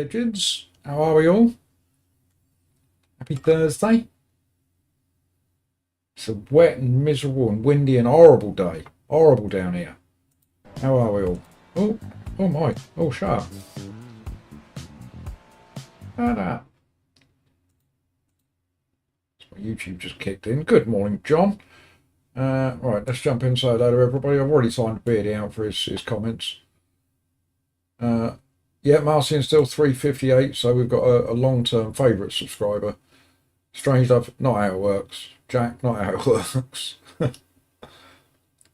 legends. How are we all? Happy Thursday. It's a wet and miserable and windy and horrible day. Horrible down here. How are we all? Oh, oh my. Oh, shut up. Shut up. My YouTube just kicked in. Good morning, John. Right, let's jump in. Say hello to everybody. I've already signed Beardy out for his comments. Yeah, Marcin's still 358, so we've got a long-term favourite subscriber. Strange enough, not how it works. Jack, not how it works.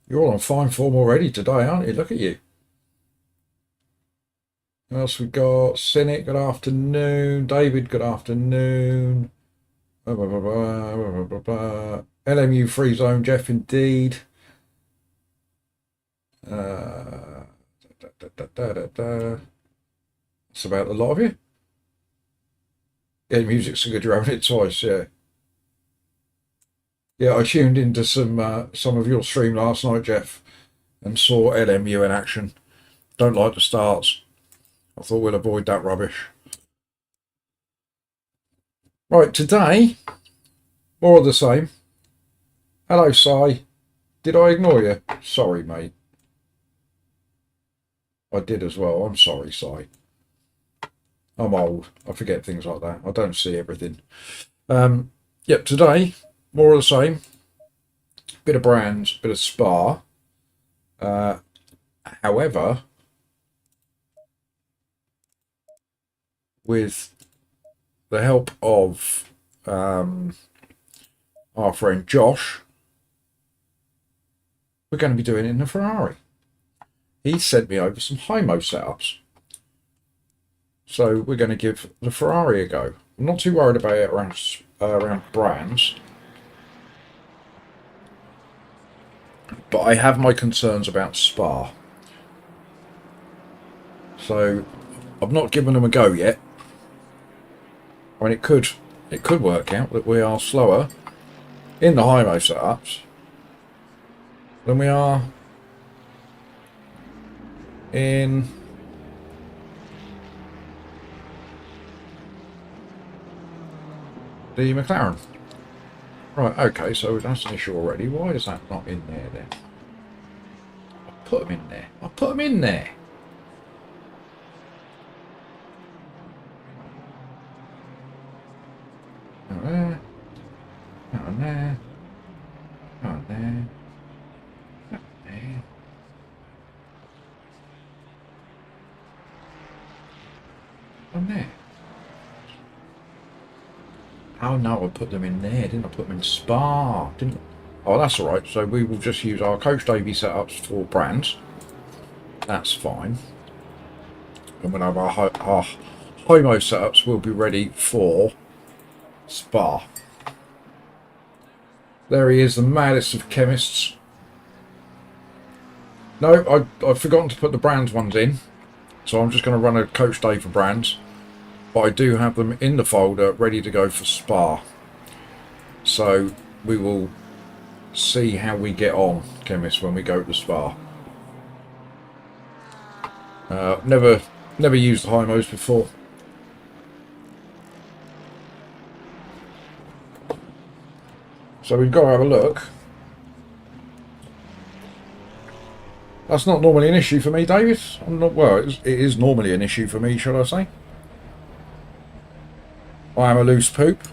You're all on fine form already today, aren't you? Look at you. What else we got? Cynic, good afternoon. David, good afternoon. LMU Free Zone, Jeff, indeed. That's about a lot of you. Yeah, music's so good you're having it twice, yeah. Yeah, I tuned into some of your stream last night, Jeff, and saw LMU in action. Don't like the starts. I thought we'll avoid that rubbish. Right, today, more of the same. Hello, Si. Did I ignore you? Sorry, mate. I did as well. I'm sorry, Si. I'm old. I forget things like that. I don't see everything. Yep, today, more of the same. Bit of brands, bit of spa. However, with the help of our friend Josh, we're going to be doing it in a Ferrari. He sent me over some Hymo setups. So we're going to give the Ferrari a go. I'm not too worried about it around brands. But I have my concerns about Spa. So I've not given them a go yet. I mean, it could work out that we are slower in the Hymo setups than we are in the McLaren. Right, okay, so that's an issue already. Why is that not in there then? I put them in there. I put them in there. Out there. Out there. Out there. Out there. On there. Oh no, I put them in there, didn't I? Put them in Spa, didn't I? Oh, that's alright. So we will just use our Coach Davey setups for brands. That's fine. And we'll have our Hymo setups will be ready for Spa. There he is, the maddest of chemists. No, I've forgotten to put the brands ones in. So I'm just going to run a Coach Day for brands. But I do have them in the folder ready to go for Spa. So we will see how we get on, chemists, when we go to Spa. Never used the Hymos before. So we've got to have a look. That's not normally an issue for me, David. I'm not, well, it is normally an issue for me, should I say. I am a loose poop.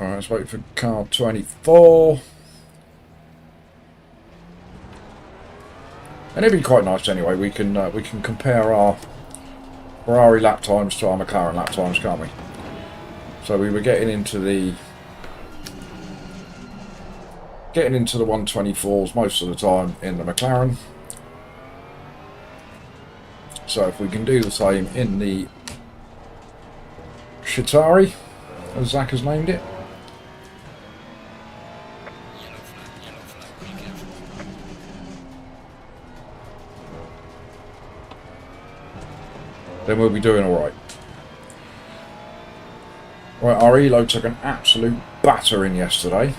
Alright, let's wait for car 24. And it'd be quite nice anyway. We can compare our Ferrari lap times to our McLaren lap times, can't we? So we were getting into the 124s most of the time in the McLaren. So if we can do the same in the Shatari, as Zach has named it. Then we'll be doing alright. Right, our ELO took an absolute battering yesterday.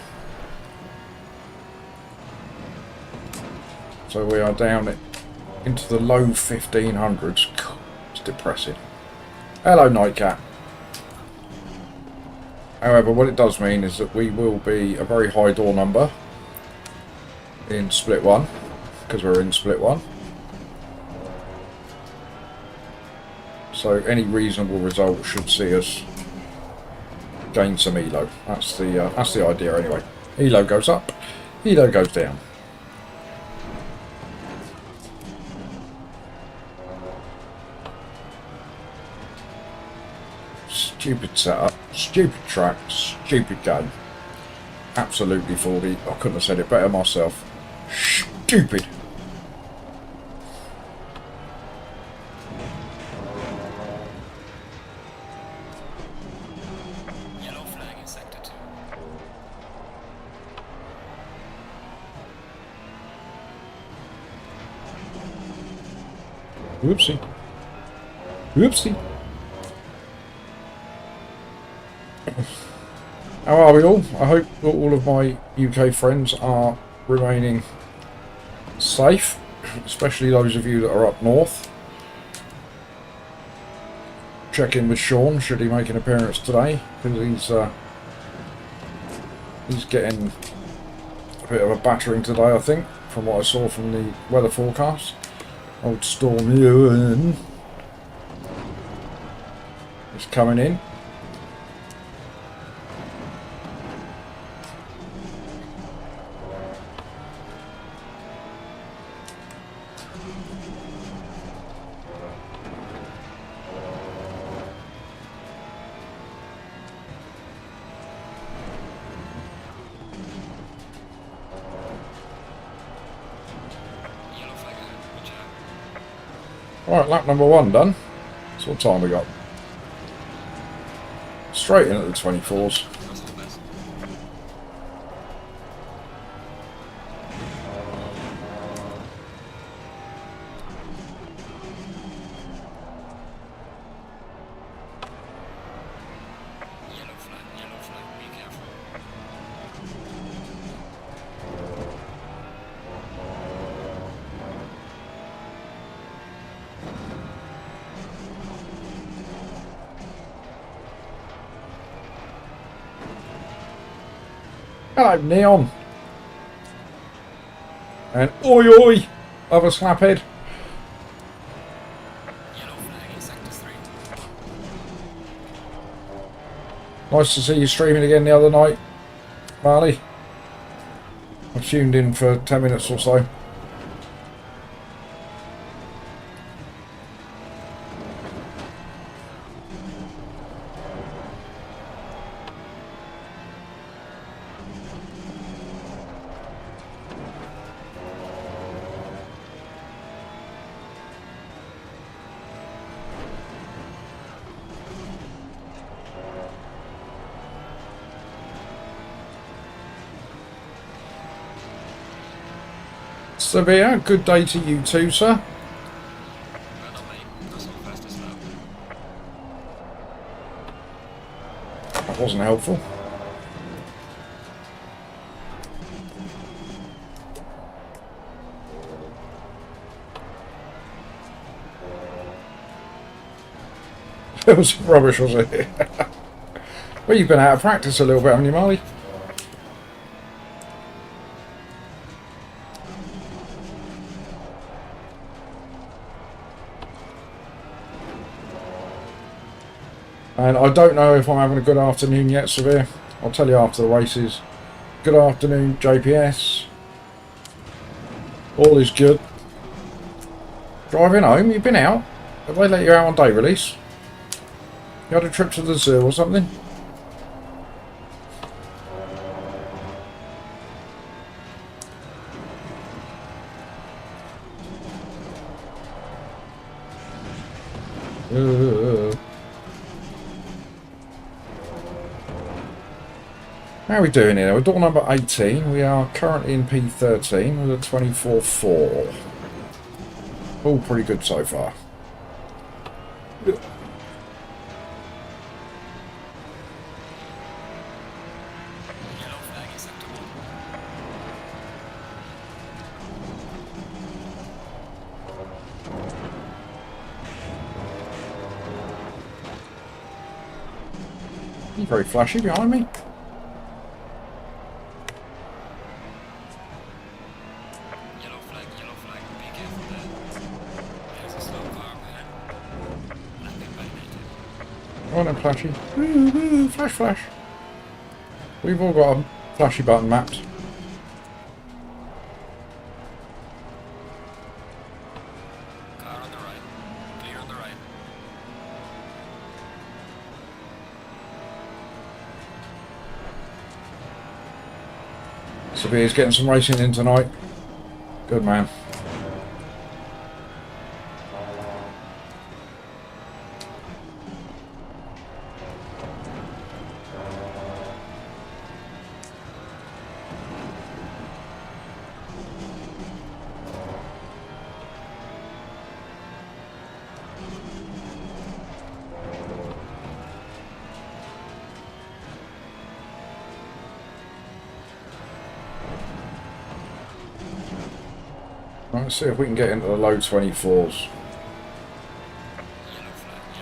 So we are down into the low 1500s. God, it's depressing. Hello, Nightcat. However, what it does mean is that we will be a very high door number in split 1, because we're in split 1. So any reasonable result should see us gain some ELO. That's the idea anyway. ELO goes up, ELO goes down. Stupid setup, stupid track, stupid game. Absolutely 40. I couldn't have said it better myself. Stupid. Yellow flag in sector 2. Whoopsie. Whoopsie. How are we all? I hope that all of my UK friends are remaining safe, especially those of you that are up north. Check in with Sean should he make an appearance today, because he's getting a bit of a battering today, I think, from what I saw from the weather forecast. Old Storm Ewan is coming in. Alright, lap number 1 done. That's what time we got. Straight in at the 24s. Yellow flag, be careful. Hello, Neon. And oi oi, other slaphead. Yellow flag in sector 3. Nice to see you streaming again the other night, Marley. I tuned in for 10 minutes or so. Severe, good day to you too, sir. Well done, mate. That's all fastest lap. That wasn't helpful. It was rubbish, was it? Well, you've been out of practice a little bit, haven't you, Marley? And I don't know if I'm having a good afternoon yet, Severe. I'll tell you after the races. Good afternoon, JPS. All is good. Driving home? You've been out? Have they let you out on day release? You had a trip to the zoo or something? How are we doing here? We're door number 18. We are currently in P13 with a 24.4. All pretty good so far. Yellow flag in sector 1. He's very flashy behind me. Yellow flag, be careful there. There's a slow car ahead. I've been validated. Go on then, flashy. Woo, woo, flash, flash. We've all got a flashy button mapped. Car on the right. Clear on the right. Savir's getting some racing in tonight. Good man. Right, let's see if we can get into the low 24s. Yellow flag, be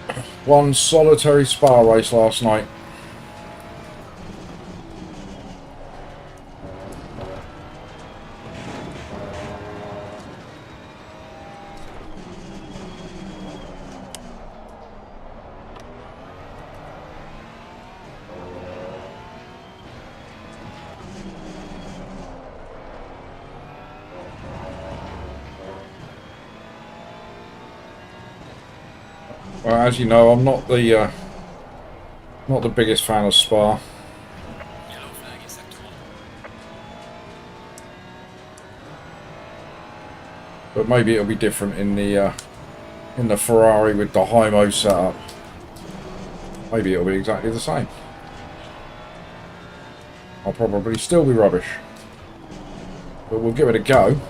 careful. One solitary spa race last night. Well, as you know, I'm not the biggest fan of Spa, Yellow flag in sector 1. but maybe it'll be different in the Ferrari with the high-mo setup. Maybe it'll be exactly the same. I'll probably still be rubbish, but we'll give it a go.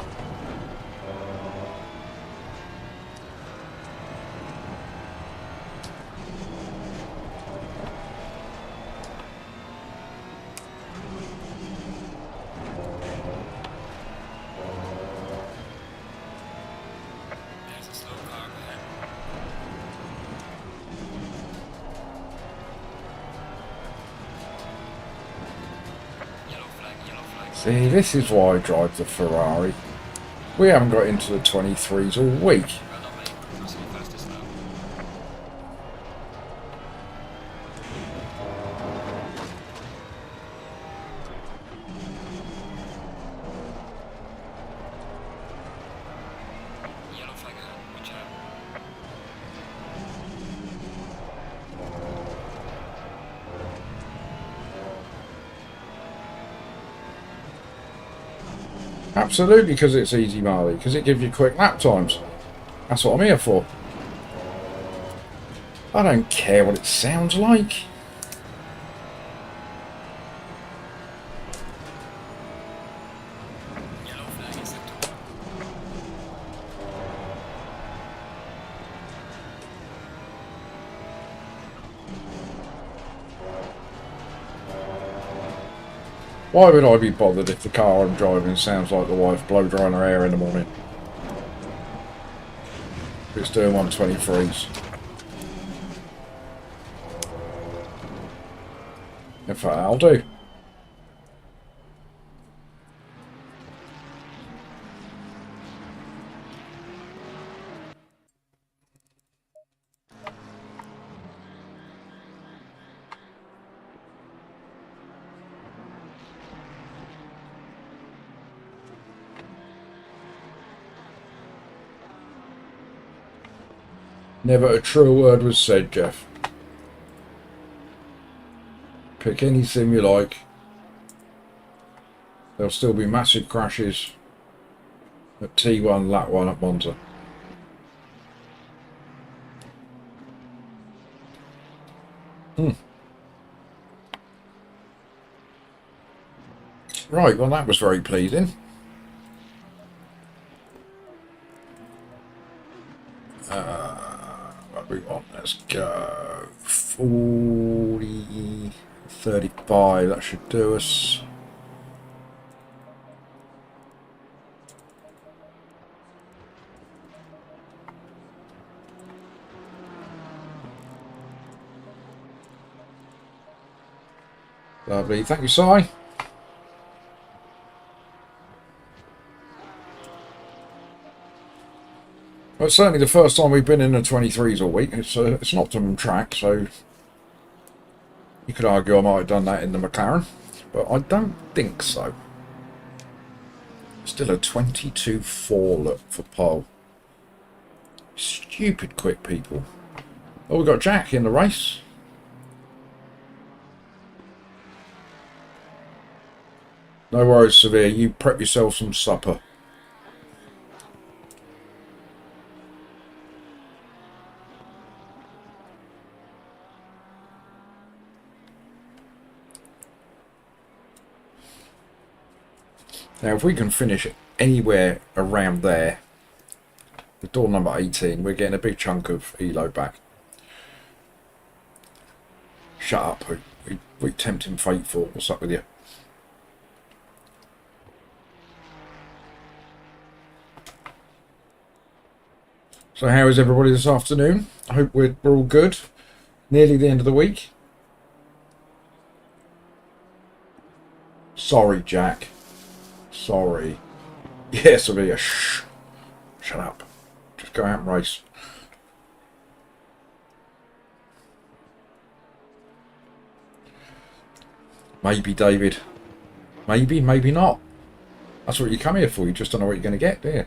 There's a slow car ahead. Yellow flag. See, this is why I drive the Ferrari. We haven't got into the 23s all week. Well done, mate. That's all fastest now. Yellow flag ahead. Watch out. Absolutely, because it's easy, Marley, because it gives you quick lap times. That's what I'm here for. I don't care what it sounds like. Yellow flag in sector 1. Why would I be bothered if the car I'm driving sounds like the wife blow drying her hair in the morning? If it's doing 123s. In fact, I'll do. Never a true word was said, Jeff. Pick any sim you like. There'll still be massive crashes at T1, Lap 1 at Monza. Right, well that was very pleasing. What have we got? Let's go 40, 35, that should do us. Lovely. Thank you, Si. Well, it's certainly the first time we've been in the 23s all week. It's an optimum track, so you could argue I might have done that in the McLaren, but I don't think so. Still a 22.4 look for pole. Stupid quick, people. Oh, we've got Jack in the race. No worries, Severe. You prep yourself some supper. Now, if we can finish anywhere around there, the door number 18, we're getting a big chunk of ELO back. Shut up. We tempting fate for. What's up with you? So how is everybody this afternoon? I hope we're all good. Nearly the end of the week. Sorry, Jack. Sorry. Yes, Amelia. Shh. Shut up. Just go out and race. Maybe, David. Maybe, maybe not. That's what you come here for. You just don't know what you're going to get, do you?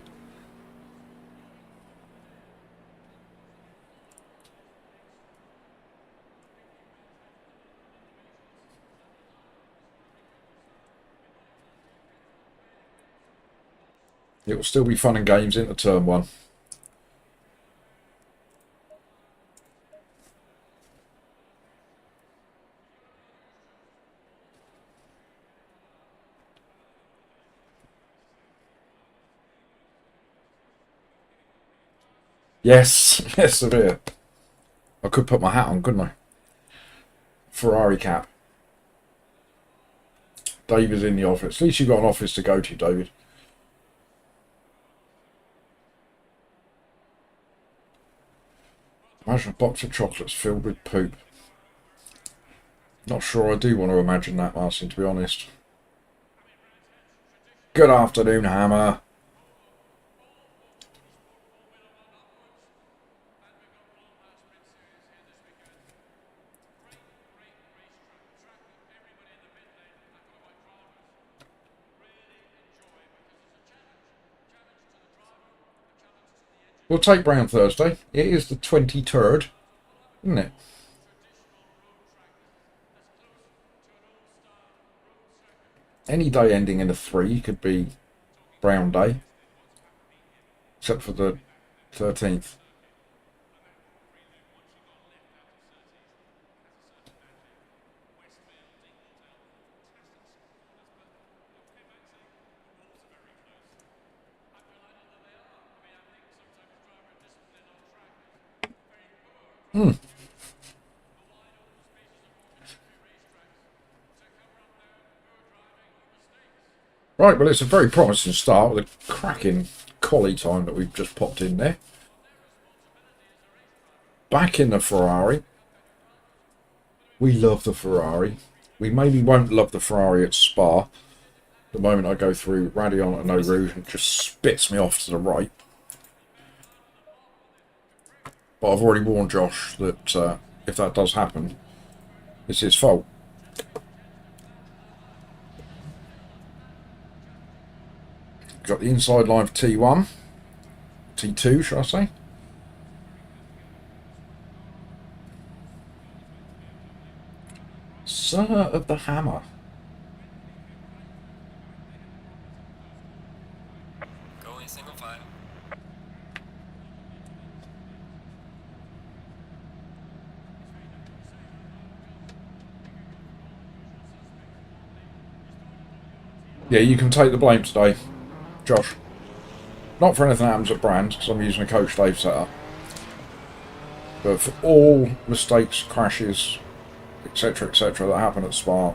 It will still be fun and games into turn one. Yes, yes, severe. I could put my hat on, couldn't I? Ferrari cap. David's in the office. At least you've got an office to go to, David. Imagine a box of chocolates filled with poop. Not sure I do want to imagine that, Martin, to be honest. Good afternoon, Hammer. We'll take Brown Thursday. It is the 23rd, isn't it? Any day ending in a 3 could be Brown Day, except for the 13th. Right, well, it's a very promising start with a cracking collie time that we've just popped in there. Back in the Ferrari. We love the Ferrari. We maybe won't love the Ferrari at Spa. The moment I go through Radion and Eau Rouge, it just spits me off to the right. But I've already warned Josh that if that does happen, it's his fault. Got the inside line for T1. T2, should I say? Sir of the Hammer. Going single file. Yeah, you can take the blame today, Josh. Not for anything that happens at Brands, because I'm using a Coach Dave setup. But for all mistakes, crashes, etc., etc., that happen at Spa,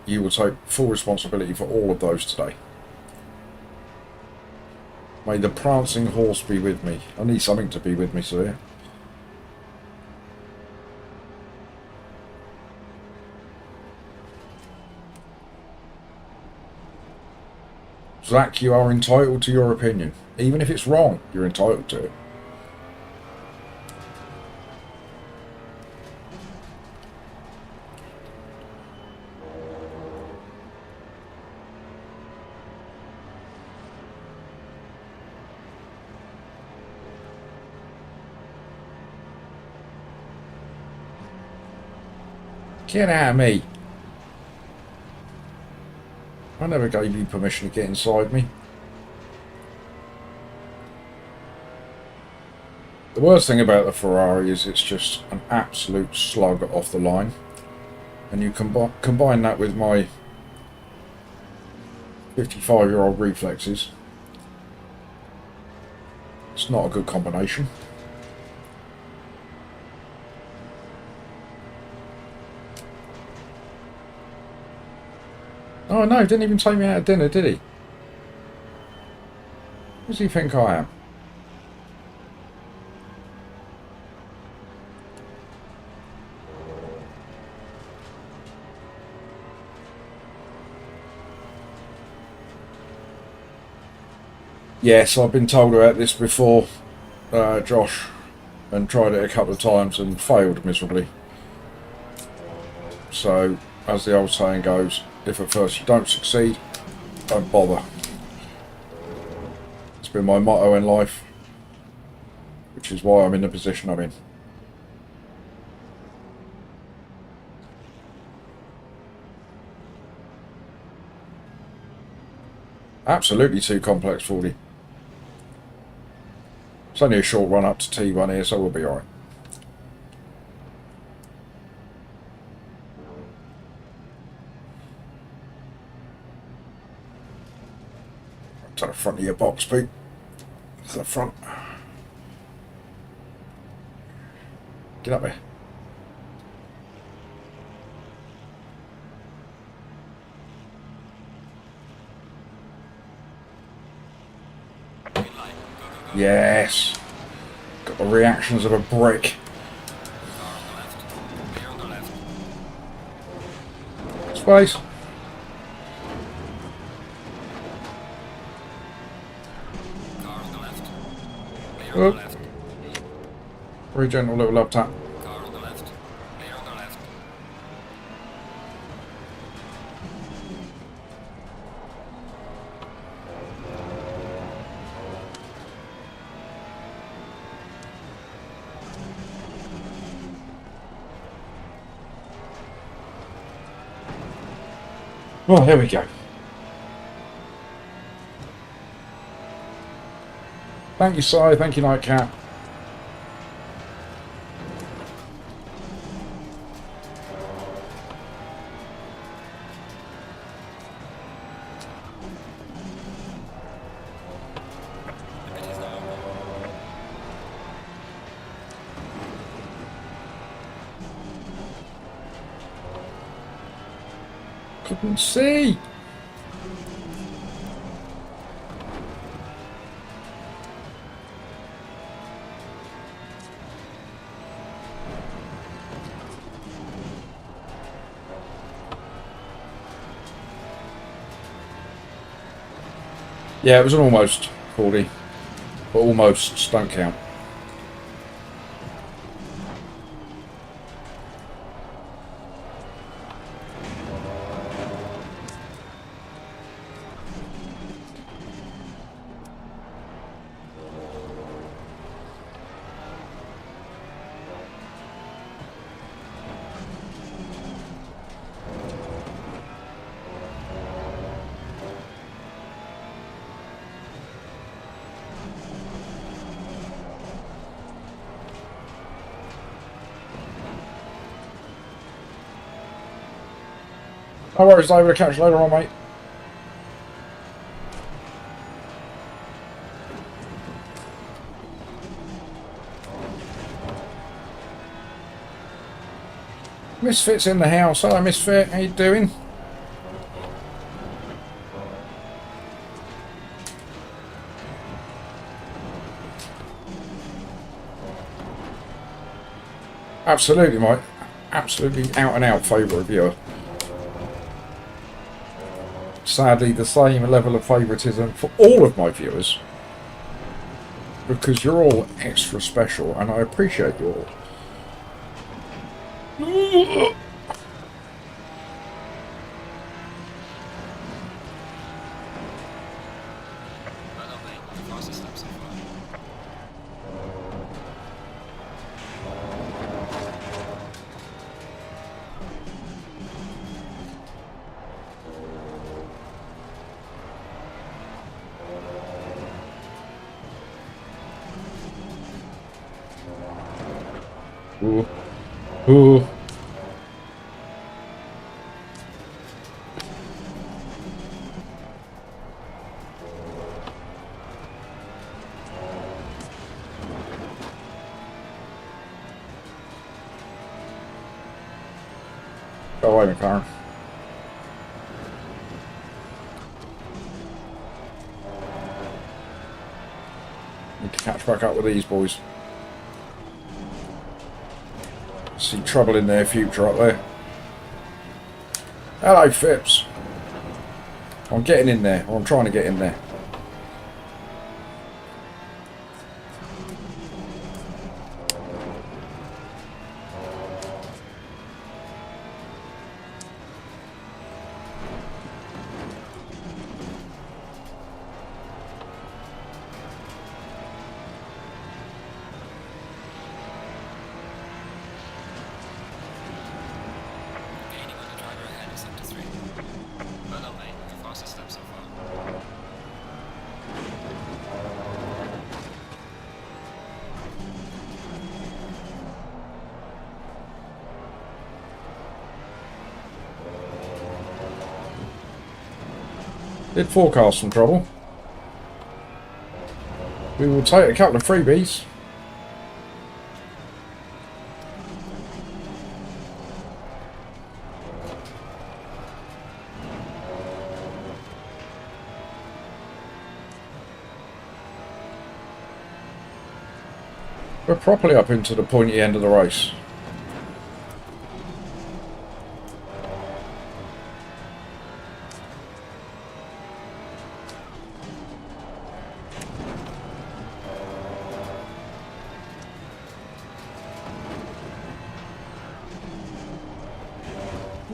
you will take full responsibility for all of those today. May the prancing horse be with me. I need something to be with me, sir. Zach, you are entitled to your opinion. Even if it's wrong, you're entitled to it. Get out of me. I never gave you permission to get inside me. The worst thing about the Ferrari is it's just an absolute slug off the line. And you combine that with my 55-year-old reflexes. It's not a good combination. Oh no, didn't even take me out of dinner, did he? Who does he think I am? Yes, I've been told about this before, Josh, and tried it a couple of times and failed miserably. So, as the old saying goes, if at first you don't succeed, don't bother. It's been my motto in life, which is why I'm in the position I'm in. Absolutely too complex for you. It's only a short run up to T1 here, so we'll be alright. To the front of your box, Pete. To the front. Get up there. Yes. Got the reactions of a brick. Space. Oh. Very gentle little love tap. Car on the left. Clear on the left. Oh, here we go. Thank you, Si. Thank you, Nightcap. Couldn't see. Yeah, it was an almost 40, but almost don't count. No worries, David. I'll catch you later on, mate. Misfit's in the house. Hello, Misfit. How you doing? Absolutely, mate. Absolutely out and out favourite viewer. sadly the same level of favouritism for all of my viewers, because you're all extra special and I appreciate you all. Well done, mate. The fastest lap so far. Ooh. Ooh. Go away, McLaren. Need to catch back up with these boys. See trouble in their future up there. Hello, Phipps. I'm getting in there. Or I'm trying to get in there. Gaining on the driver ahead is up to 3. Well done, mate. The fastest lap so far. Did forecast some trouble. We will take a couple of freebies. We're properly up into the pointy end of the race.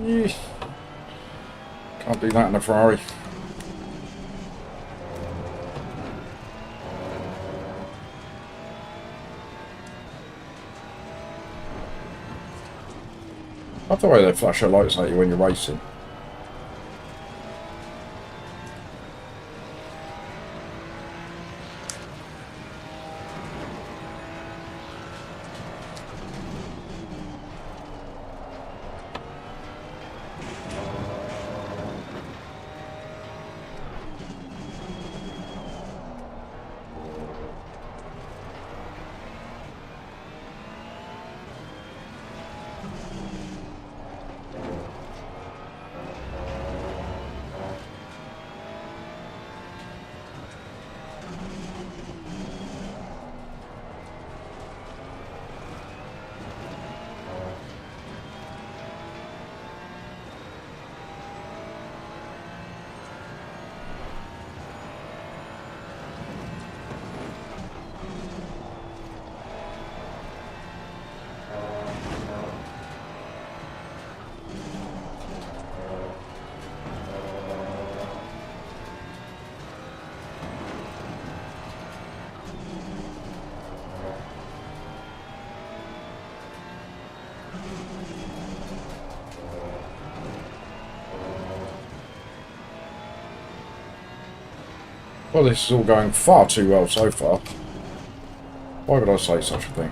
Yeesh. Can't do that in a Ferrari. Love the way they flash their lights at you when you're racing. Well, this is all going far too well so far. Why would I say such a thing?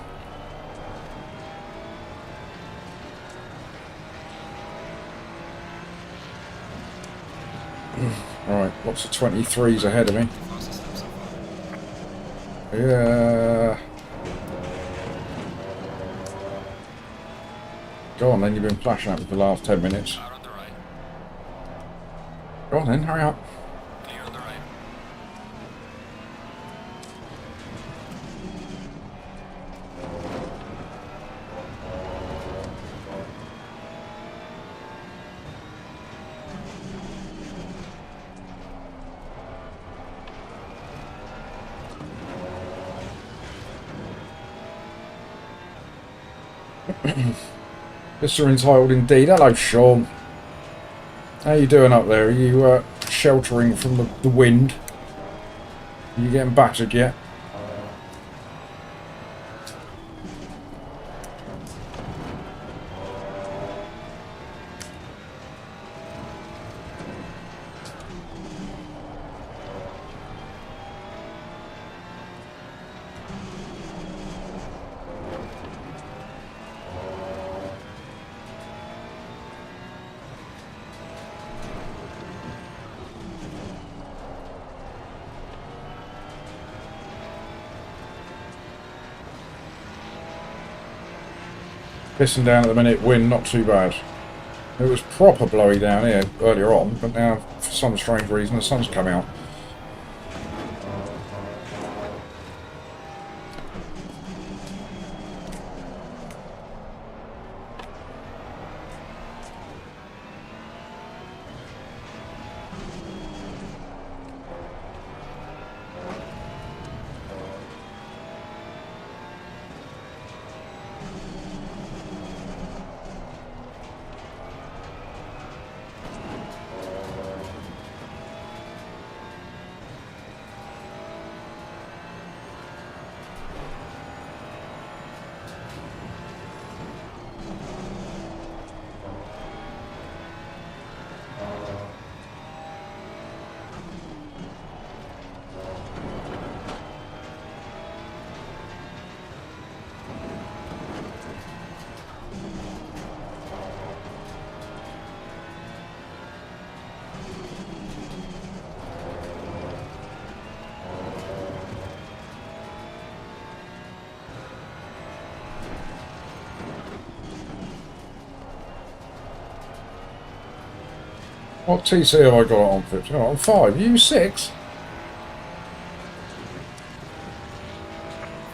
Right, lots of 23s ahead of me. The fastest lap so far. Yeah. Go on then, you've been flashing at me for the last 10 minutes. Car on the right. Go on then, hurry up. Clear on the right. Mr. Entitled indeed. Hello, Sean. How you doing up there? Are you sheltering from the wind? Are you getting battered yet? Pissing down at the minute, wind not too bad. It was proper blowy down here earlier on, but now for some strange reason the sun's come out. What TC have I got on 50? Oh, on 5. You 6?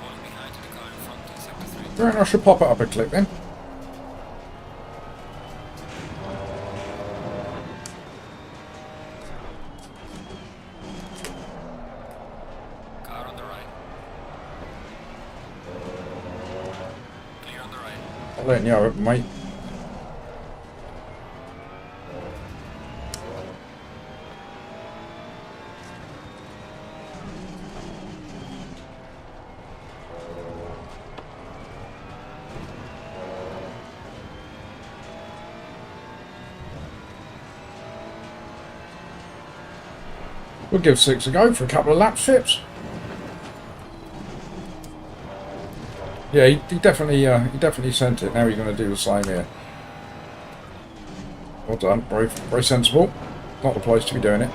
Falling behind to the car in front in sector 3. Do you reckon I should pop it up a click then? Car on the right. Clear on the right. I'll let you know, mate. We'll give 6 a go for a couple of lap trips. Yeah, he definitely sent it. Now he's going to do the same here. Well done, very, very sensible. Not the place to be doing it.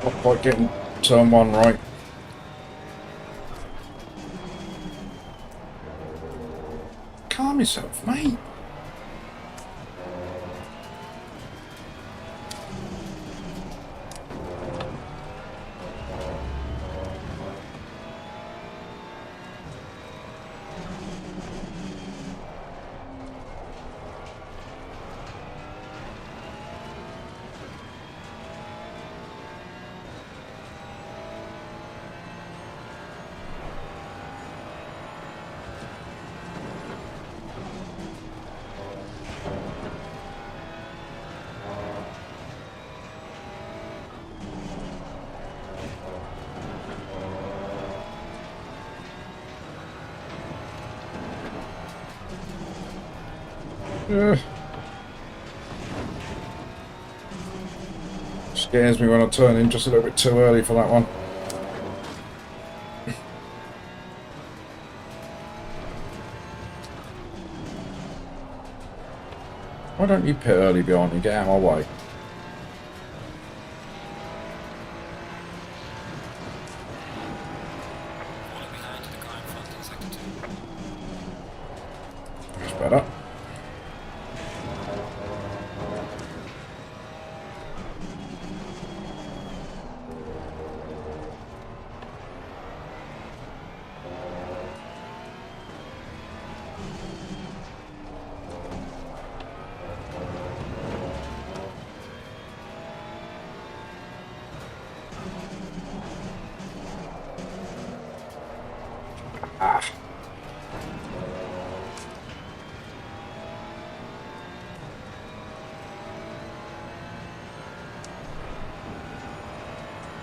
Not quite getting turn 1 right. Calm yourself, mate. Scares me when I turn in just a little bit too early for that one. Why don't you pit early behind me? Get out of my way.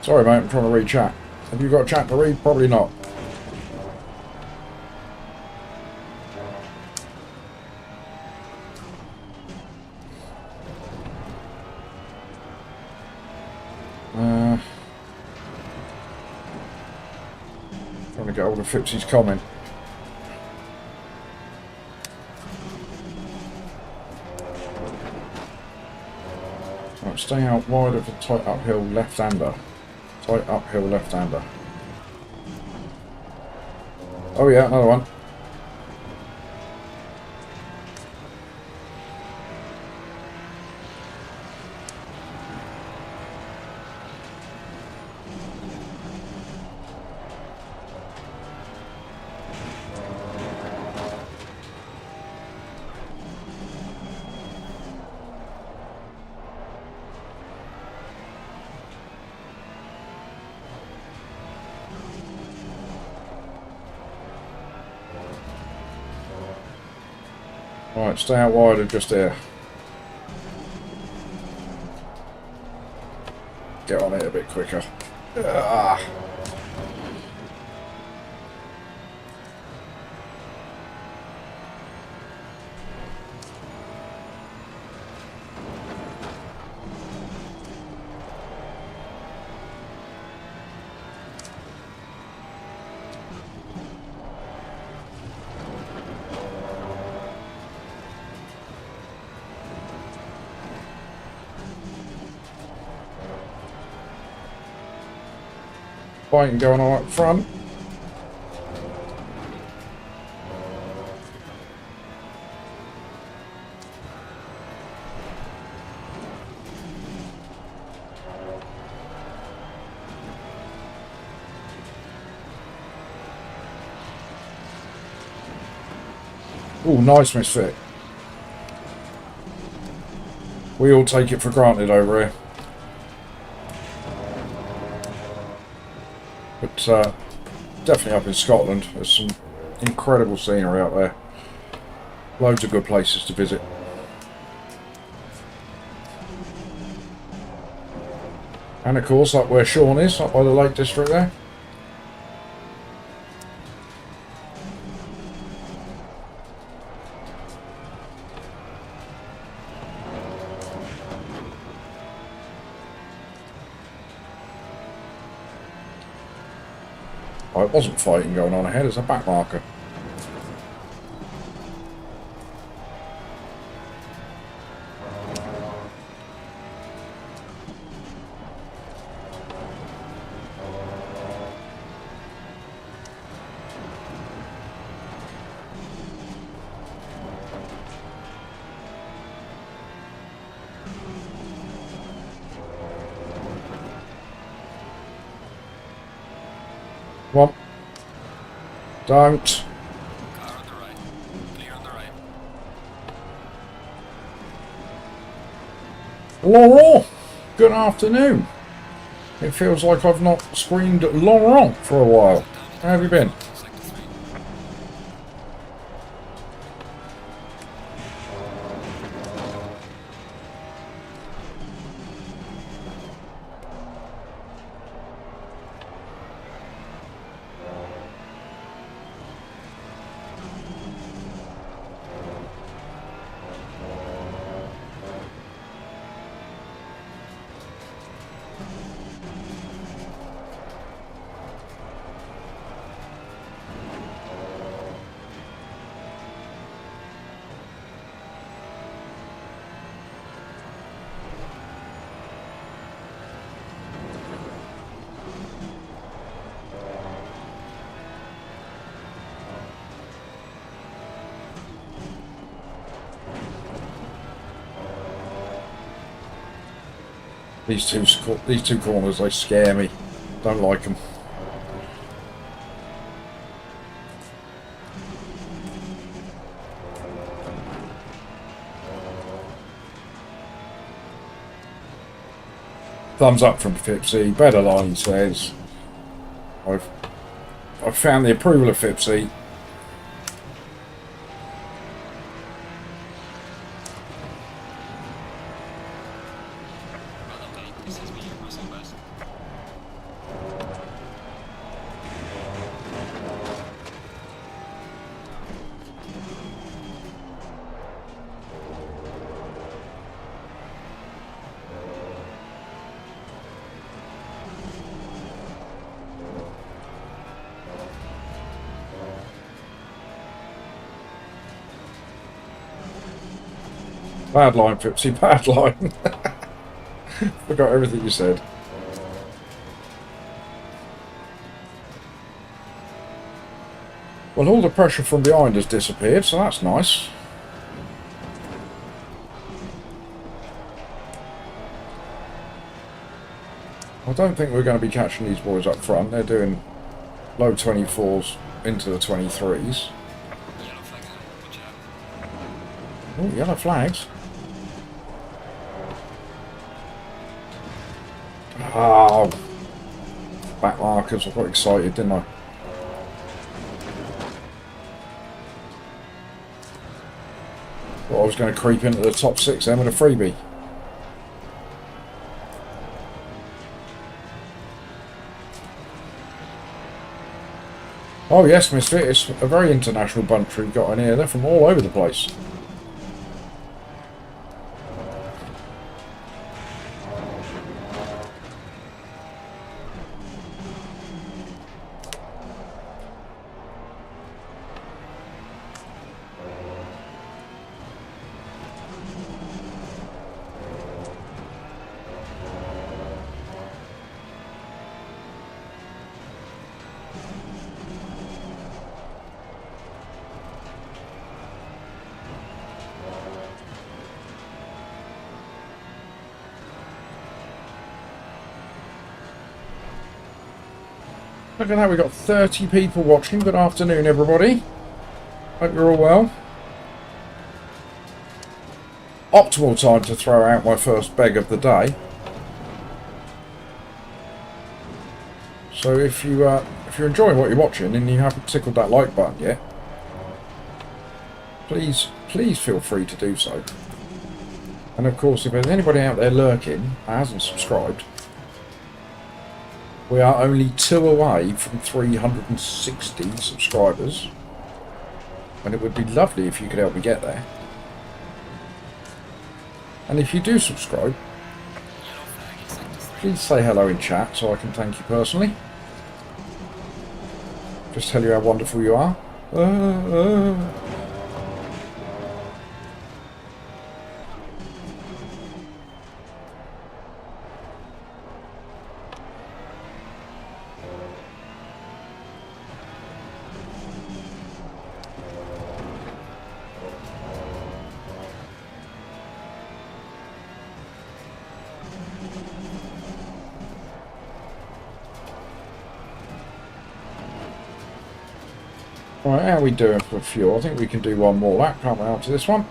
Sorry, mate, I'm trying to read chat. Have you got chat to read? Probably not. Trying to get hold of Fipsy's comment. Right, stay out wide of the tight uphill left-hander. Tight uphill left-hander. Oh yeah, another one. Right, stay out wide of just there. Get on it a bit quicker. Ah. Fighting going on up front. Oh, nice misfit. We all take it for granted over here. But definitely up in Scotland, there's some incredible scenery out there. Loads of good places to visit. And of course, up where Sean is, up by the Lake District there. Oh, it wasn't fighting going on ahead, it's a back marker. Come on. Don't. Car on the right. Clear on the right. Laurent, good afternoon. It feels like I've not screamed Laurent for a while. How have you been? Sector 3. These two corners, they scare me. Don't like them. Thumbs up from Fipsy. Better line, he says. I've found the approval of Fipsy. Well, okay, this is me, Russell West. Bad line, Pipsy, bad line. Forgot everything you said. Well, all the pressure from behind has disappeared, so that's nice. I don't think we're going to be catching these boys up front. They're doing low 24s into the 23s. Yellow flag out. Watch out. Oh, yellow flags. Oh, back markers. I got excited, didn't I? Thought I was going to creep into the top 6 then with a freebie. Oh yes, Misfit, it's a very international bunch we've got in here. They're from all over the place. Look at that, we've got 30 people watching. Good afternoon, everybody. Hope you're all well. Optimal time to throw out my first beg of the day. So if you're enjoying what you're watching and you haven't tickled that like button yet, please feel free to do so. And of course, if there's anybody out there lurking that hasn't subscribed, we are only 2 away from 360 subscribers, and it would be lovely if you could help me get there. And if you do subscribe, please say hello in chat so I can thank you personally. Just tell you how wonderful you are. Right, how are we doing for fuel? I think we can do one more lap, can't we, after this one?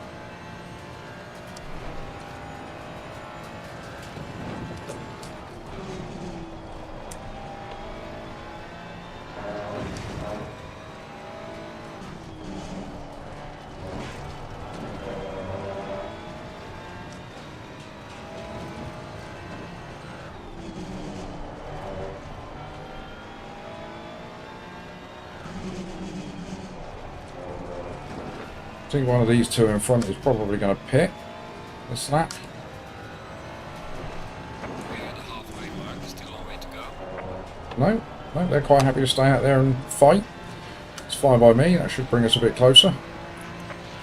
I think one of these two in front is probably going to pit this lap. We're at the halfway mark. There's still a long way to go. No, they're quite happy to stay out there and fight. It's fine by me. That should bring us a bit closer.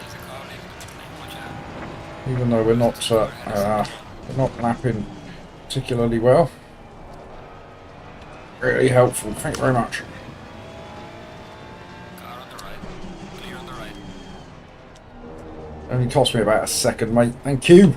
There's a car leaving the pit lane. Watch out. Even though we're not lapping particularly well. Really helpful. Thank you very much. Car on the right. Clear on the right. Only cost me about a second, mate. Thank you.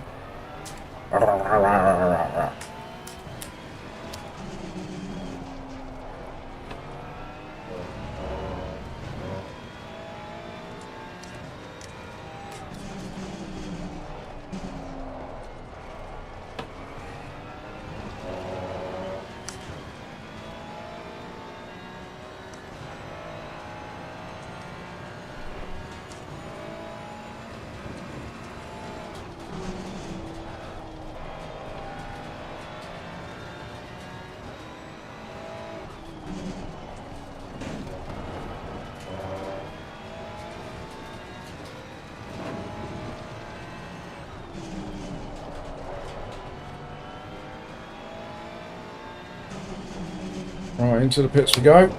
Right, into the pits we go.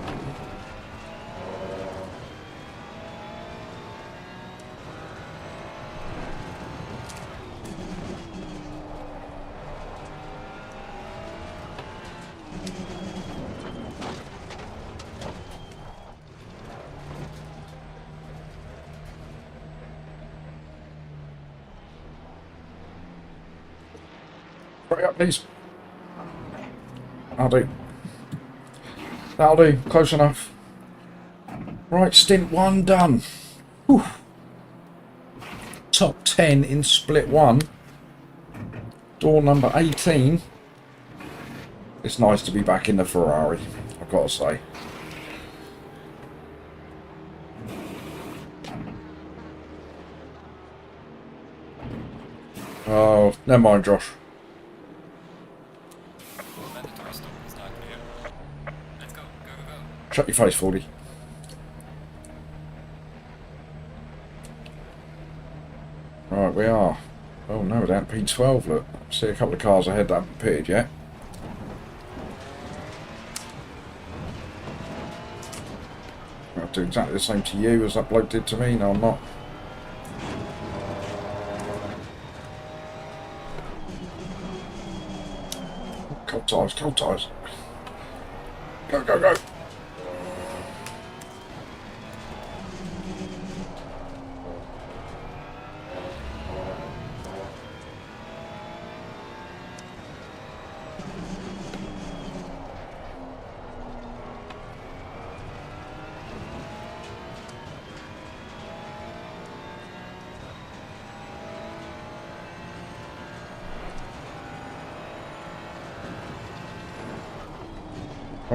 Hurry up, please. That'll do. That'll do. Close enough. Right, stint 1 done. Whew. Top 10 in split 1. Door number 18. It's nice to be back in the Ferrari, I've got to say. Oh, never mind, Josh. Mandatory stop is not clear. Let's go, go, go, go. Shut your face, 40. Right, we are. Oh no, down P12, look. See a couple of cars ahead that haven't pitted yet. I'll do exactly the same to you as that bloke did to me. No, I'm not. Cold tires, cold tires. Go, go, go.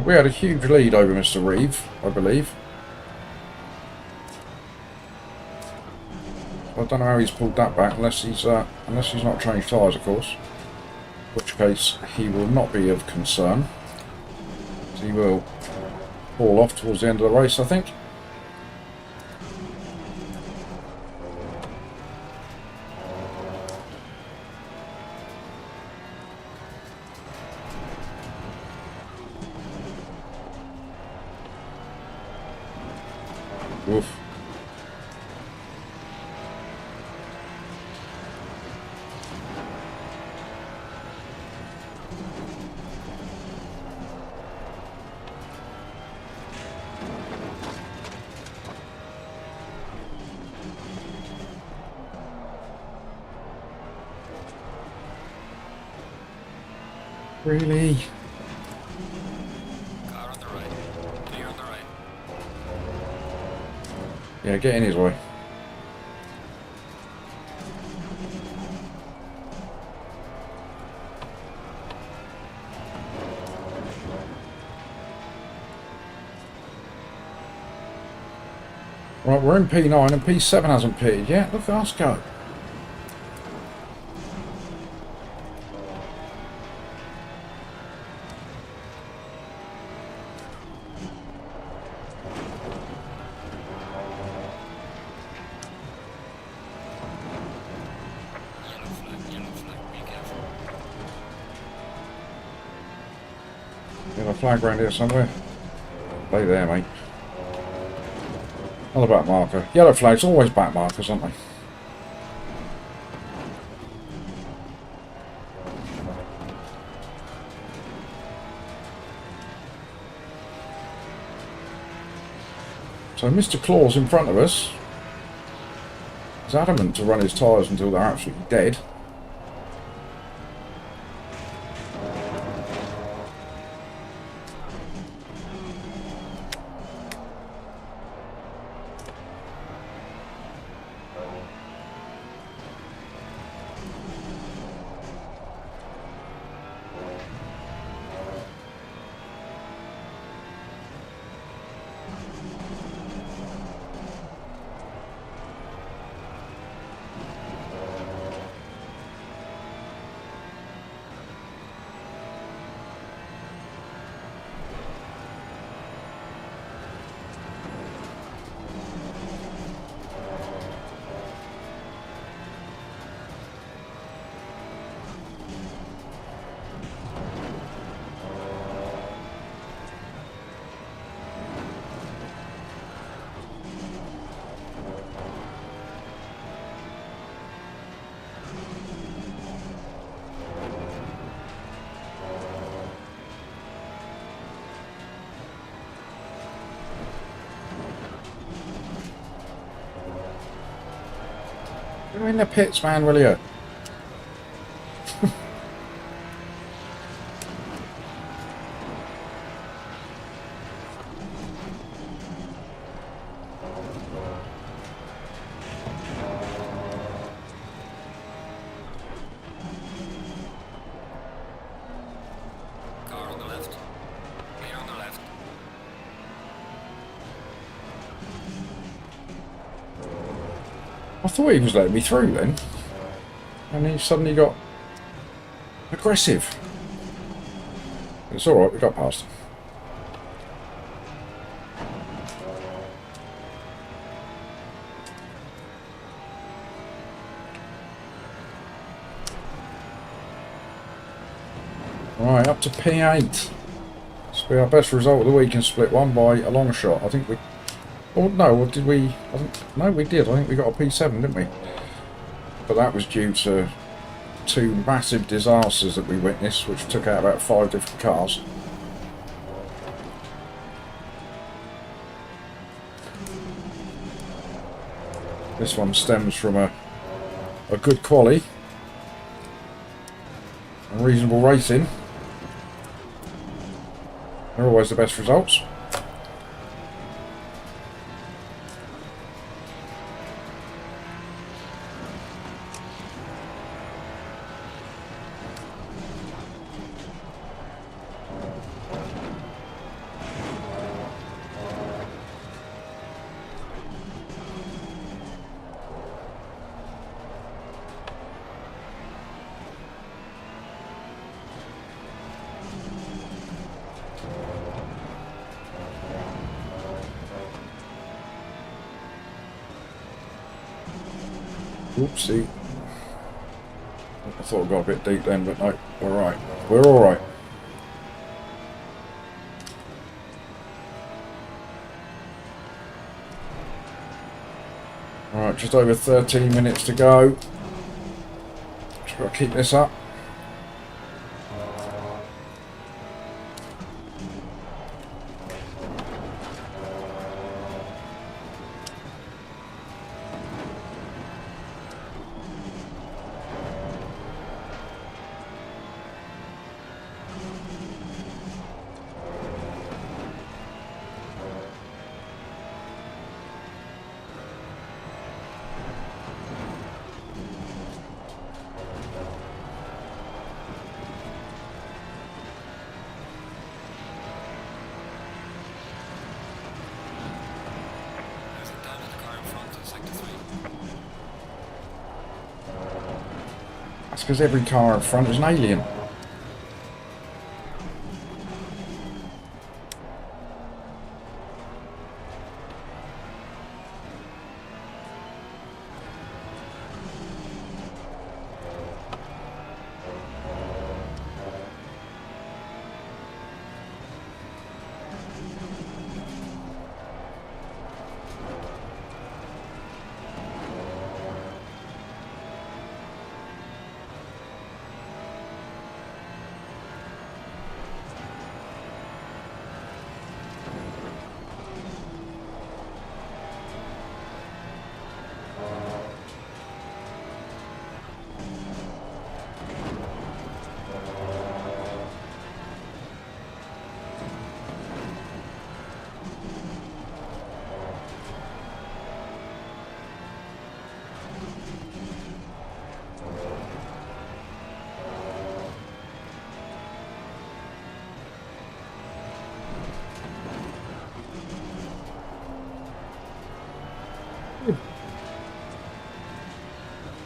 We had a huge lead over Mr. Reeve, I believe. I don't know how he's pulled that back, unless he's not changed tyres, of course. In which case, he will not be of concern. He will fall off towards the end of the race, I think. Oof. Really? Car on the right. Clear on the right. Yeah, get in his way. Right, we're in P9 and P7 hasn't pitted yet. Look at us go. Yellow flag, be careful. There's a flag around here somewhere. Stay there, mate. Not a back marker. Yellow flags always back markers, aren't they? So Mr. Claus in front of us is adamant to run his tyres until they're absolutely dead. You're in the pits, man, will you? thought he was letting me through then. And he suddenly got aggressive. It's alright, we got past him. Right, up to P8. This will be our best result of the week in split one by a long shot. I think we... Oh, no, what did we... I think, no, we did. I think we got a P7, didn't we? But that was due to 2 massive disasters that we witnessed, which took out about 5 different cars. This one stems from a good quali and reasonable racing. They're always the best results. Oopsie. I thought I got a bit deep then, but no, we're right. We're alright. Alright, just over 13 minutes to go. Just got to keep this up. There's a down in the car in front in sector 3. That's because every car in front is an alien.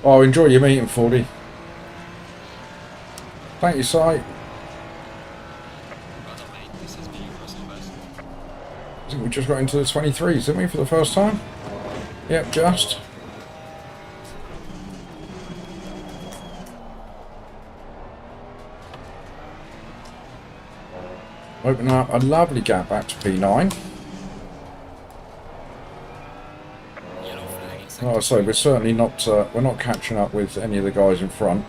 Oh, enjoy your meeting, 40. Thank you, Si. Well done, mate. This has been your personal best. I think we just got into the 23s, didn't we, for the first time? Yep, just. Opening up a lovely gap back to P9. Yellow flag in sector Like I say, we're certainly not we're not catching up with any of the guys in front.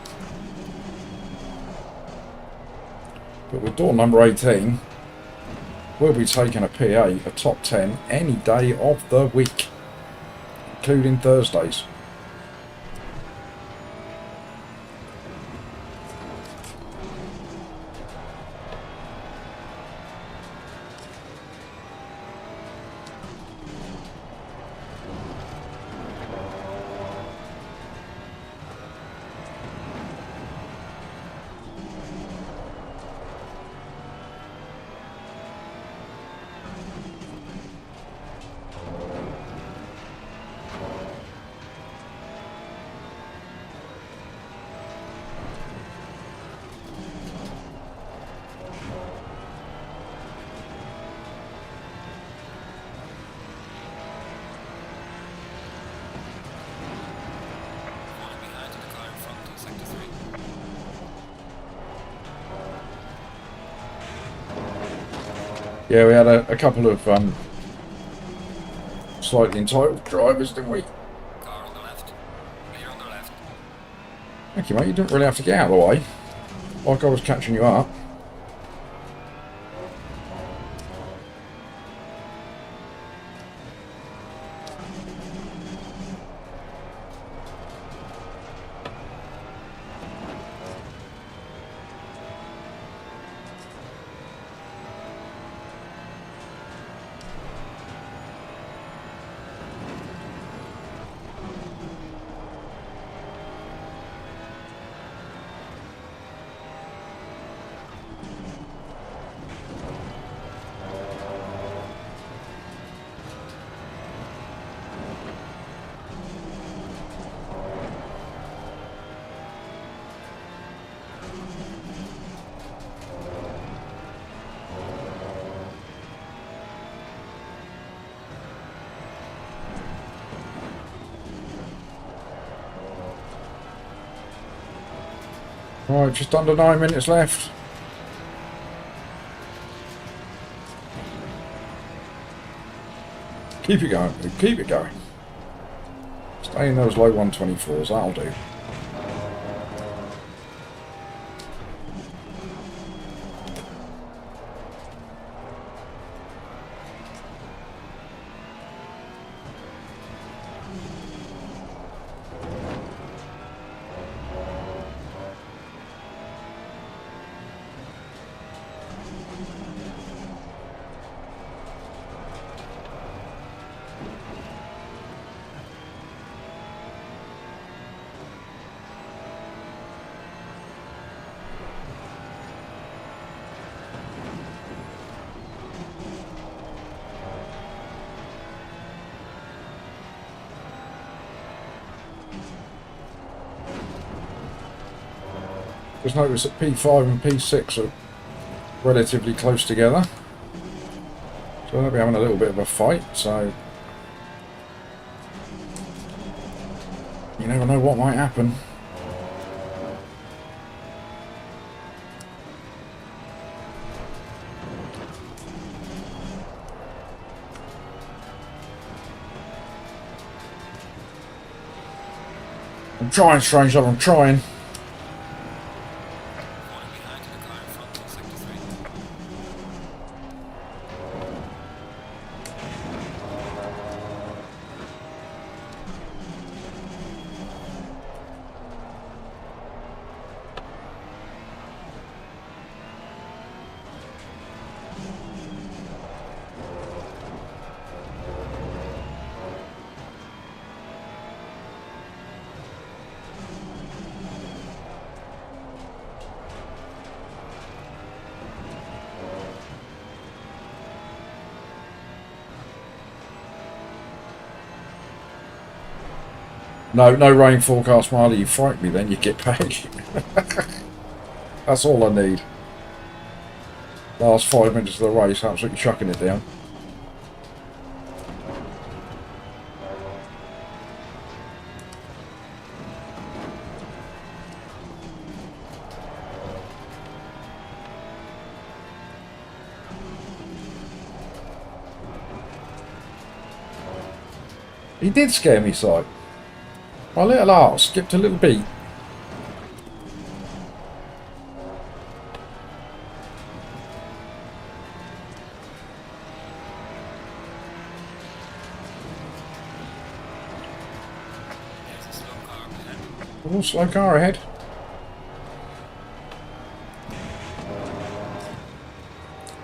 But with door number 18, we'll be taking a P8, a top 10, any day of the week, including Thursdays. Yeah, we had a couple of slightly entitled drivers, didn't we? Car on the left. Clear on the left. Thank you, mate. You didn't really have to get out of the way. Like I was catching you up. Right, just under 9 minutes left. Keep it going, dude. Keep it going. Stay in those low 124s, that'll do. Just notice that P5 and P6 are relatively close together. So they'll be having a little bit of a fight, so you never know what might happen. I'm trying, strange love, I'm trying. Falling behind to the car in front in sector 3. No, no rain forecast, Marley. You frightened me then, you get paid. That's all I need. Last 5 minutes of the race, absolutely chucking it down. He did scare me, Si. My little arse skipped a little beat. There's a slow car ahead. Oh, slow car ahead.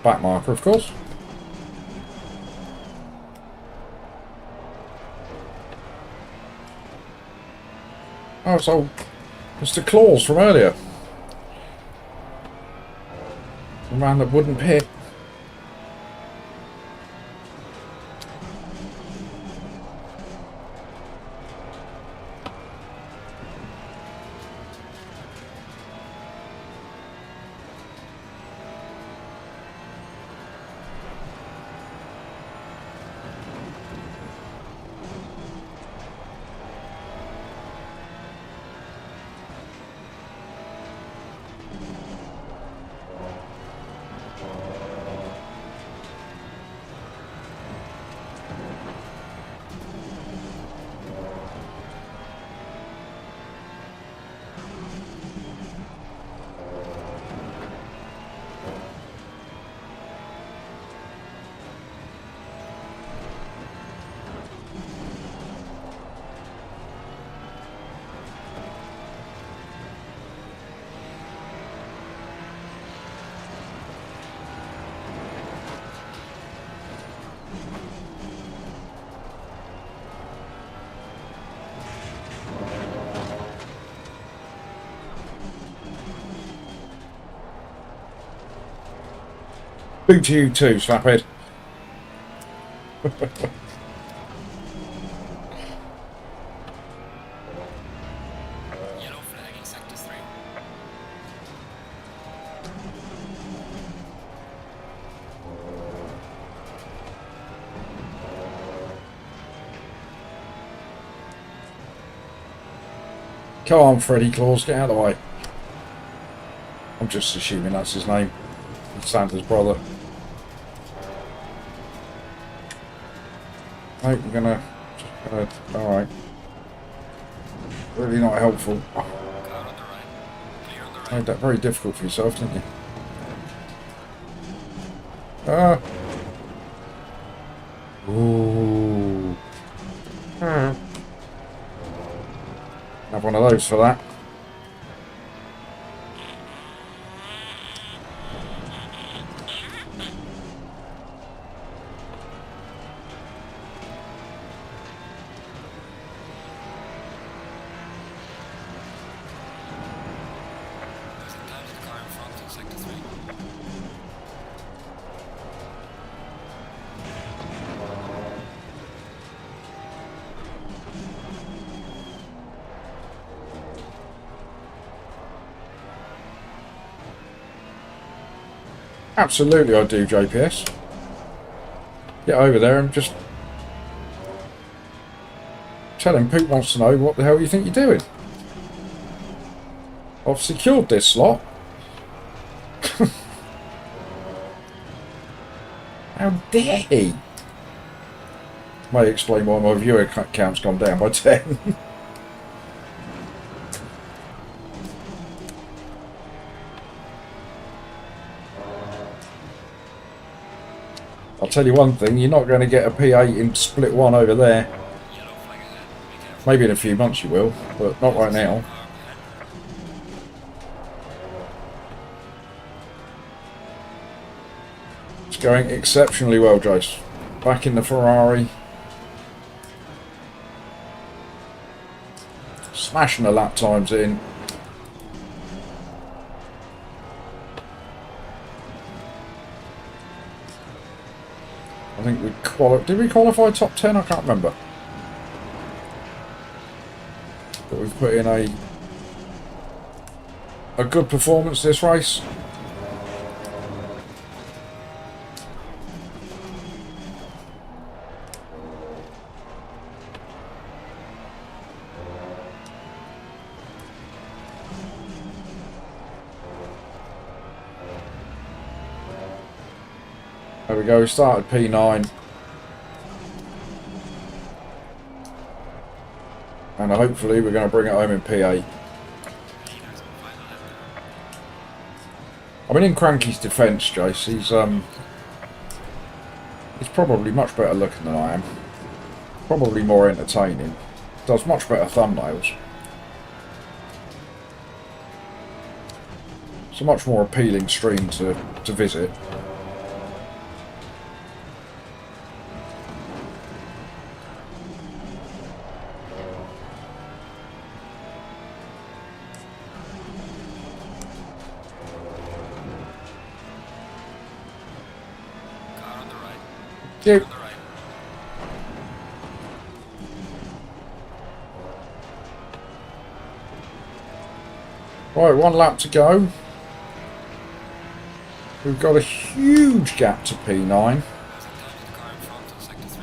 Back marker, of course. Oh, so Mr. Claus from earlier. Around the wooden pit. Boo to you too, slaphead. Yellow flag in sector 3. Come on, Freddy Claus, get out of the way. I'm just assuming that's his name. It's Santa's brother. Right, we're gonna alright. Really not helpful. Car on the right. Clear on the right. Made that very difficult for yourself, didn't you? Ah. Ooh. Have one of those for that. There's a car in front in sector 3. Absolutely I do, JPS. Get over there and just tell him Poop wants to know what the hell you think you're doing. I've secured this slot. How dare he? May explain why my viewer count's gone down by 10. I'll tell you one thing, you're not going to get a P8 in split 1 over there. Yellow flag ahead. Be careful. Maybe in a few months you will, but not right now. Car ahead. It's going exceptionally well, Jace. Back in the Ferrari. Smashing the lap times in. I think we did we qualify top 10? I can't remember. But we've put in a good performance this race. There we go, we started P9. And hopefully we're going to bring it home in P8. I mean, in Cranky's defence, Jace, he's probably much better looking than I am. Probably more entertaining. Does much better thumbnails. It's a much more appealing stream to visit. Car on the right. Yep. On the right. Right, 1 lap to go. We've got a huge gap to P9. There's a car in front in sector 3.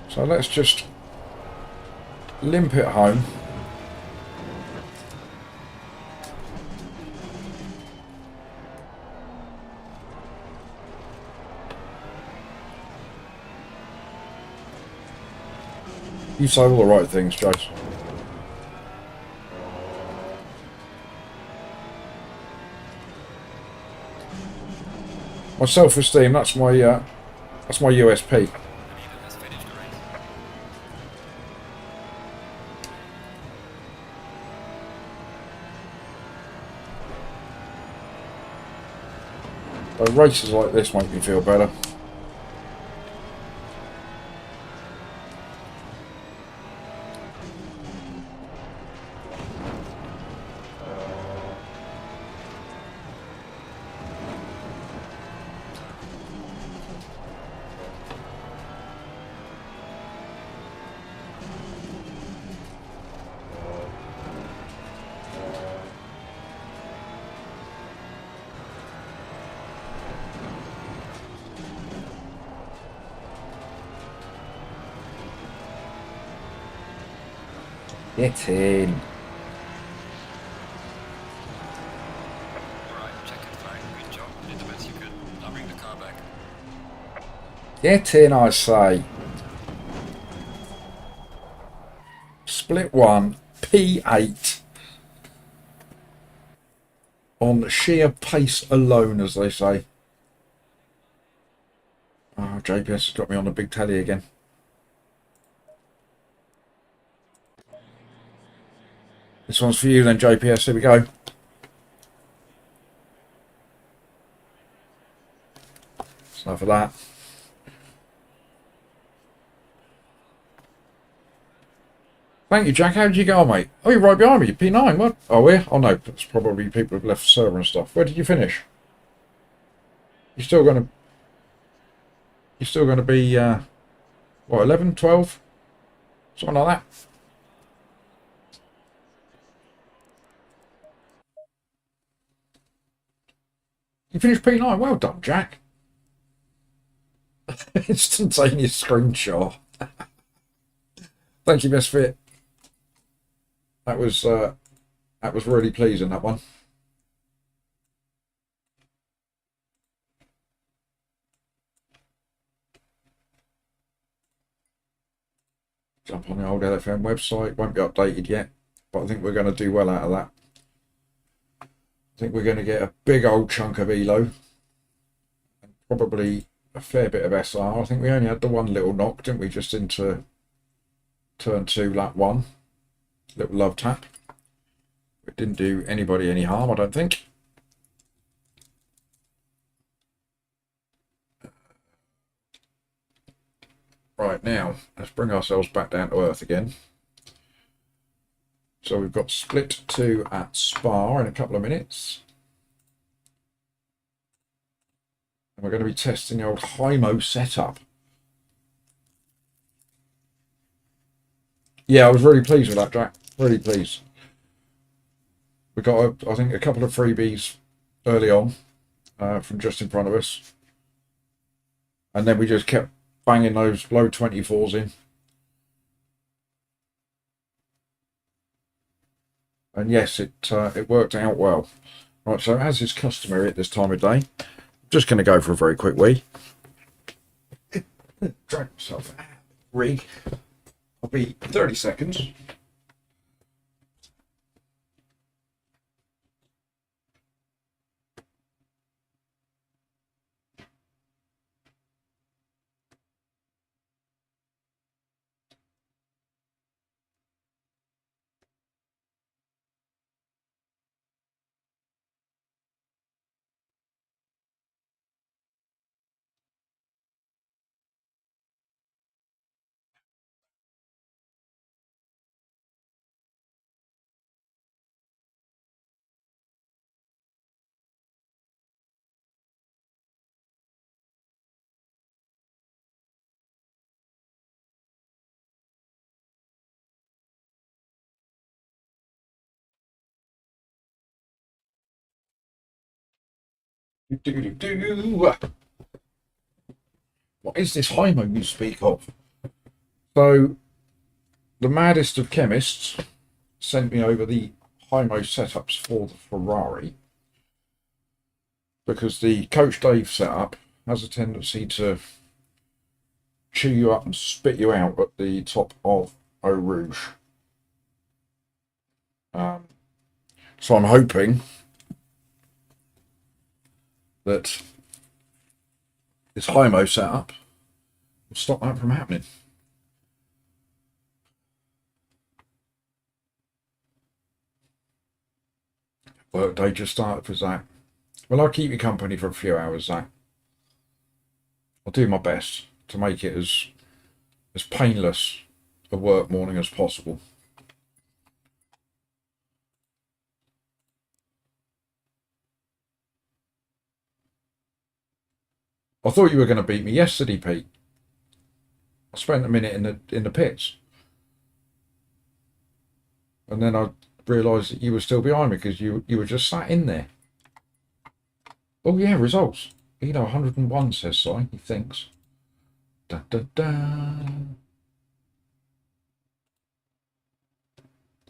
So let's just limp it home. You say all the right things, Jace. My self-esteem, that's my USP. Anita has finished the race. So races like this make me feel better. Get in. Alright, check it, flag. Good job. You did the best you could. I'll bring the car back. Get in, I say. Split 1, P8. On sheer pace alone, as they say. Oh, JPS has got me on the big telly again. This one's for you then, JPS. Here we go. It's enough of that. Thank you, Jack. How did you go, mate? Oh, you're right behind me. P9. What? Oh, we're? Oh, no. That's probably people who've left the server and stuff. Where did you finish? You're still going to... You're still going to be, what, 11, 12? Something like that. You finished P9. Well done, Jack. Instantaneous screenshot. Thank you, Misfit. That was really pleasing, that one. Jump on the old LFM website. Won't be updated yet, but I think we're going to do well out of that. I think we're going to get a big old chunk of ELO and probably a fair bit of SR. I think we only had the one little knock, didn't we, just into turn 2, lap 1. Little love tap. It didn't do anybody any harm, I don't think. Right, now, let's bring ourselves back down to earth again. So we've got split 2 at Spa in a couple of minutes. And we're going to be testing the old HIMO setup. Yeah, I was really pleased with that, Jack. Really pleased. We got, I think, a couple of freebies early on from just in front of us. And then we just kept banging those low 24s in. And yes, it worked out well. Right, so as is customary at this time of day, I'm just going to go for a very quick wee. Drag myself out. Rig. I'll be 30 seconds. What is this HIMO you speak of? So, the maddest of chemists sent me over the HIMO setups for the Ferrari because the Coach Dave setup has a tendency to chew you up and spit you out at the top of Eau Rouge. So I'm hoping that this HIMO setup will stop that from happening. Workday just started for Zach. Well, I'll keep you company for a few hours, Zach. I'll do my best to make it as painless a work morning as possible. I thought you were going to beat me yesterday, Pete. I spent a minute in the pits, and then I realised that you were still behind me because you were just sat in there. Oh yeah, results. ELO 101 says so. He thinks. Da da da.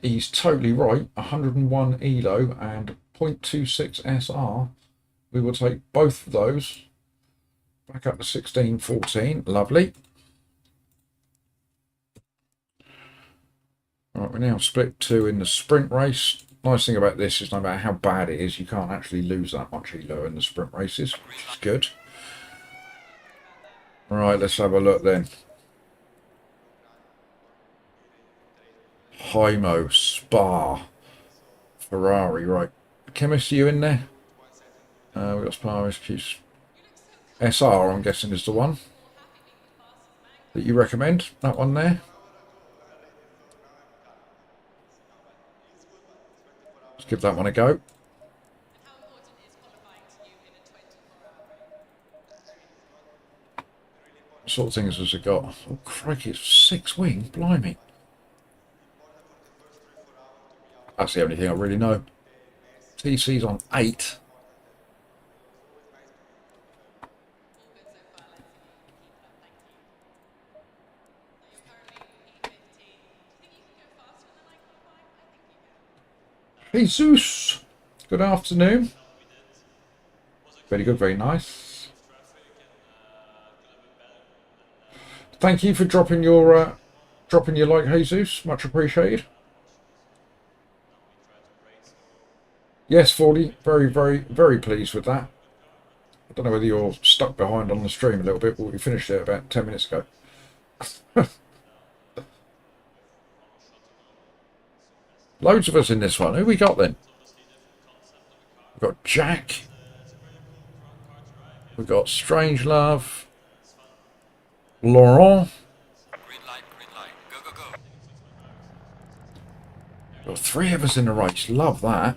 he's totally right. 101 ELO and 0.26 SR. We will take both of those. Back up to 16.14. Lovely. Right, we're now split 2 in the sprint race. Nice thing about this is no matter how bad it is, you can't actually lose that much ELO in the sprint races, which is good. Right, let's have a look then. Hymo, Spa, Ferrari, right. Chemist, are you in there? We've got Spa, SR, I'm guessing, is the one that you recommend. That one there. Let's give that one a go. What sort of things has it got? Oh, crikey, it's 6 wing. Blimey. That's the only thing I really know. TC's on 8. Jesus, good afternoon. Very good, very nice. Thank you for dropping your like, Jesus. Much appreciated. Yes, Fordy, very, very, very pleased with that. I don't know whether you're stuck behind on the stream a little bit, but we finished it about 10 minutes ago. Loads of us in this one. Who we got then? We've got Jack. We've got Strangelove. Laurent. Green light, go, go, go. Got 3 of us in the race. Love that.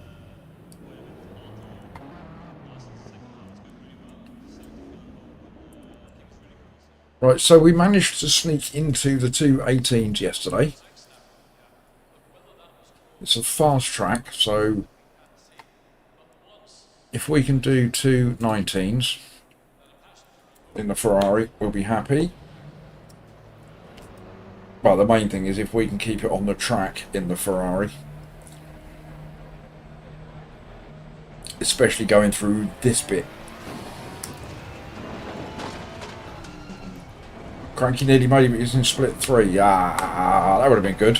Right, so we managed to sneak into the 2 18s yesterday. It's a fast track, so if we can do 2 19s in the Ferrari, we'll be happy. But the main thing is if we can keep it on the track in the Ferrari. Especially going through this bit. Cranky nearly made him using split 3. Ah, that would have been good.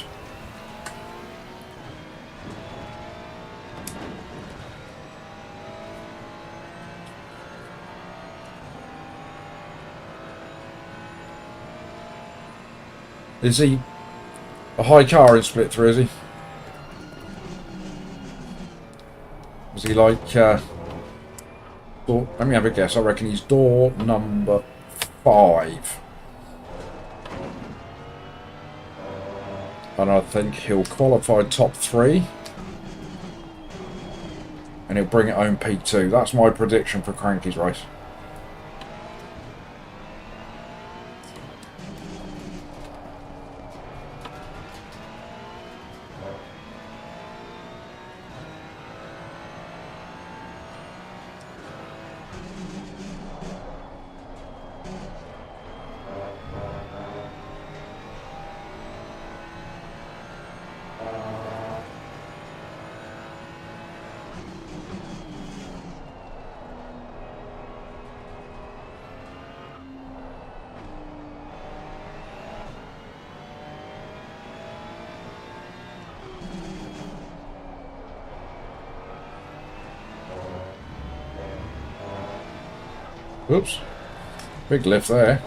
Is he a high car in split 3, is he? Was he like door, let me have a guess. I reckon he's door number 5. And I think he'll qualify top 3. And he'll bring it home P2. That's my prediction for Cranky's race. Oops. Big lift there.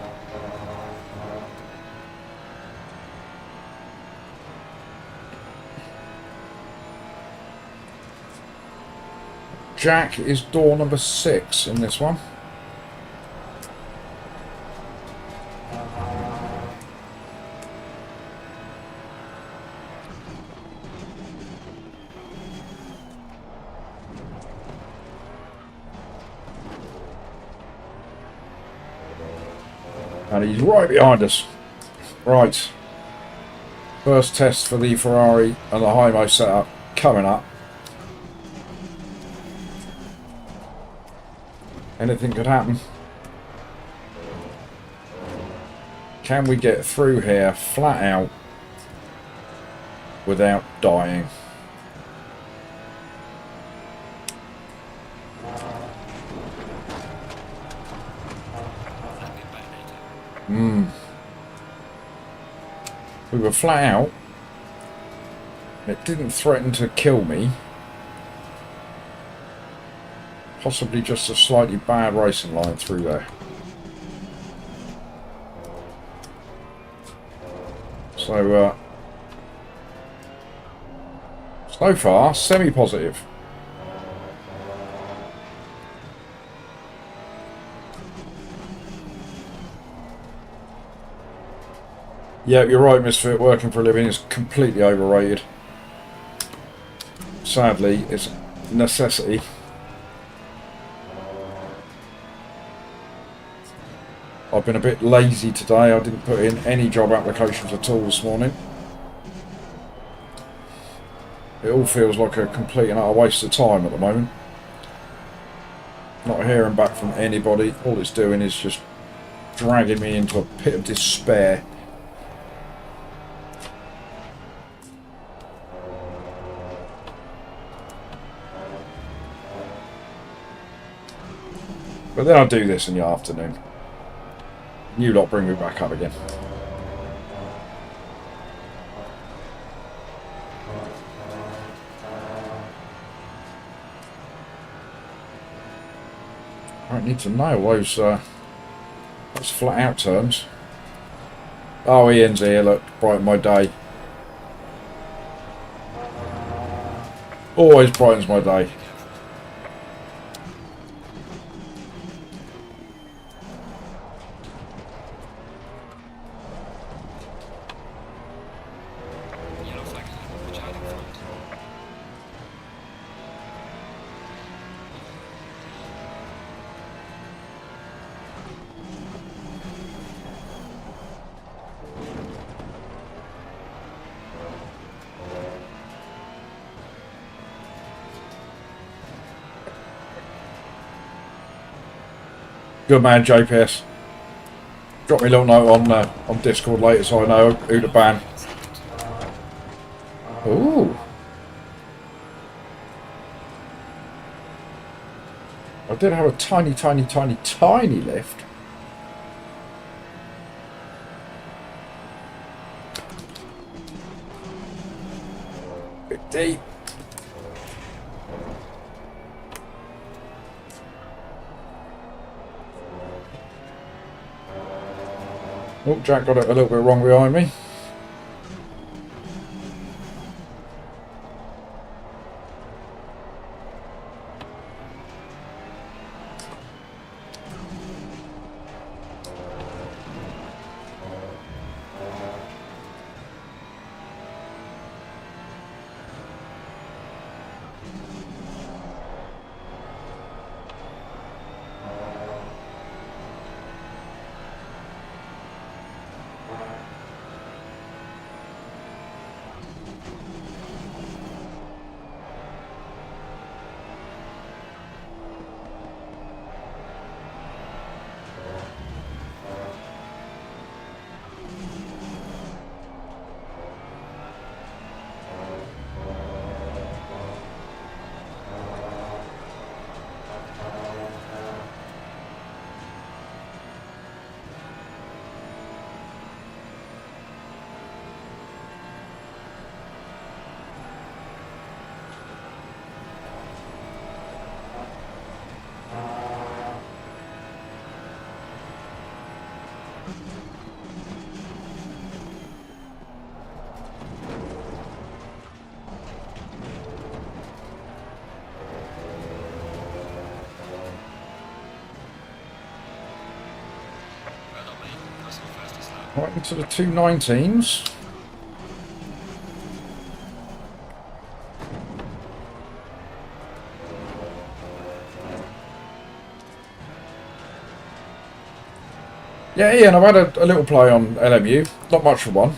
Jack is door number 6 in this one. And he's right behind us. Right. First test for the Ferrari and the Hymo setup coming up. Anything could happen. Can we get through here flat out without dying. I've been back later. We were flat out. It didn't threaten to kill me. Possibly just a slightly bad racing line through there. So, so far, semi-positive. Yeah, you're right, Misfit. Working for a living is completely overrated. Sadly, it's a necessity. I've been a bit lazy today. I didn't put in any job applications at all this morning. It all feels like a complete and utter waste of time at the moment. Not hearing back from anybody. All it's doing is just dragging me into a pit of despair. But then I do this in the afternoon. You lot bring me back up again. I need to know those flat out turns. Oh, Ian's here, look, brighten my day. Always brightens my day. Yellow flag, watch out in front. Good man, JPS. Drop me a little note on Discord later so I know who to ban. Ooh. I did have a tiny lift. Bit deep. Oh, Jack got it a little bit wrong behind me. Right into the 219s. Yeah, Ian, I've had a little play on LMU. Not much for one.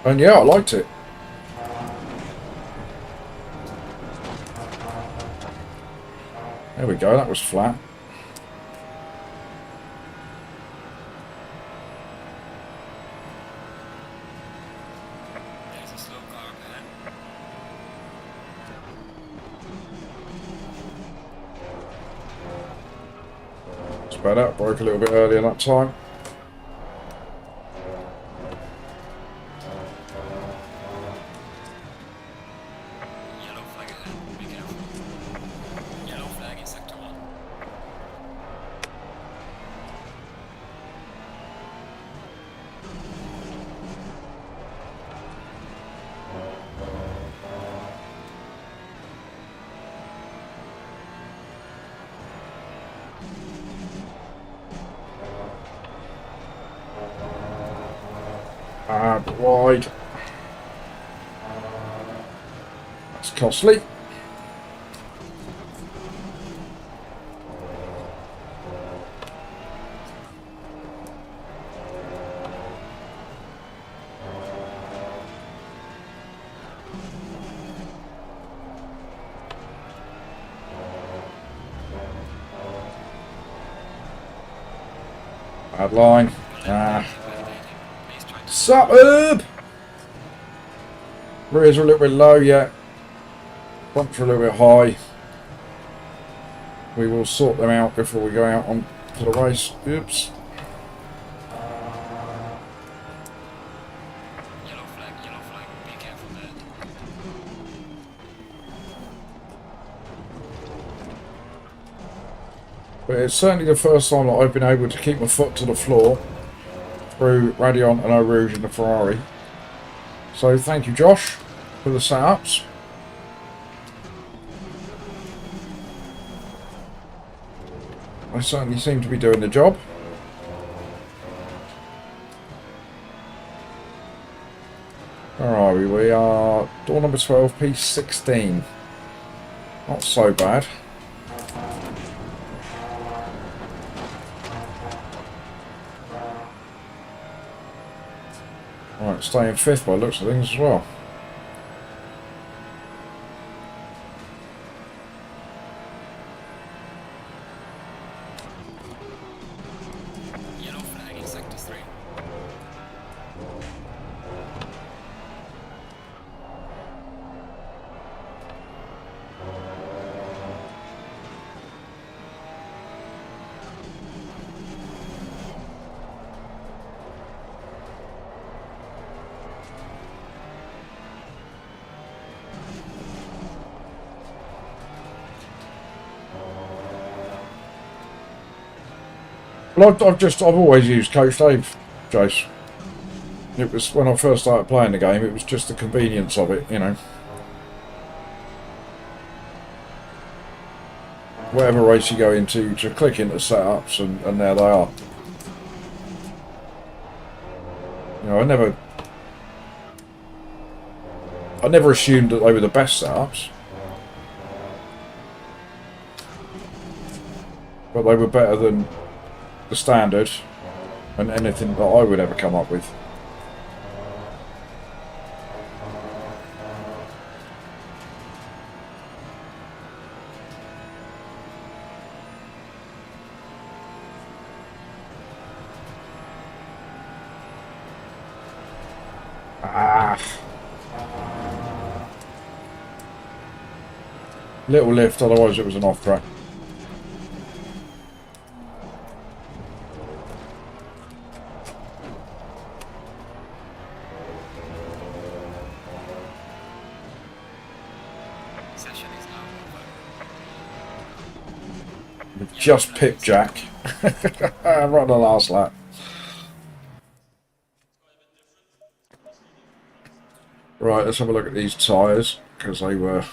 And yeah, I liked it. There we go, that was flat. There's a slow car It's better. Broke a little bit earlier that time. Yellow flag ahead. Be careful. Yellow flag in sector 1. But wide. That's costly. Bad line. Suburb! Rears are a little bit low yet. Fronts are a little bit high. We will sort them out before we go out on to the race. Oops. Yellow flag, be careful there. But it's certainly the first time that I've been able to keep my foot to the floor through Radion and Eau Rouge in the Ferrari. So thank you, Josh, for the setups. I certainly seem to be doing the job. Where are we? We are door number 12, P16. Not so bad. Right, staying fifth by the looks of things as well. Yellow flag in sector 3. Well, I've always used Coach Dave, Jace. It was when I first started playing the game. It was just the convenience of it, you know. Whatever race you go into, to click into setups, and there they are. You know, I never assumed that they were the best setups, but they were better than the standard and anything that I would ever come up with. Little lift, otherwise it was an off track. Session is now over. We've just pipped Jack. Right on the last lap. Right, let's have a look at these tyres, because they were...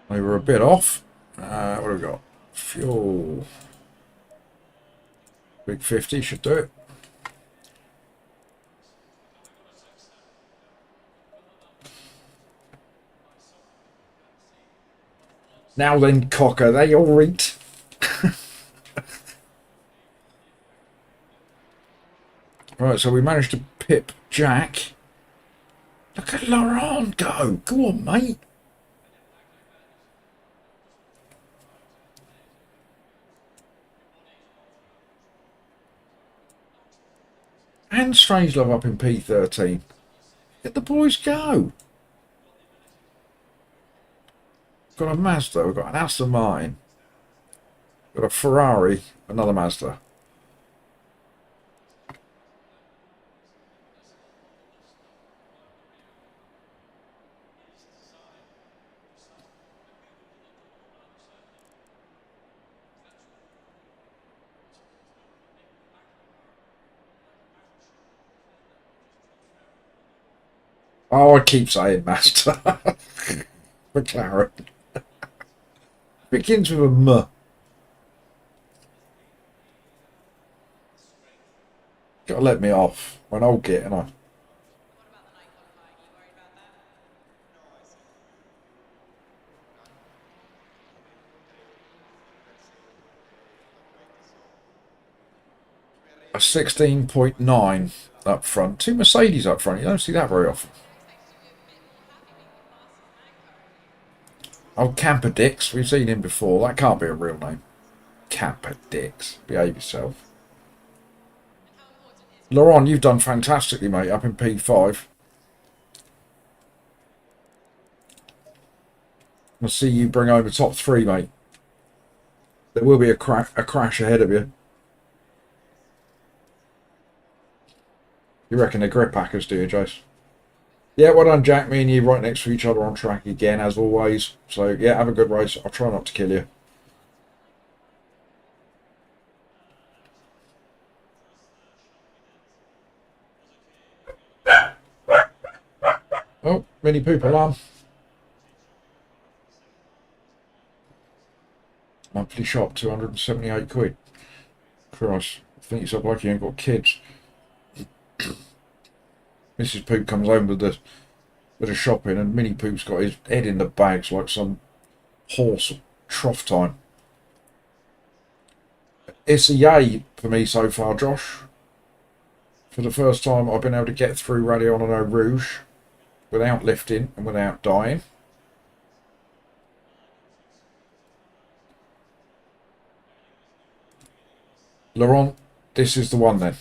They were a bit off. What have we got? Fuel. Big 50 should do it. Now then, Cocker, they all reeked. Right, so we managed to pip Jack. Look at Laurent go. Go on, mate. And Strangelove up in P13. Let the boys go. Got a Mazda, we've got an Aston Martin, we've got a Ferrari, another Mazda. Oh, I keep saying Mazda. McLaren. Begins with a M. Gotta let me off. When I'll get, and I. A 16.9 up front. 2 Mercedes up front. You don't see that very often. Oh, Camper Dix. We've seen him before. That can't be a real name. Camper Dix. Behave yourself. Laurent, you've done fantastically, mate, up in P5. I'll see you bring home the top 3, mate. There will be a crash ahead of you. You reckon they're grip packers, do you, Jace? Yeah, well done, Jack. Me and you right next to each other on track again, as always. So, yeah, have a good race. I'll try not to kill you. Oh, mini poop alarm. Monthly shop, 278 quid. Christ, I think it's up like you ain't got kids. Mrs. Poop comes home with the shopping, and Mini Poop's got his head in the bags like some horse at trough time. It's a yay for me so far, Josh. For the first time, I've been able to get through Radio on Eau Rouge without lifting and without dying. Laurent, this is the one then.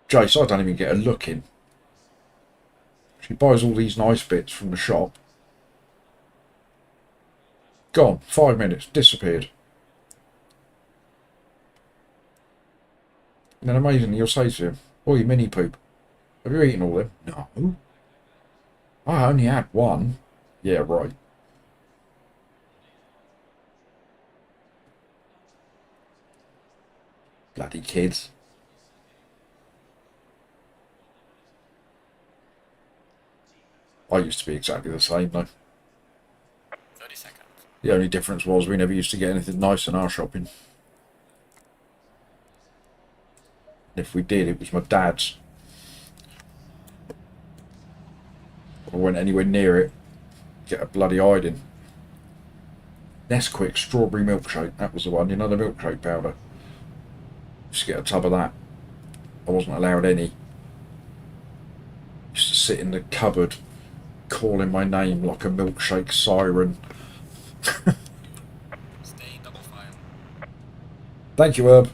Jace, I don't even get a look in. She buys all these nice bits from the shop. Gone. 5 minutes. Disappeared. And then amazingly, you'll say to him, "Oi, Mini Poop, have you eaten all them?" "No. I only had one." "Yeah, right." Bloody kids. I used to be exactly the same though. 30 seconds. The only difference was we never used to get anything nice in our shopping. If we did, it was my dad's. If I went anywhere near it, get a bloody hiding. Nesquik strawberry milkshake, that was the one. You know, the milkshake powder. Just get a tub of that. I wasn't allowed any. Used to sit in the cupboard calling my name like a milkshake siren. Stay double file. Thank you, Herb.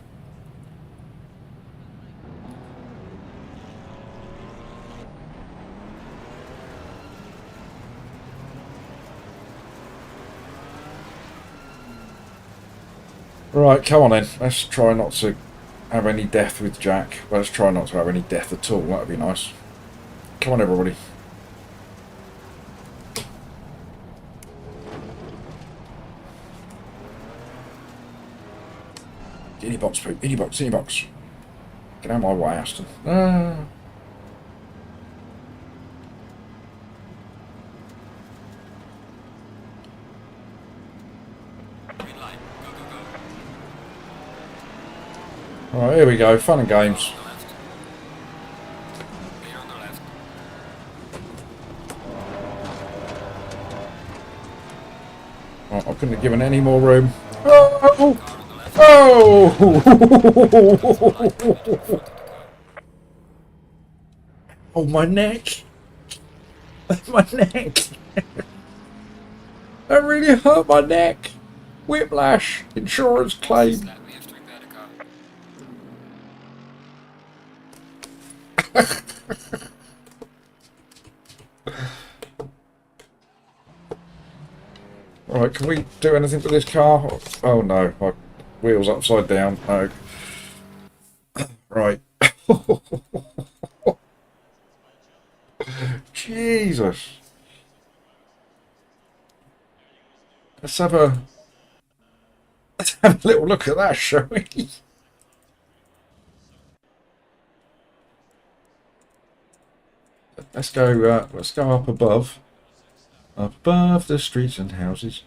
Right, come on then. Let's try not to have any death with Jack. Let's try not to have any death at all. That would be nice. Come on, everybody. Any box, Poop. Any box, any box. Get out of my way, Aston. Ah. Green light. Go, go, go. Alright, here we go. Fun and games. On the left. Clear on the left. Right, I couldn't have given any more room. Oh! Car on the left. Oh! Oh, my neck. My neck. That really hurt my neck. Whiplash. Insurance claim. Slap, we have to repair the car. Right, can we do anything with this car? Oh no, my wheel's upside down. No. Right. Jesus. Let's have a little look at that, shall we? Let's go up above. Up above the streets and houses.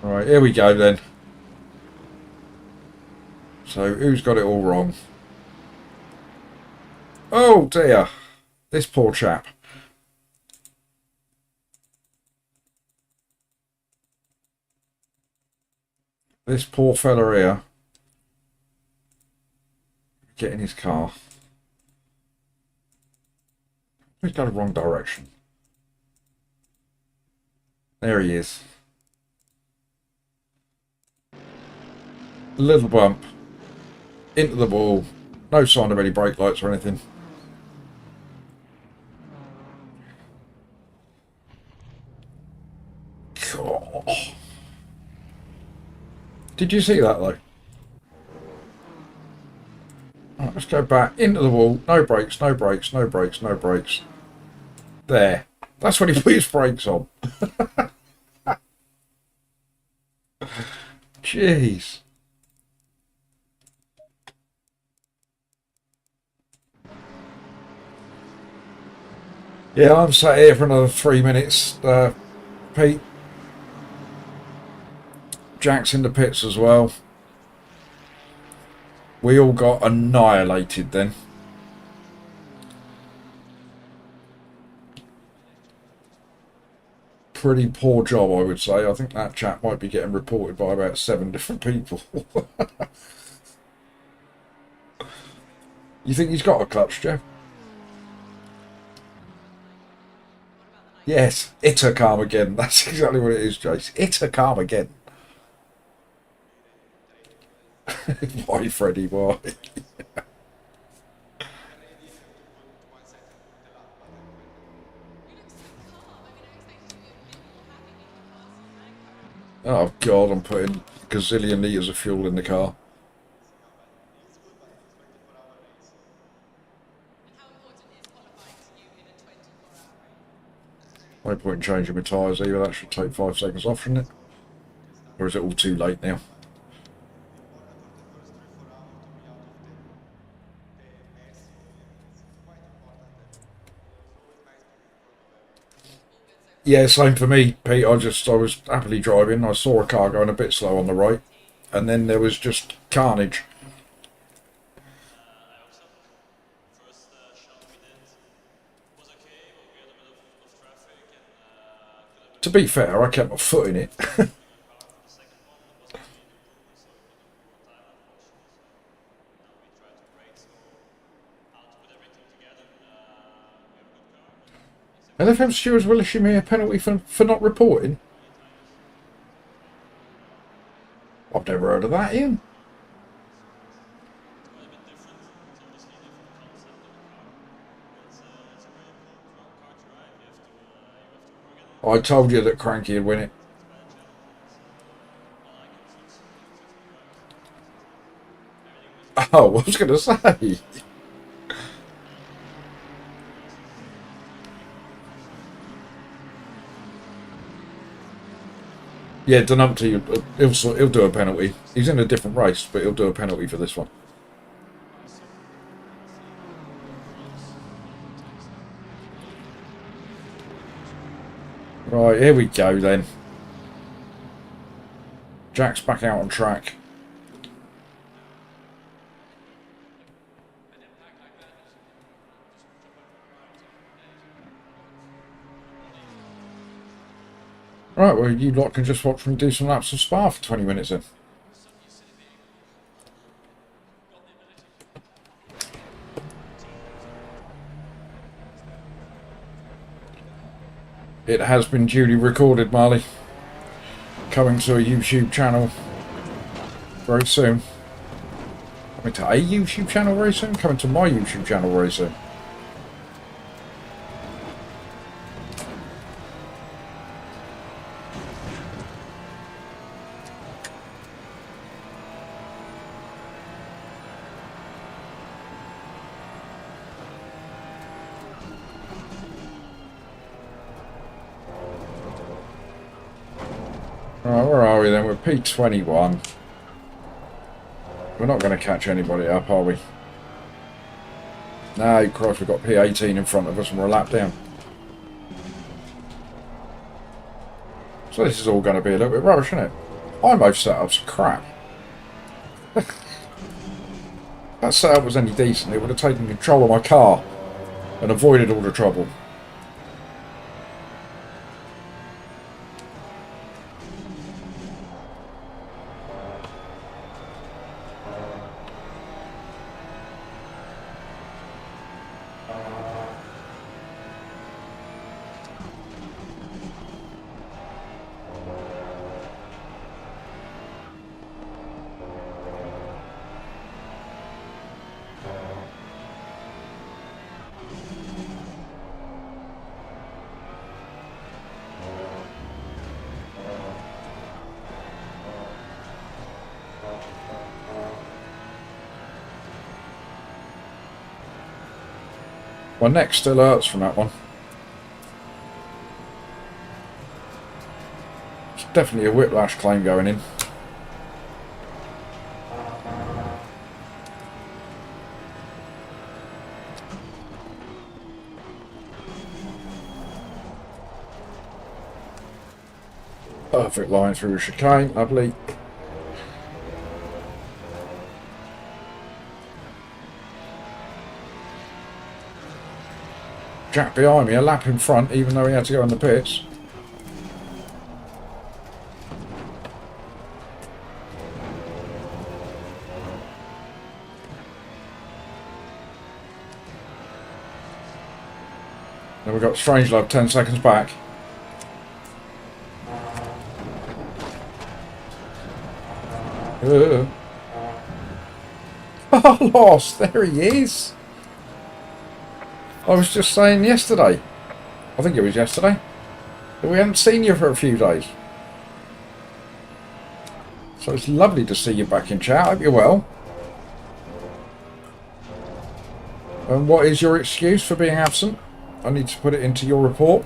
Right, here we go then. So, who's got it all wrong? Oh dear. This poor chap. This poor fella here. Get in his car. He's got the wrong direction. There he is. Little bump. Into the wall. No sign of any brake lights or anything. God. Did you see that though? Right, let's go back into the wall. No brakes, no brakes, no brakes, no brakes. There. That's when he put his brakes on. Jeez. Yeah, I'm sat here for another 3 minutes. Pete. Jack's in the pits as well. We all got annihilated then. Pretty poor job, I would say. I think that chap might be getting reported by about 7 different people. You think he's got a clutch, Jeff? Yes, it's a Carmageddon. That's exactly what it is, Jace. It's a Carmageddon. Why, Freddie, why? Oh, God, I'm putting a gazillion litres of fuel in the car. No point in changing my tyres either. That should take 5 seconds off, shouldn't it? Or is it all too late now? Yeah, same for me, Pete. I was happily driving. I saw a car going a bit slow on the right, and then there was just carnage. To be fair, I kept my foot in it. LFM stewards will issue me a penalty for not reporting. I've never heard of that, Ian. I told you that Cranky would win it. Oh, I was going to say. Yeah, Denumpty, he'll do a penalty. He's in a different race, but he'll do a penalty for this one. Right, here we go then. Jack's back out on track. Right, well, you lot can just watch me do some laps of Spa for 20 minutes then. It has been duly recorded, Marley. Coming to a YouTube channel very soon. Coming to a YouTube channel very soon? Coming to my YouTube channel very soon. Right, where are we then? We're P21. We're not going to catch anybody up, are we? No, Christ, we've got P18 in front of us and we're a lap down. So this is all going to be a little bit rubbish, isn't it? IMO setup's crap. That setup was any decent, it would have taken control of my car and avoided all the trouble. My neck still hurts from that one. It's definitely a whiplash claim going in. Perfect line through the chicane, lovely. Jack behind me, a lap in front, even though he had to go in the pits. Then we've got Strangelove 10 seconds back. Oh, lost! There he is! I was just saying yesterday, I think it was yesterday, that we hadn't seen you for a few days. So it's lovely to see you back in chat. Hope you're well. And what is your excuse for being absent? I need to put it into your report.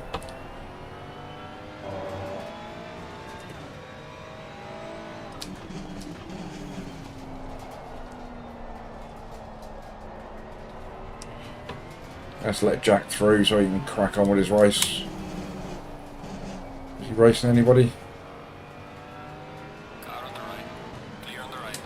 Let's let Jack through so he can crack on with his race. Is he racing anybody? Car on the right. Clear on the right.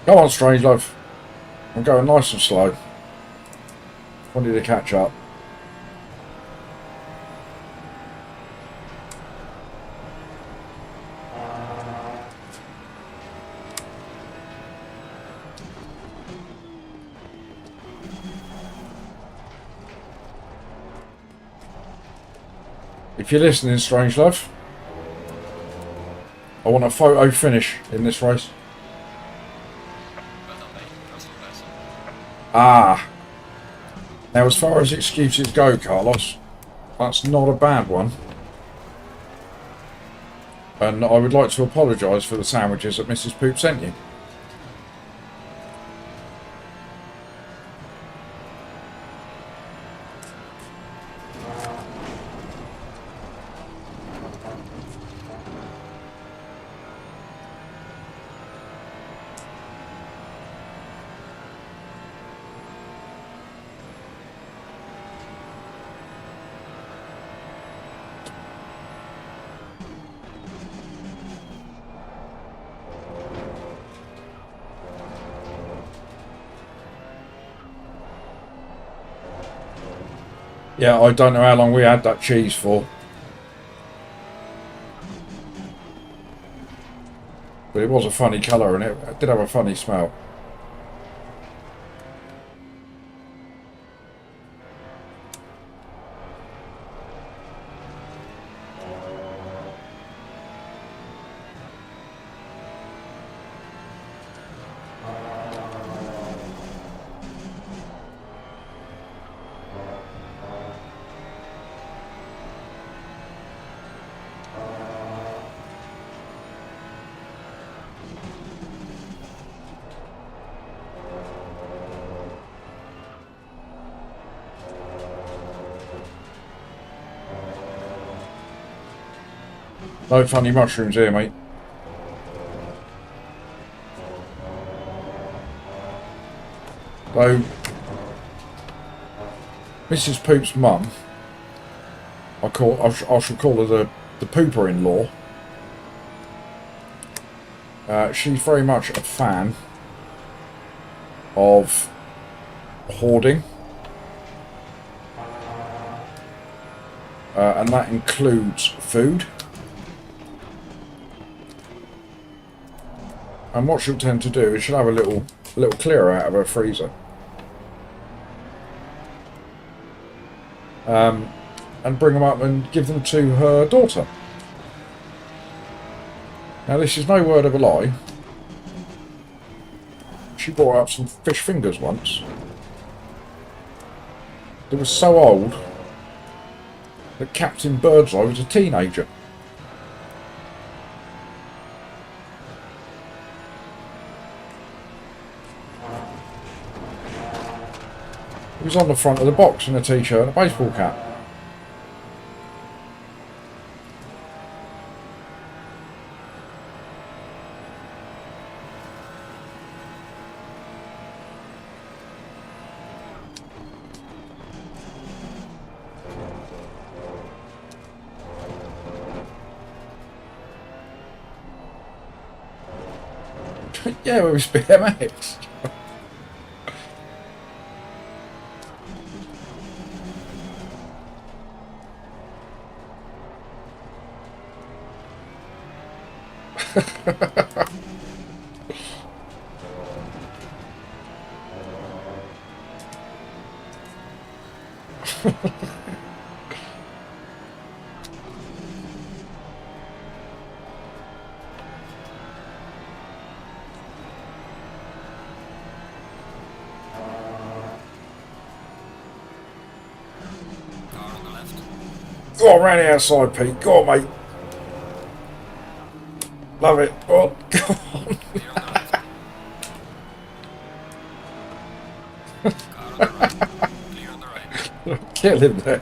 Come on, Strangelove. I'm going nice and slow. Wanted to catch up. If you're listening, Strangelove, I want a photo finish in this race. Well done, mate. That's all best. Ah. Now, as far as excuses go, Carlos, that's not a bad one. And I would like to apologise for the sandwiches that Mrs. Poop sent you. Yeah, I don't know how long we had that cheese for. But it was a funny colour and it did have a funny smell. No funny mushrooms here, mate. Though Mrs. Poop's mum, I shall call her the pooper-in-law. She's very much a fan of hoarding, and that includes food. And what she'll tend to do is she'll have a little clearer out of her freezer. And bring them up and give them to her daughter. Now this is no word of a lie. She brought up some fish fingers once. They were so old that Captain Birdseye was a teenager. He was on the front of the box in a t-shirt and a baseball cap. Yeah, it was BMX. Go on, round the outside, Pete. Go on, mate. Love it. Oh, go on. Kill him then.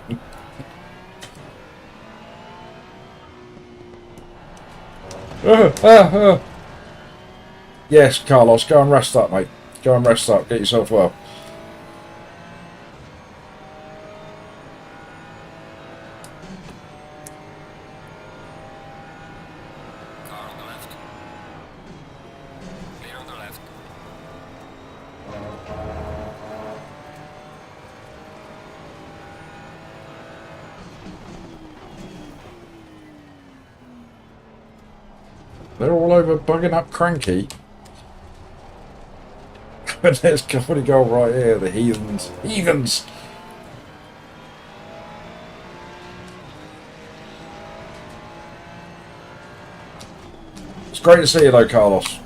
Yes, Carlos, go and rest up, mate. Go and rest up. Get yourself well. They're all over bugging up Cranky. And there's company goal right here, the heathens. Heathens! It's great to see you though, Carlos.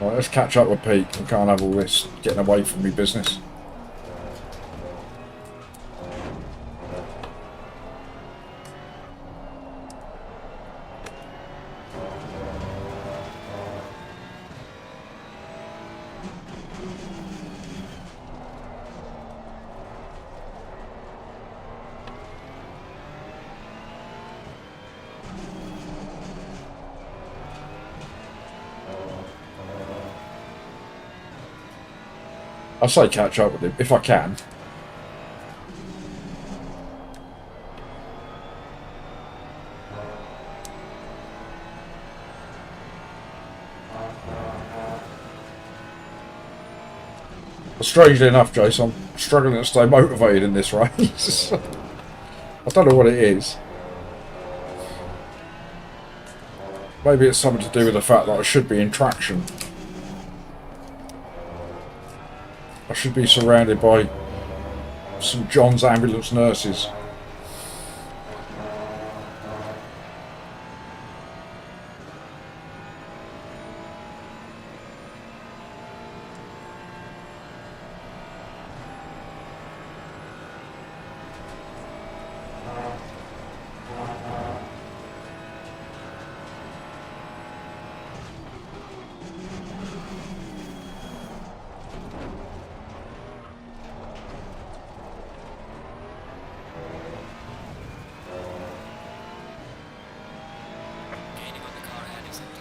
Right, let's catch up with Pete. We can't have all this getting away from me business. I'll say catch up with him if I can. Strangely enough, Jason, I'm struggling to stay motivated in this race. I don't know what it is. Maybe it's something to do with the fact that I should be in traction. I should be surrounded by St John's ambulance nurses.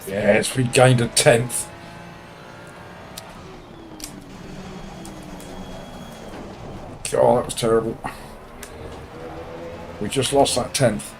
Yes, we gained a 10th. God, that was terrible. We just lost that 10th.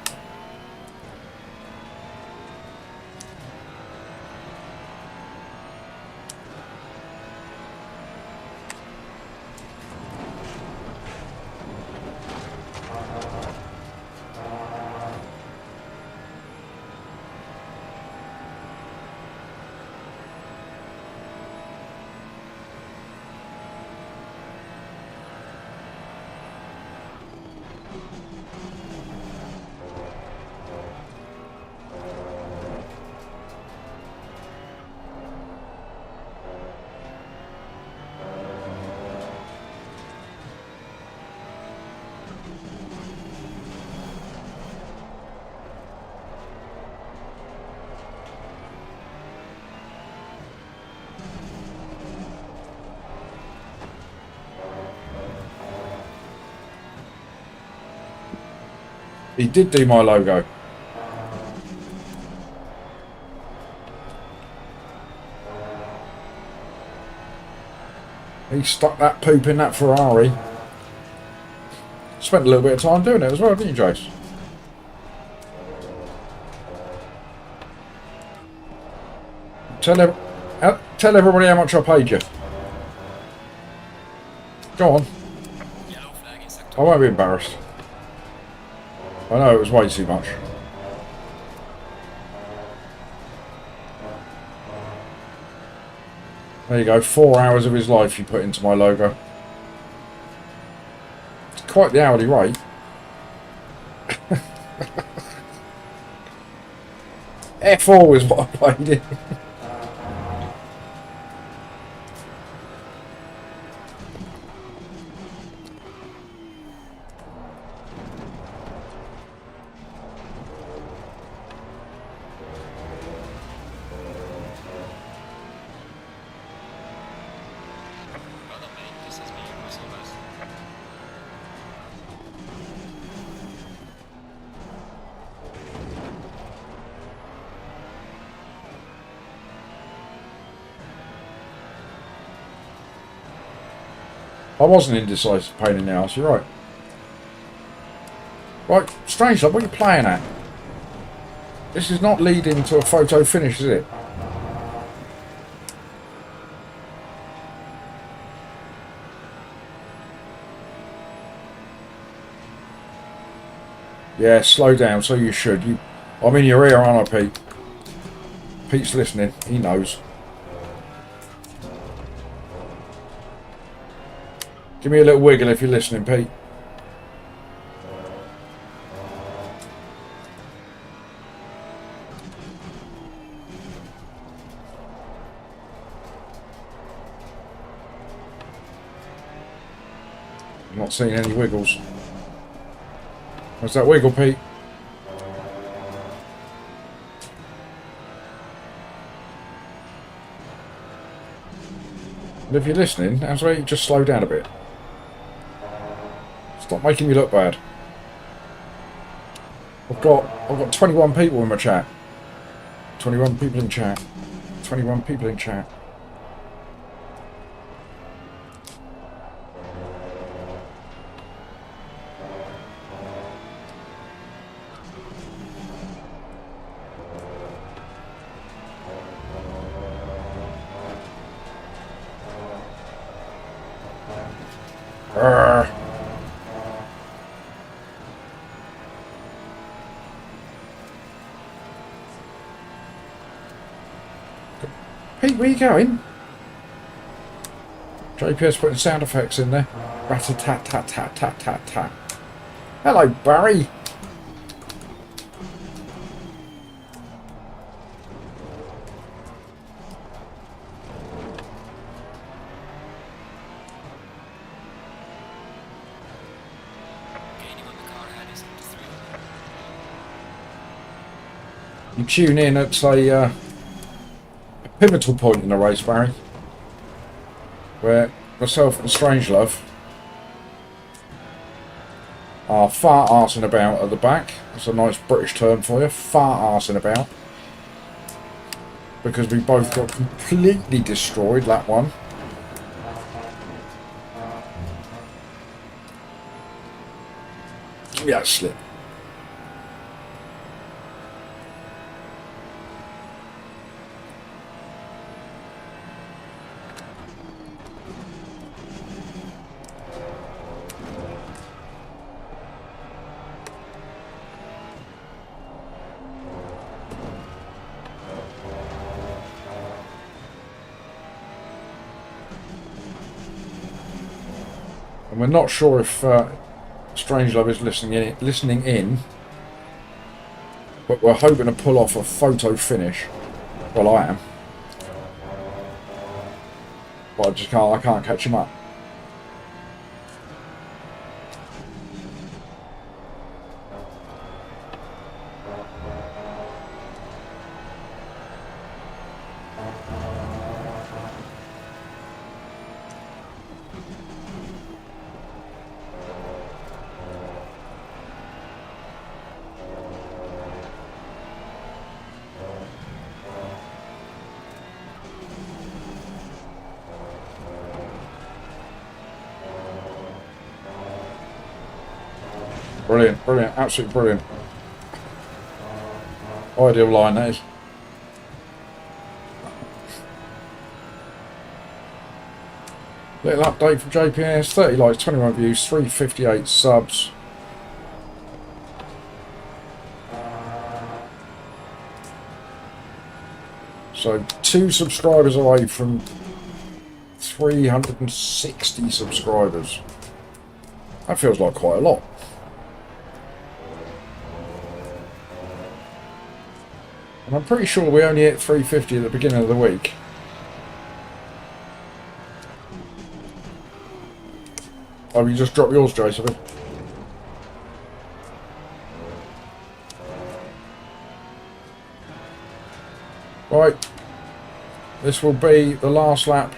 He did do my logo. He stuck that poop in that Ferrari. Spent a little bit of time doing it as well, didn't you, Jace? Tell everybody how much I paid you. Go on. I won't be embarrassed. I know it was way too much. There you go, 4 hours of his life you put into my logo. It's quite the hourly rate. F4 is what I played in. I wasn't indecisive, pain in the ass, you're right. Right, Strange Love, what are you playing at? This is not leading to a photo finish, is it? Yeah, slow down, so you should. I'm in your ear, aren't I, Pete? Pete's listening, he knows. Give me a little wiggle if you're listening, Pete. I'm not seeing any wiggles. Where's that wiggle, Pete? And if you're listening, how's about you just slow down a bit? Stop making me look bad. I've got 21 people in my chat. 21 people in chat. 21 people in chat. Urgh. Pete, where you going? JPS putting sound effects in there. Rat-a-tat-tat-tat-tat-tat-tat. Hello, Barry. Gaining on the car ahead is up to 3. You tune in at a pivotal point in the race, Barry, where myself and Strangelove are fart arsing about at the back. That's a nice British term for you, fart arsing about, because we both got completely destroyed that one. Give me that slip. And we're not sure if Strangelove is listening in, but we're hoping to pull off a photo finish. Well, I am, but I can't catch him up. Brilliant, brilliant, absolutely brilliant. Ideal line, that is. Little update from JPS, 30 likes, 21 views, 358 subs. So 2 subscribers away from 360 subscribers. That feels like quite a lot. And I'm pretty sure we only hit 350 at the beginning of the week. Oh, you just dropped yours, Jason. Right. This will be the last lap.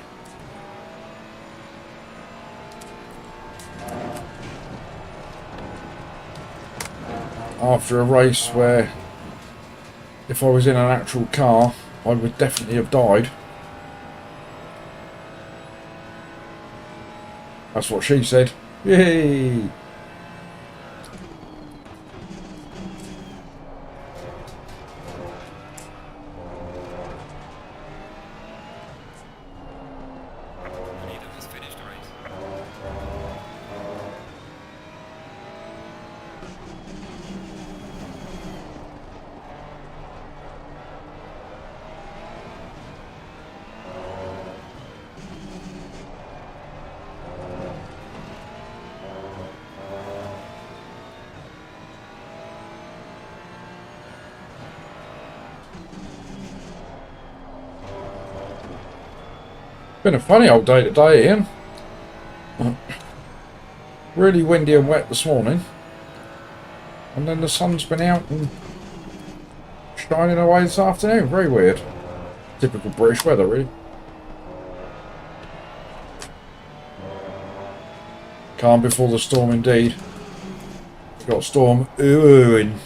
After a race where, if I was in an actual car, I would definitely have died. That's what she said. Yay! Anita has finished the race. Been a funny old day today, Ian. Really windy and wet this morning. And then the sun's been out and shining away this afternoon. Very weird. Typical British weather, really. Calm before the storm, indeed. We've got storm oohing.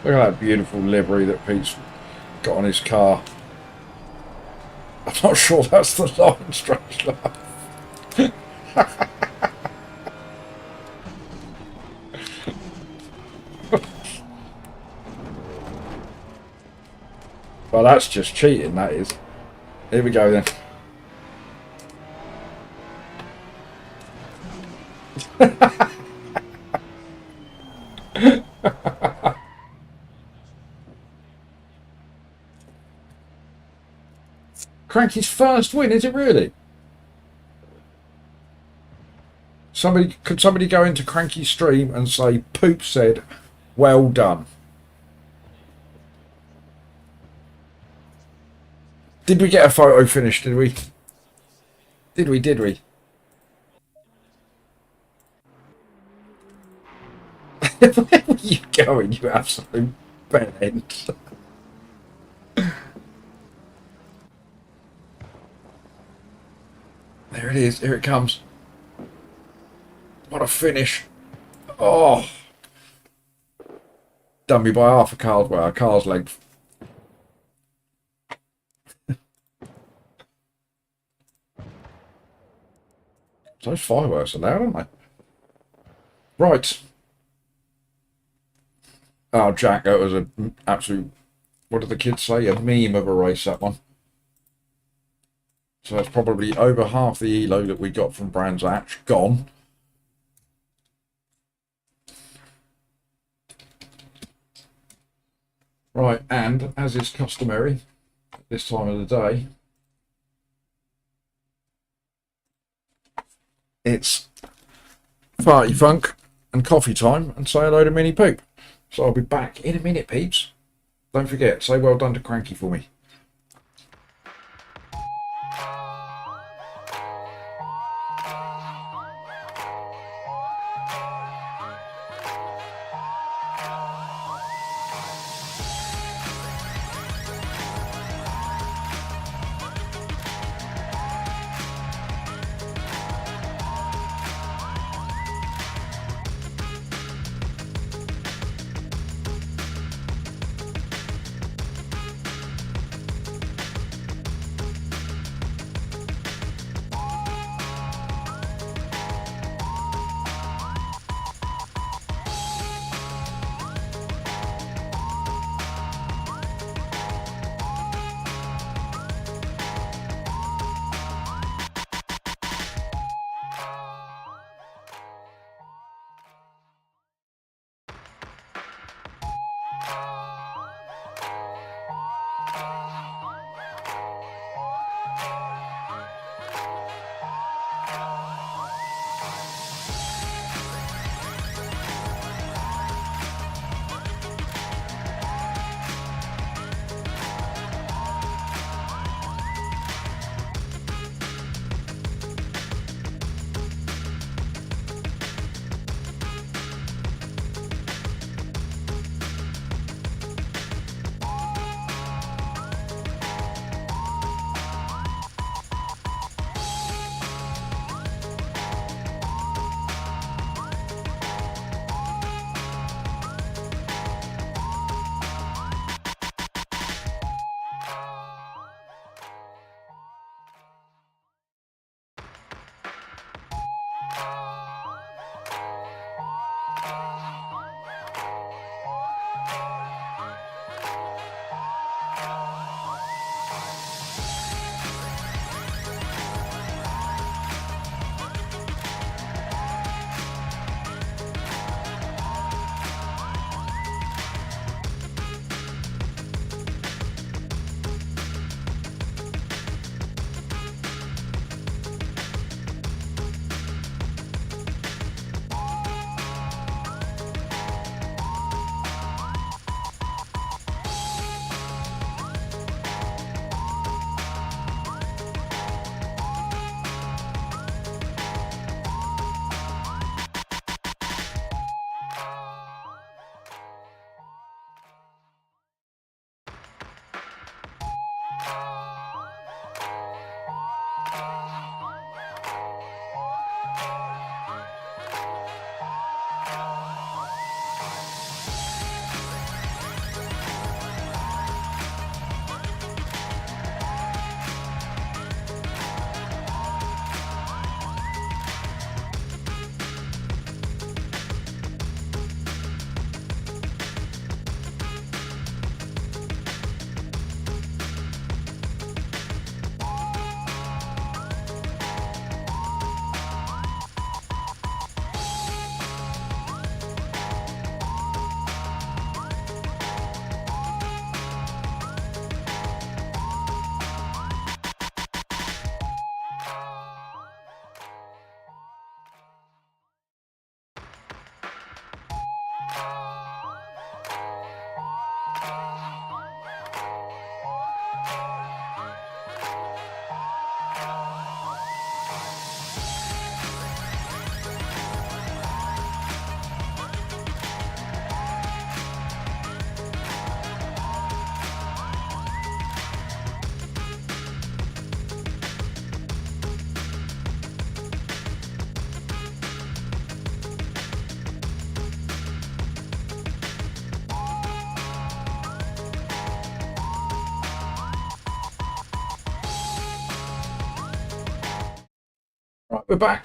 Look at that beautiful livery that Pete's got on his car. I'm not sure that's the line, strange enough. Oh, that's just cheating, that is. Here we go then. Cranky's first win, is it really? Could somebody go into Cranky's stream and say, Poop said, well done. Did we get a photo finish, did we? Did we? Where were you going, you absolute bellend? There it is, here it comes. What a finish. Oh. Done me by half a car's length. Those fireworks are loud, aren't they? Right. Oh, Jack, that was an absolute, what did the kids say? A meme of a race, that one. So that's probably over half the ELO that we got from Brands Hatch gone. Right, and as is customary at this time of the day, it's party funk and coffee time and say hello to Mini Poop. So I'll be back in a minute, peeps. Don't forget, say well done to Cranky for me. Right, we're back.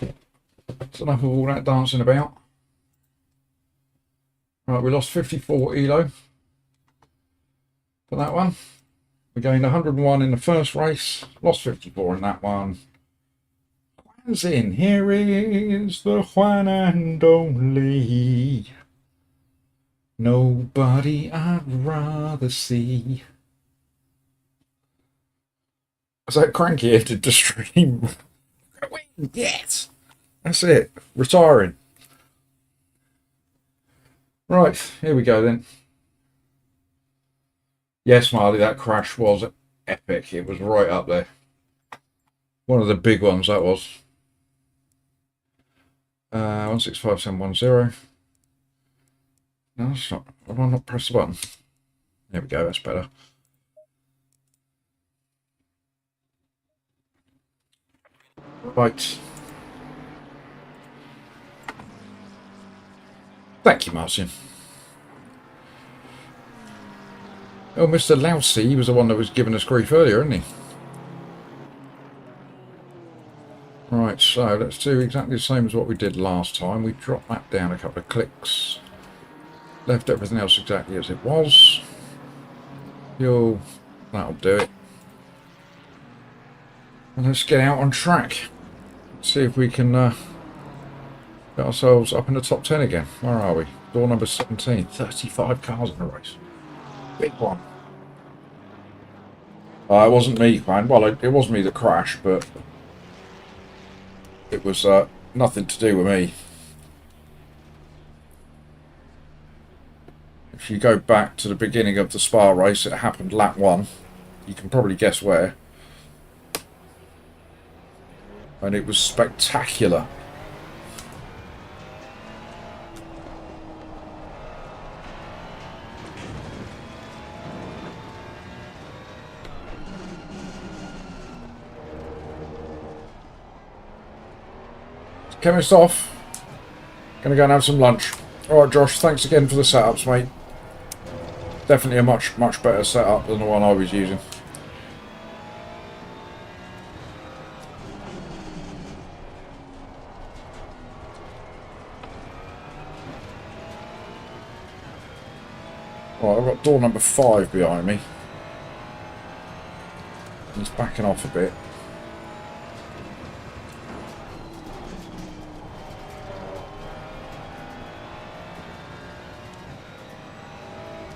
That's enough of all that dancing about. Right, we lost 54 ELO for that one. We gained 101 in the first race, lost 54 in that one. Juan's in. Here is the Juan and only. Nobody I'd rather see. Is that Cranky entered the stream? Yes! That's it. Retiring. Right, here we go then. Yes, Marley, that crash was epic. It was right up there. One of the big ones, that was. 165710. No, that's not. Have I not pressed the button? There we go, that's better. Right. Thank you, Martin. Oh, Mr. Lousy, he was the one that was giving us grief earlier, isn't he? Right, so let's do exactly the same as what we did last time. We dropped that down a couple of clicks. Left everything else exactly as it was. That'll do it. And let's get out on track. See if we can get ourselves up in the top 10 again. Where are we? Door number 17. 35 cars in a race. Big one. It wasn't me, man. Well, it was me that crashed, but it was nothing to do with me. If you go back to the beginning of the Spa race, it happened lap 1. You can probably guess where. And it was spectacular. Chemist off. Gonna go and have some lunch. Alright, Josh, thanks again for the setups, mate. Definitely a much better setup than the one I was using. Right, I've got door number 5 behind me. He's backing off a bit.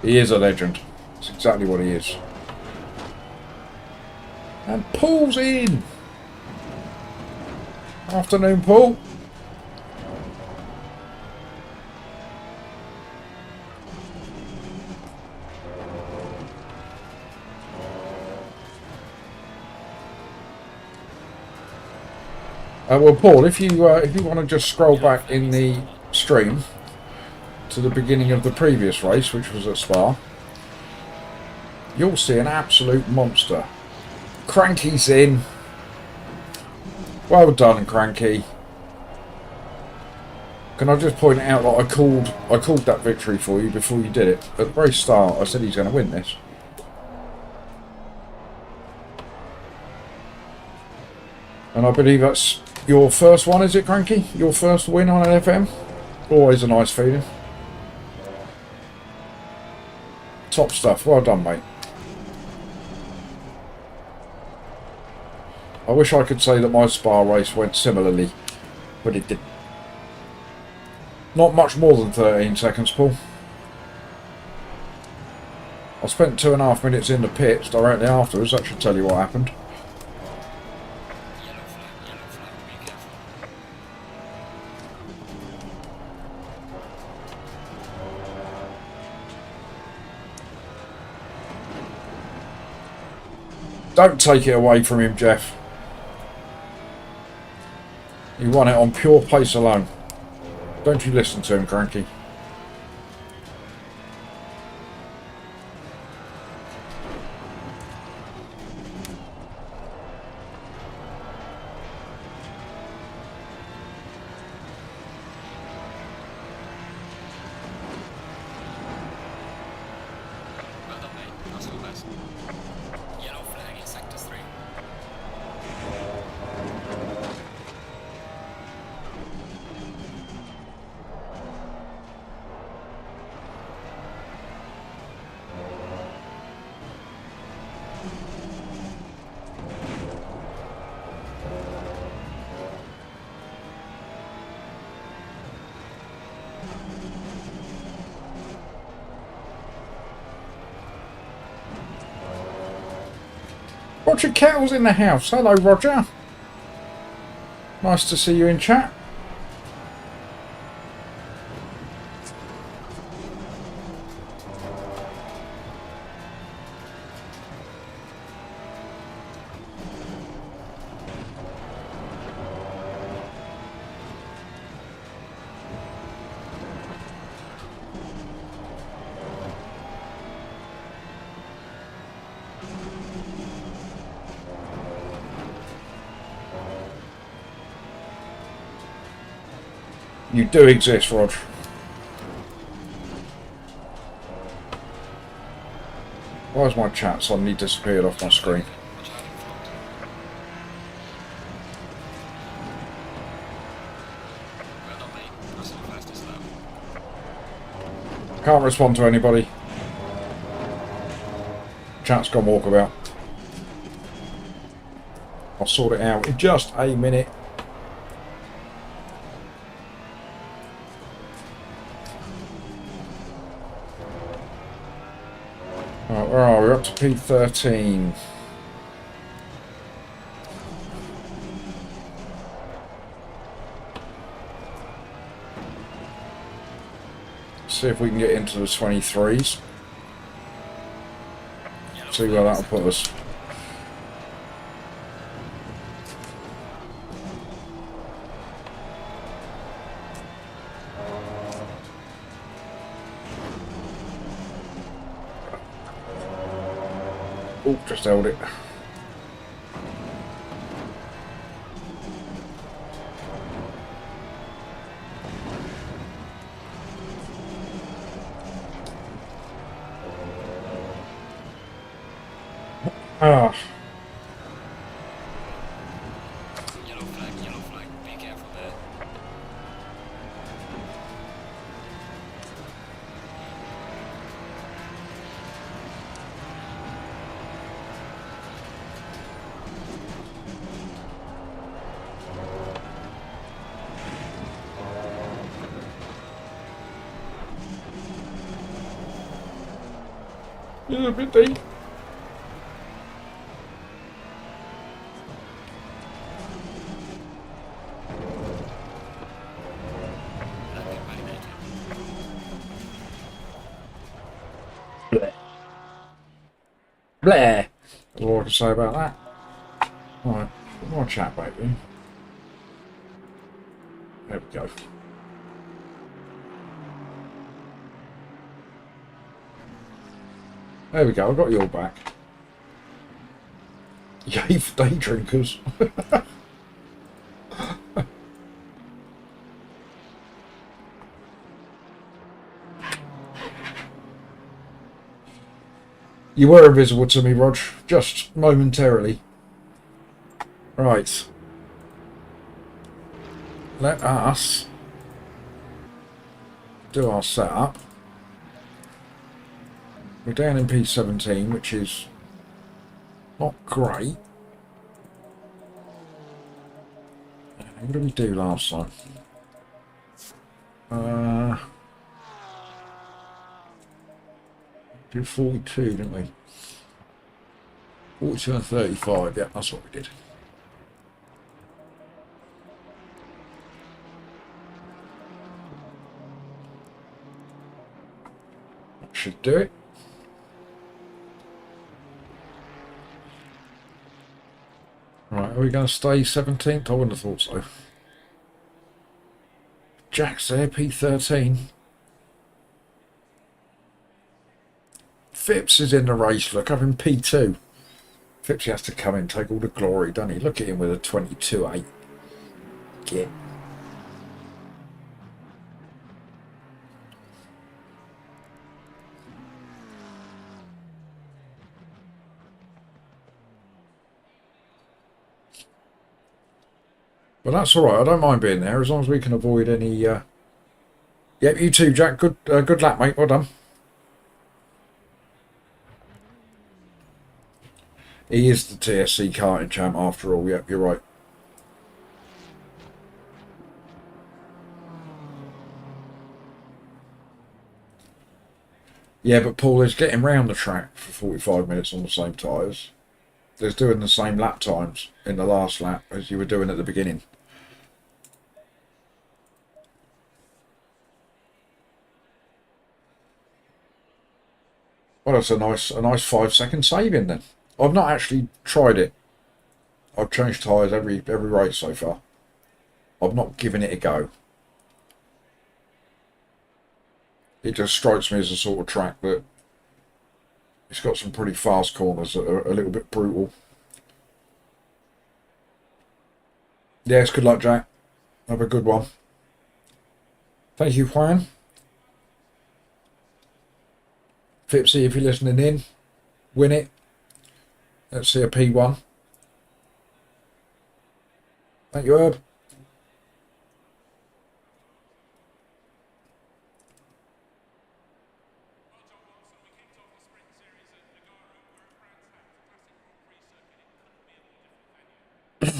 He is a legend. That's exactly what he is. And Paul's in! Afternoon, Paul. Well, Paul, if you want to just scroll back in the stream to the beginning of the previous race, which was at Spa, you'll see an absolute monster. Cranky's in. Well done, Cranky. Can I just point out that I called that victory for you before you did it. At the very start, I said he's going to win this. And I believe that's your first one, is it, Cranky? Your first win on an FM? Always a nice feeling. Top stuff. Well done, mate. I wish I could say that my Spa race went similarly, but it didn't. Not much more than 13 seconds, Paul. I spent 2.5 minutes in the pits directly afterwards. That should tell you what happened. Don't take it away from him, Jeff. He won it on pure pace alone. Don't you listen to him, Cranky. Well done, mate. That's all best. Yellow flag in sector 3. Roger Kettle's in the house. Hello, Roger. Nice to see you in chat. You do exist, Rog. Why has my chat suddenly disappeared off my screen? Watch out in front. Well done, mate. That's all fastest lap. Can't respond to anybody. Chat's gone walkabout. I'll sort it out in just a minute. Right, where are we? We're up to P13. See if we can get into the 23s. Yellow See flag where in that'll sector put us. Oh, just held it. Ah, Yellow flag. Be careful there. yeah, a bit deep. Landing validated. Bleh. That's all I can say about that. Right, more chat, baby. There we go. There we go, I got you all back. Yay for day drinkers. You were invisible to me, Rog, just momentarily. Right. Let us do our setup. We're down in P17, which is not great. What did we do last time? Did 42, didn't we? 42 and 35, yeah, that's what we did. That should do it. Are we going to stay 17th? I wouldn't have thought so. Jack's there, P13. Phipps is in the race. Look, having P2. Phipps has to come in, take all the glory, doesn't he? Look at him with a 22.8. Get. But that's all right. I don't mind being there as long as we can avoid any. Yep, you too, Jack. Good lap, mate. Well done. He is the TSC karting champ after all. Yep, you're right. Yeah, but Paul is getting round the track for 45 minutes on the same tyres. There's doing the same lap times in the last lap as you were doing at the beginning. Well, that's a nice 5-second saving then. I've not actually tried it. I've changed tyres every race so far. I've not given it a go. It just strikes me as a sort of track that it's got some pretty fast corners that are a little bit brutal. Yes, good luck, Jack. Have a good one. Thank you, Juan. Fipsy, if you're listening in, win it. Let's see a P1. Thank you, Herb.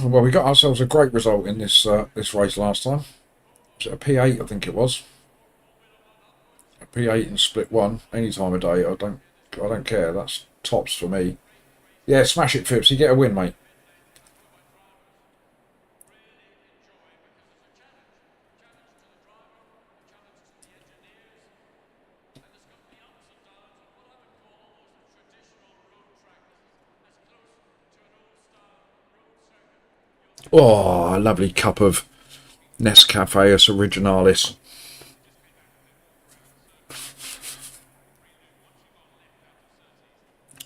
Well, we got ourselves a great result in this this race last time. Was it a P8? I think it was. A P8 in split one, any time of day. I don't care. That's tops for me. Yeah, smash it, Phipps. You get a win, mate. Oh, a lovely cup of Nescafeus Originalis.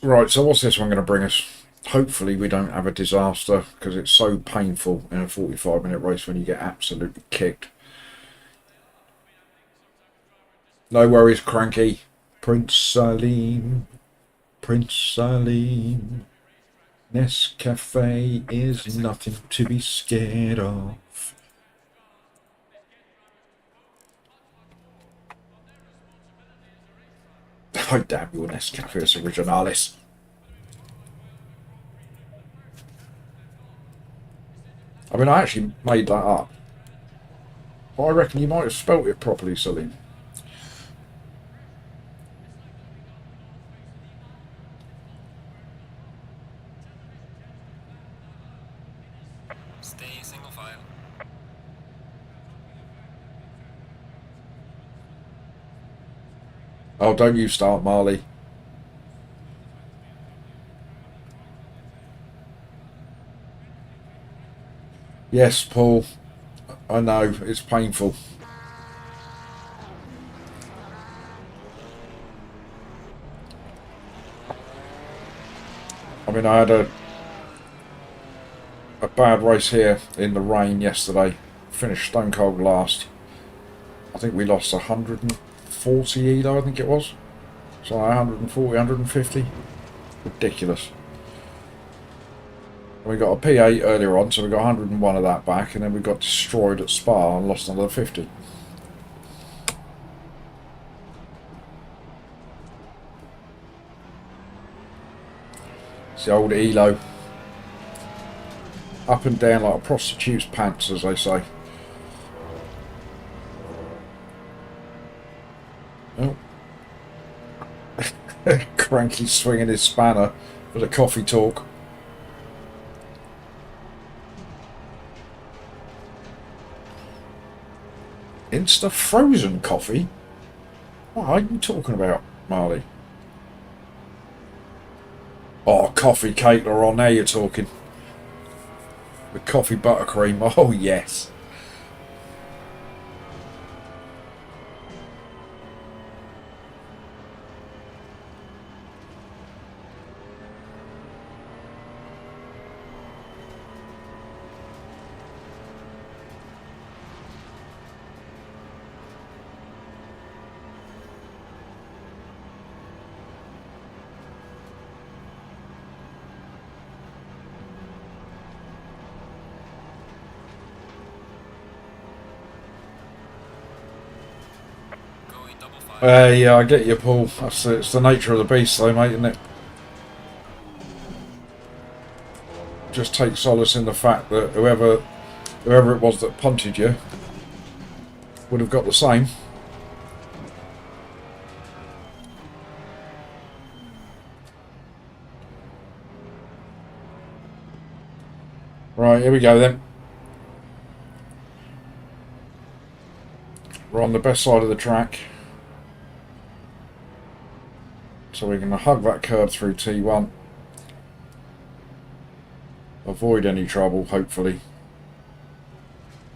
Right, so what's this one going to bring us? Hopefully we don't have a disaster, because it's so painful in a 45-minute race when you get absolutely kicked. No worries, Cranky. Prince Salim. Prince Salim. Nescafe is nothing to be scared of. Oh, damn you, Nescafe Originalis. I mean, I actually made that up. But I reckon you might have spelt it properly, Salim. Stay single file. Oh, don't you start, Marley. Yes, Paul. I know, it's painful. I mean, I had a bad race here in the rain yesterday. Finished stone cold last. I think we lost 140 ELO, I think it was. So 140, 150. Ridiculous. We got a P8 earlier on, so we got 101 of that back, and then we got destroyed at Spa and lost another 50. It's the old ELO. Up and down like a prostitute's pants, as they say. Oh. Cranky swinging his spanner for the coffee talk. Insta frozen coffee? What are you talking about, Marley? Oh, coffee cake, or on now you're talking. coffee buttercream. Oh, yes. Double five. Yeah, I get you, Paul. It's the nature of the beast, though, mate, isn't it? Just take solace in the fact that whoever it was that punted you would have got the same. Right, here we go then. We're on the best side of the track. So we're going to hug that curb through T1. Avoid any trouble, hopefully.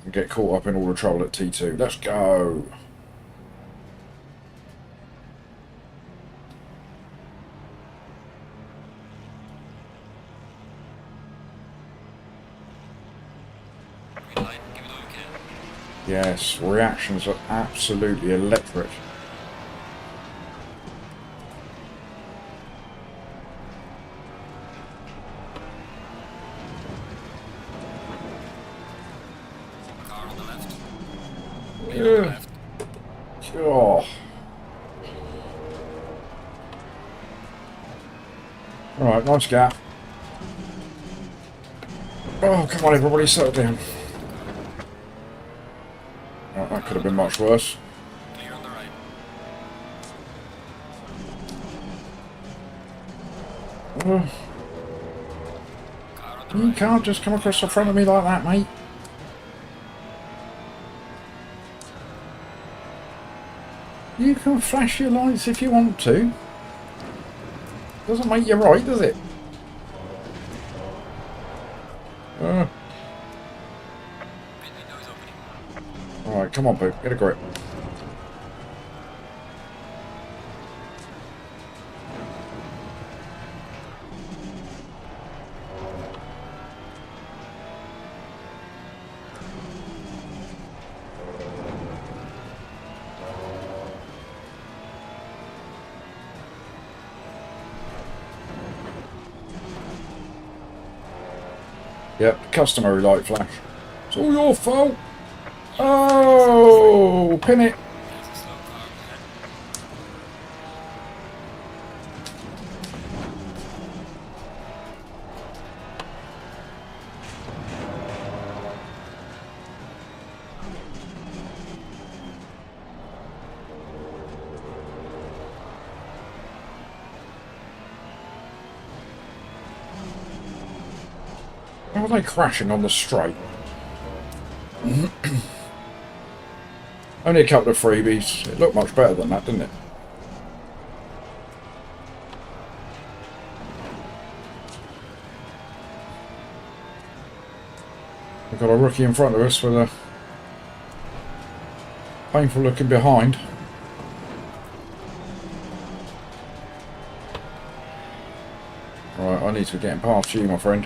And get caught up in all the trouble at T2. Let's go. Green light, give it all you can. Yes, reactions are absolutely electric. Car on the left. Green on the left. Oh. Alright, nice gap. Oh, come on everybody, settle down. Oh, that could have been much worse. Clear on the right. Oh, Car on the you right. can't just come across the front of me like that, mate. You can flash your lights if you want to. Doesn't make you right, does it? Pit window is opening. Alright, come on, Pooh. Get a grip. Yep, customary light flash. It's all your fault. Oh, pin it. There's a slow car ahead. How are they crashing on the straight? Only a couple of freebies. It looked much better than that, didn't it? We've got a rookie in front of us with a painful looking behind. Right, I need to get past you, my friend.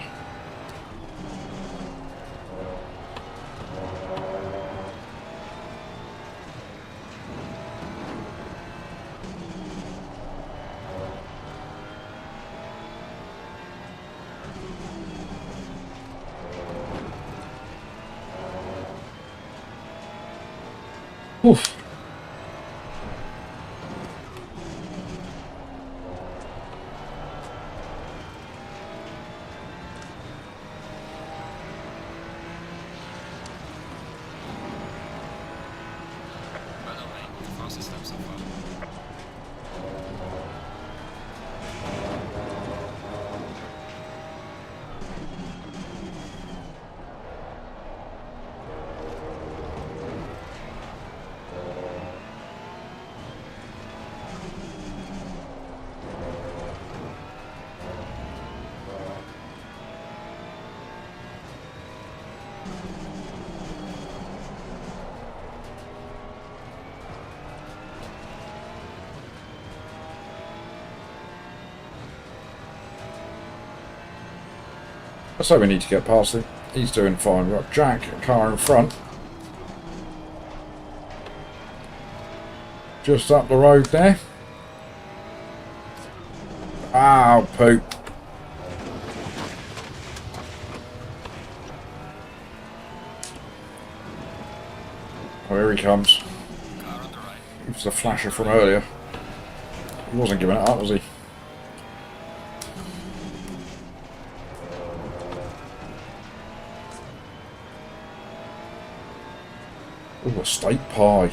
Oof. Well done, mate. The fastest lap so far. So we need to get past him. He's doing fine. We've got Jack, a car in front. Just up the road there. Ow, poop. Oh, here he comes. Car on the right. It was the flasher from earlier. He wasn't giving it up, was he? Oh, a steak pie.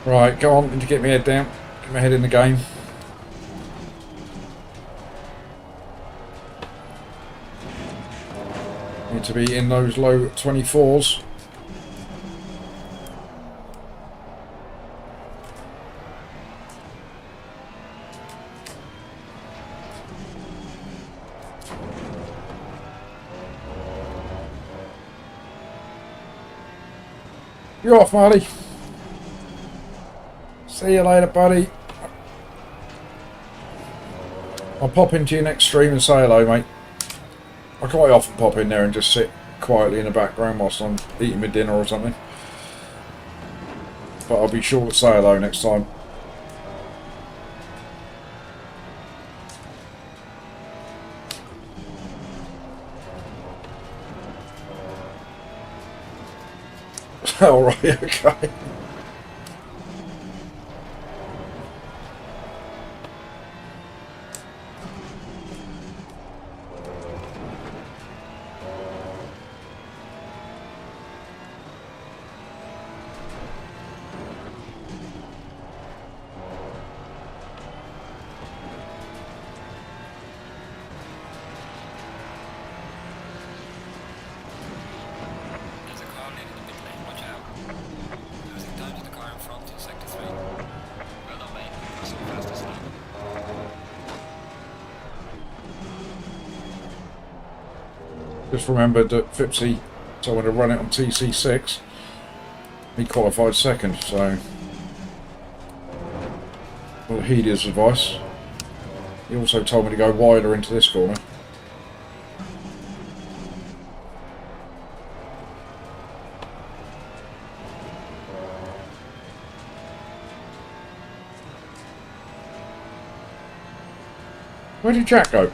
Right, go on, need to get my head down. Get my head in the game. Need to be in those low 24s. You're off, Marty. See you later, buddy. I'll pop into your next stream and say hello, mate. I quite often pop in there and just sit quietly in the background whilst I'm eating my dinner or something. But I'll be sure to say hello next time. Alright, okay. There's a car lane in the mid lane, watch out. Losing time to the car in front in sector 3. Well done, mate. You're so fast this time. Just remembered that Fipsy told me to run it on TC6. He qualified second, so we'll heed his advice. He also told me to go wider into this corner. Where did Jack go?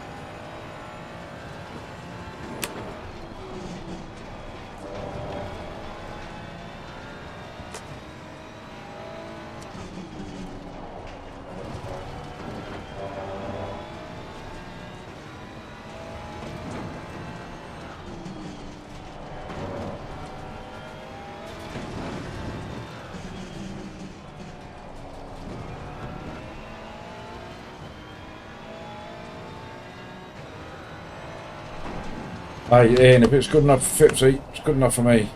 Hey Ian, if it's good enough for Fipsy, it's good enough for me.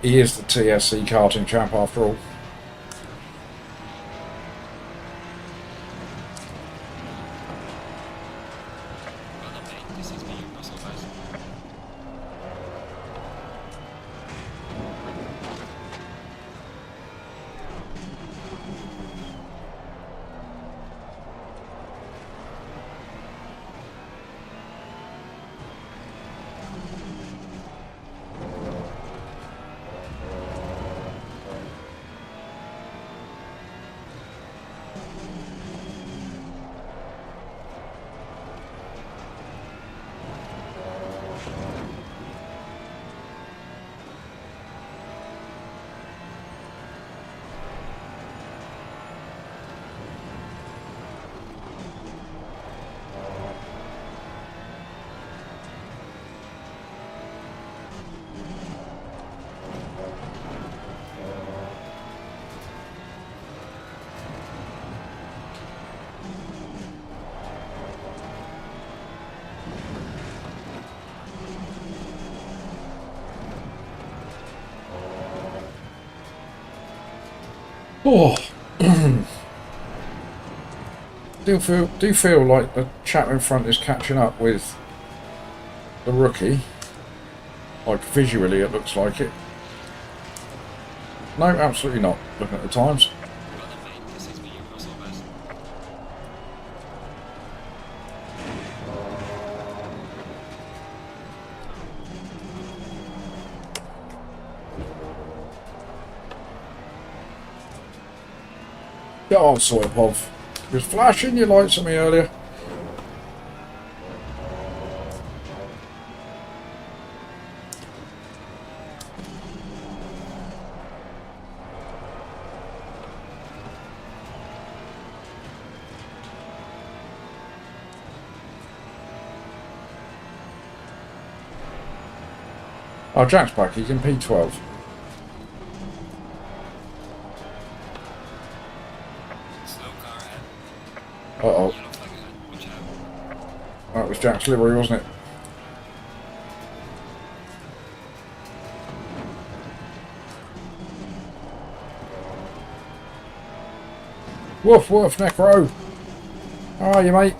He is the TSC karting champ after all. Well done, mate. This is me. You're so fast. Oh, do feel like the chap in front is catching up with the rookie. Like visually, it looks like it. No, absolutely not. Looking at the times. Well done, mate. This is me, your muscle best. Get on, soil pov. You was flashing your lights at me earlier. Oh, Jack's back. He's in P12. Slow car ahead. Uh-oh. Yellow flag ahead. Watch out. That was Jack's livery, wasn't it? Woof, woof, Necro. How are you, mate?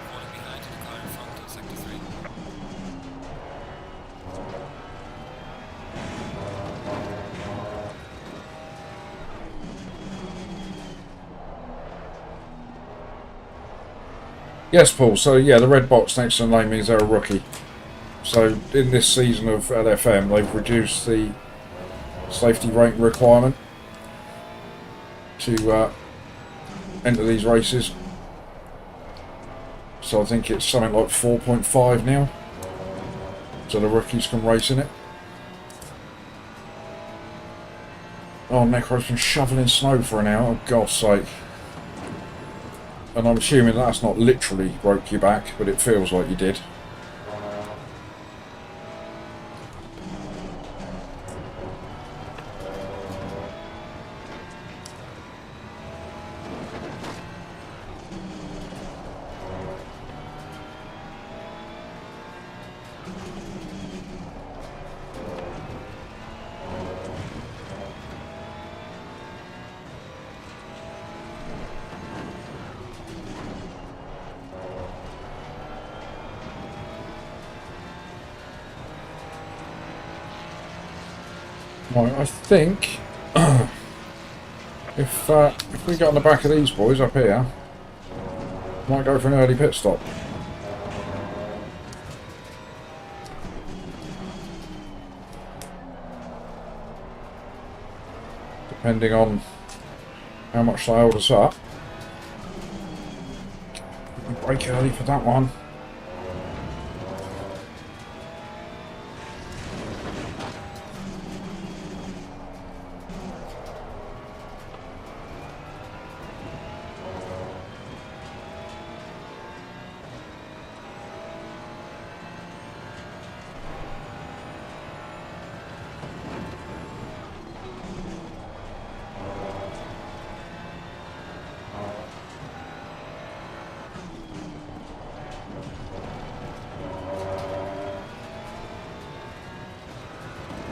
Falling behind to the car in front on sector 3. Yes, Paul. So, yeah, the red box next to the name means they're a rookie. So, in this season of LFM, they've reduced the safety rating requirement to enter these races. So, I think it's something like 4.5 now. So, the rookies can race in it. Oh, Necro's been shoveling snow for an hour. Oh, God's sake. And I'm assuming that's not literally broke your back, but it feels like you did. Right, I think if we get on the back of these boys up here, might go for an early pit stop. Depending on how much they hold us up. Brake early for that one.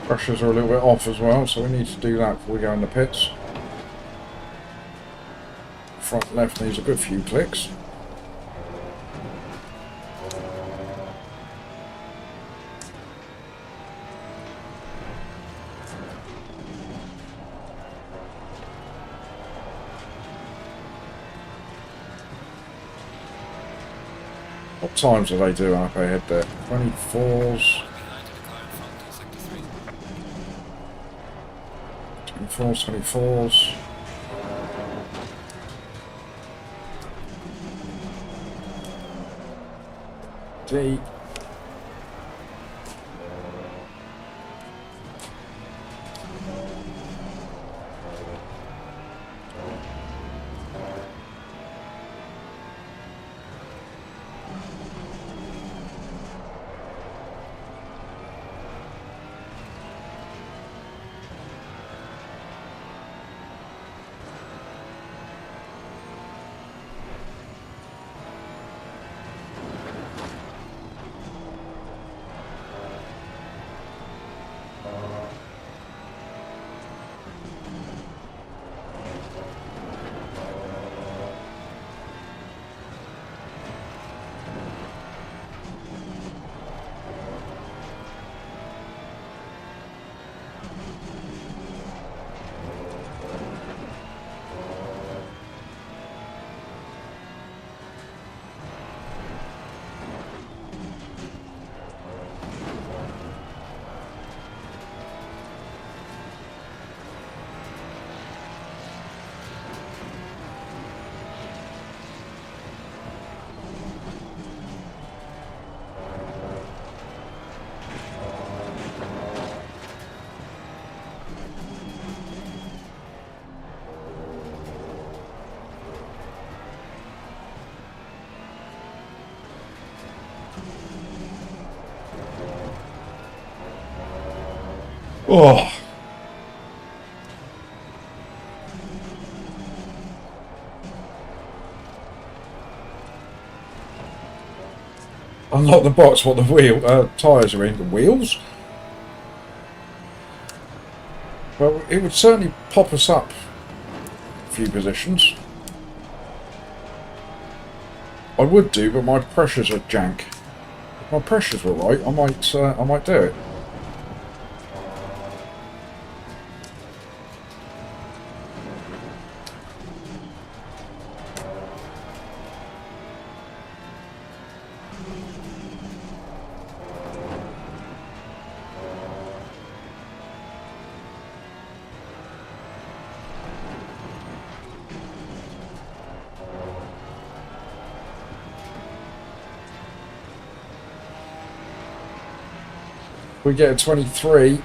Pressures are a little bit off as well, so we need to do that before we go in the pits. Front left needs a good few clicks. What times do they do up ahead there? 24s. 24s. D. Oh, unlock the box what the tyres are in. The wheels? Well, it would certainly pop us up a few positions. I would do, but my pressures are jank. If my pressures were right, I might do it. We get a 23.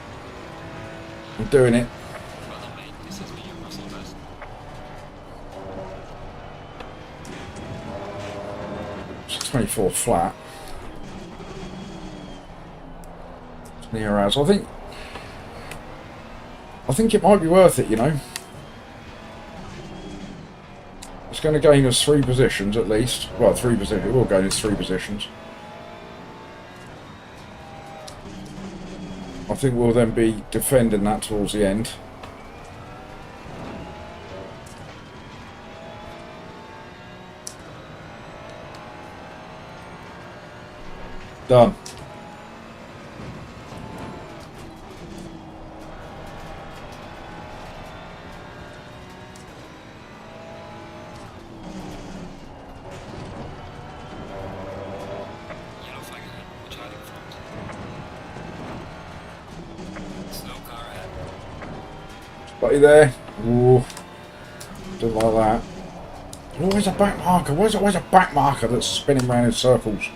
I'm doing it. Well done, mate. This has been your muscle test. It's 24 flat. It's near as. I think it might be worth it, you know. It's going to gain us 3 positions at least. Well, 3 positions. It will gain us 3 positions. I think we'll then be defending that towards the end. Done. Yellow flag ahead. Watch out in front. Slow car ahead. Buddy there. Ooh. Don't like that. Oh, where's a back marker? Where's a back marker that's spinning around in circles?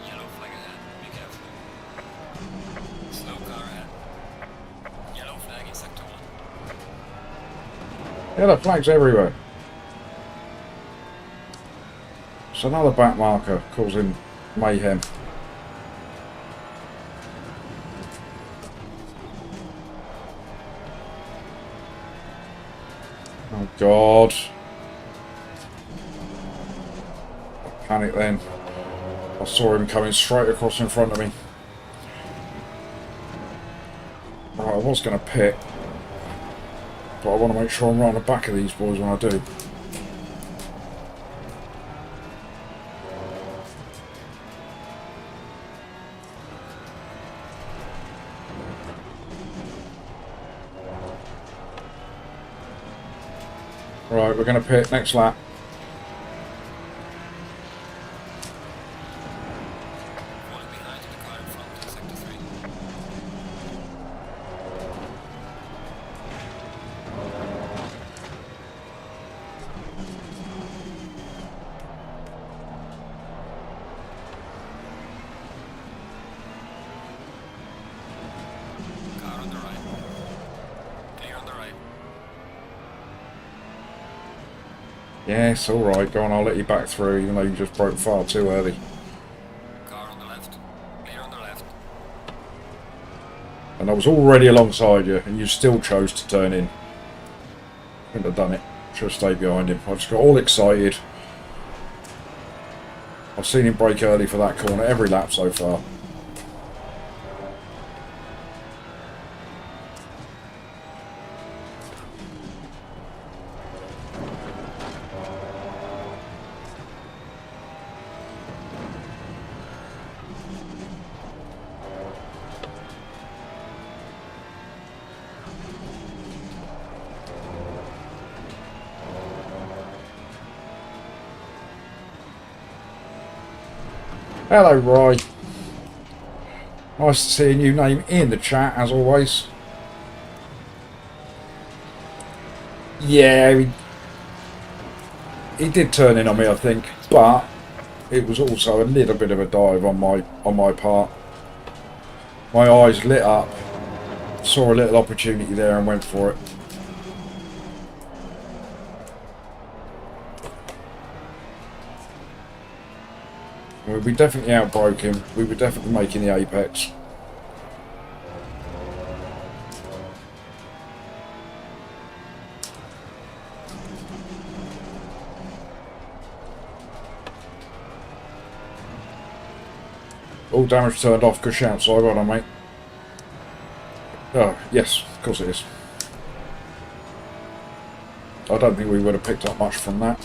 Yellow flag ahead. Be careful. Slow car ahead. Yellow flag in sector 1. Yellow flags everywhere. It's another back marker causing mayhem. Oh God. Panic then. I saw him coming straight across in front of me. Right, I was going to pit. But I want to make sure I'm right on the back of these boys when I do. Right, we're going to pit next lap. Falling behind to the car in front in sector 3. Car on the right. Clear on the right. Yes, alright, go on, I'll let you back through, even though you just broke far too early. Car on the left. Clear on the left. And I was already alongside you, and you still chose to turn in. Couldn't have done it. Should have stayed behind him. I just got all excited. I've seen him brake early for that corner every lap so far. Hello, Roy. Nice to see a new name in the chat, as always. Yeah, he did turn in on me, I think, but it was also a little bit of a dive on my part. My eyes lit up, saw a little opportunity there and went for it. We definitely outbroke him. We were definitely making the apex. All damage turned off. Good shout, so well done, mate. Oh, yes, of course it is. I don't think we would have picked up much from that.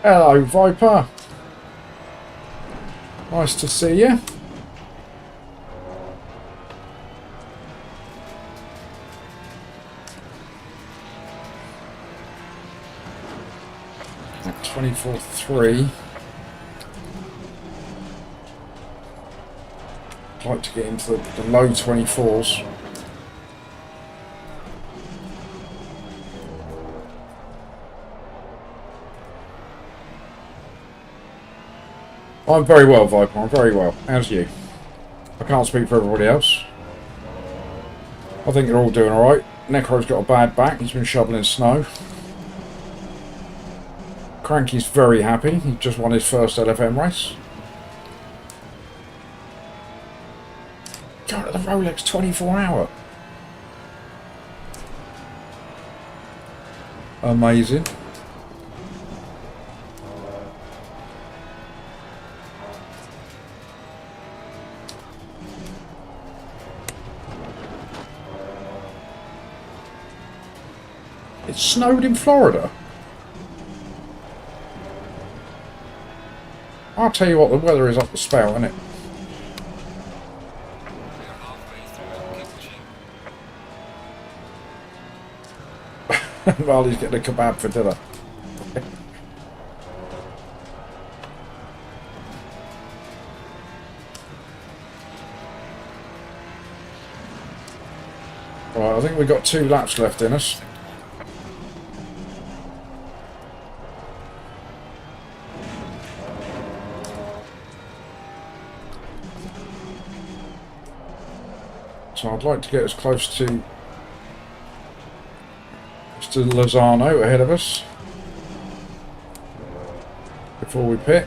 Hello, Viper. Nice to see you. At 24.3. I'd like to get into the low 24s. I'm very well, Viper. I'm very well. How's you? I can't speak for everybody else. I think you're all doing alright. Necro's got a bad back. He's been shoveling snow. Cranky's very happy. He just won his first LFM race. Going to the Rolex 24-hour. Amazing. It snowed in Florida. I'll tell you what, the weather is up the spout, isn't it? We are halfway through. Keep pushing. While he's getting a kebab for dinner. Right, I think we've got 2 laps left in us. So I'd like to get as close to Mr. Lozano ahead of us before we pit.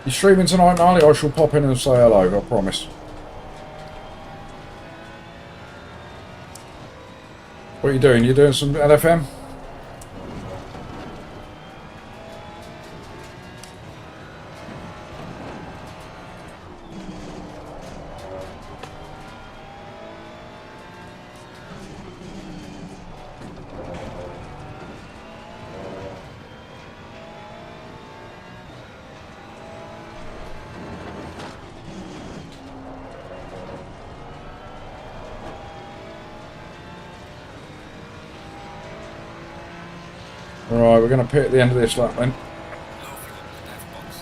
You streaming tonight, Marley? I shall pop in and say hello, I promise. What are you doing? You doing some LFM? Right, we're going to pit at the end of this lap then. Low fuel in the dive box.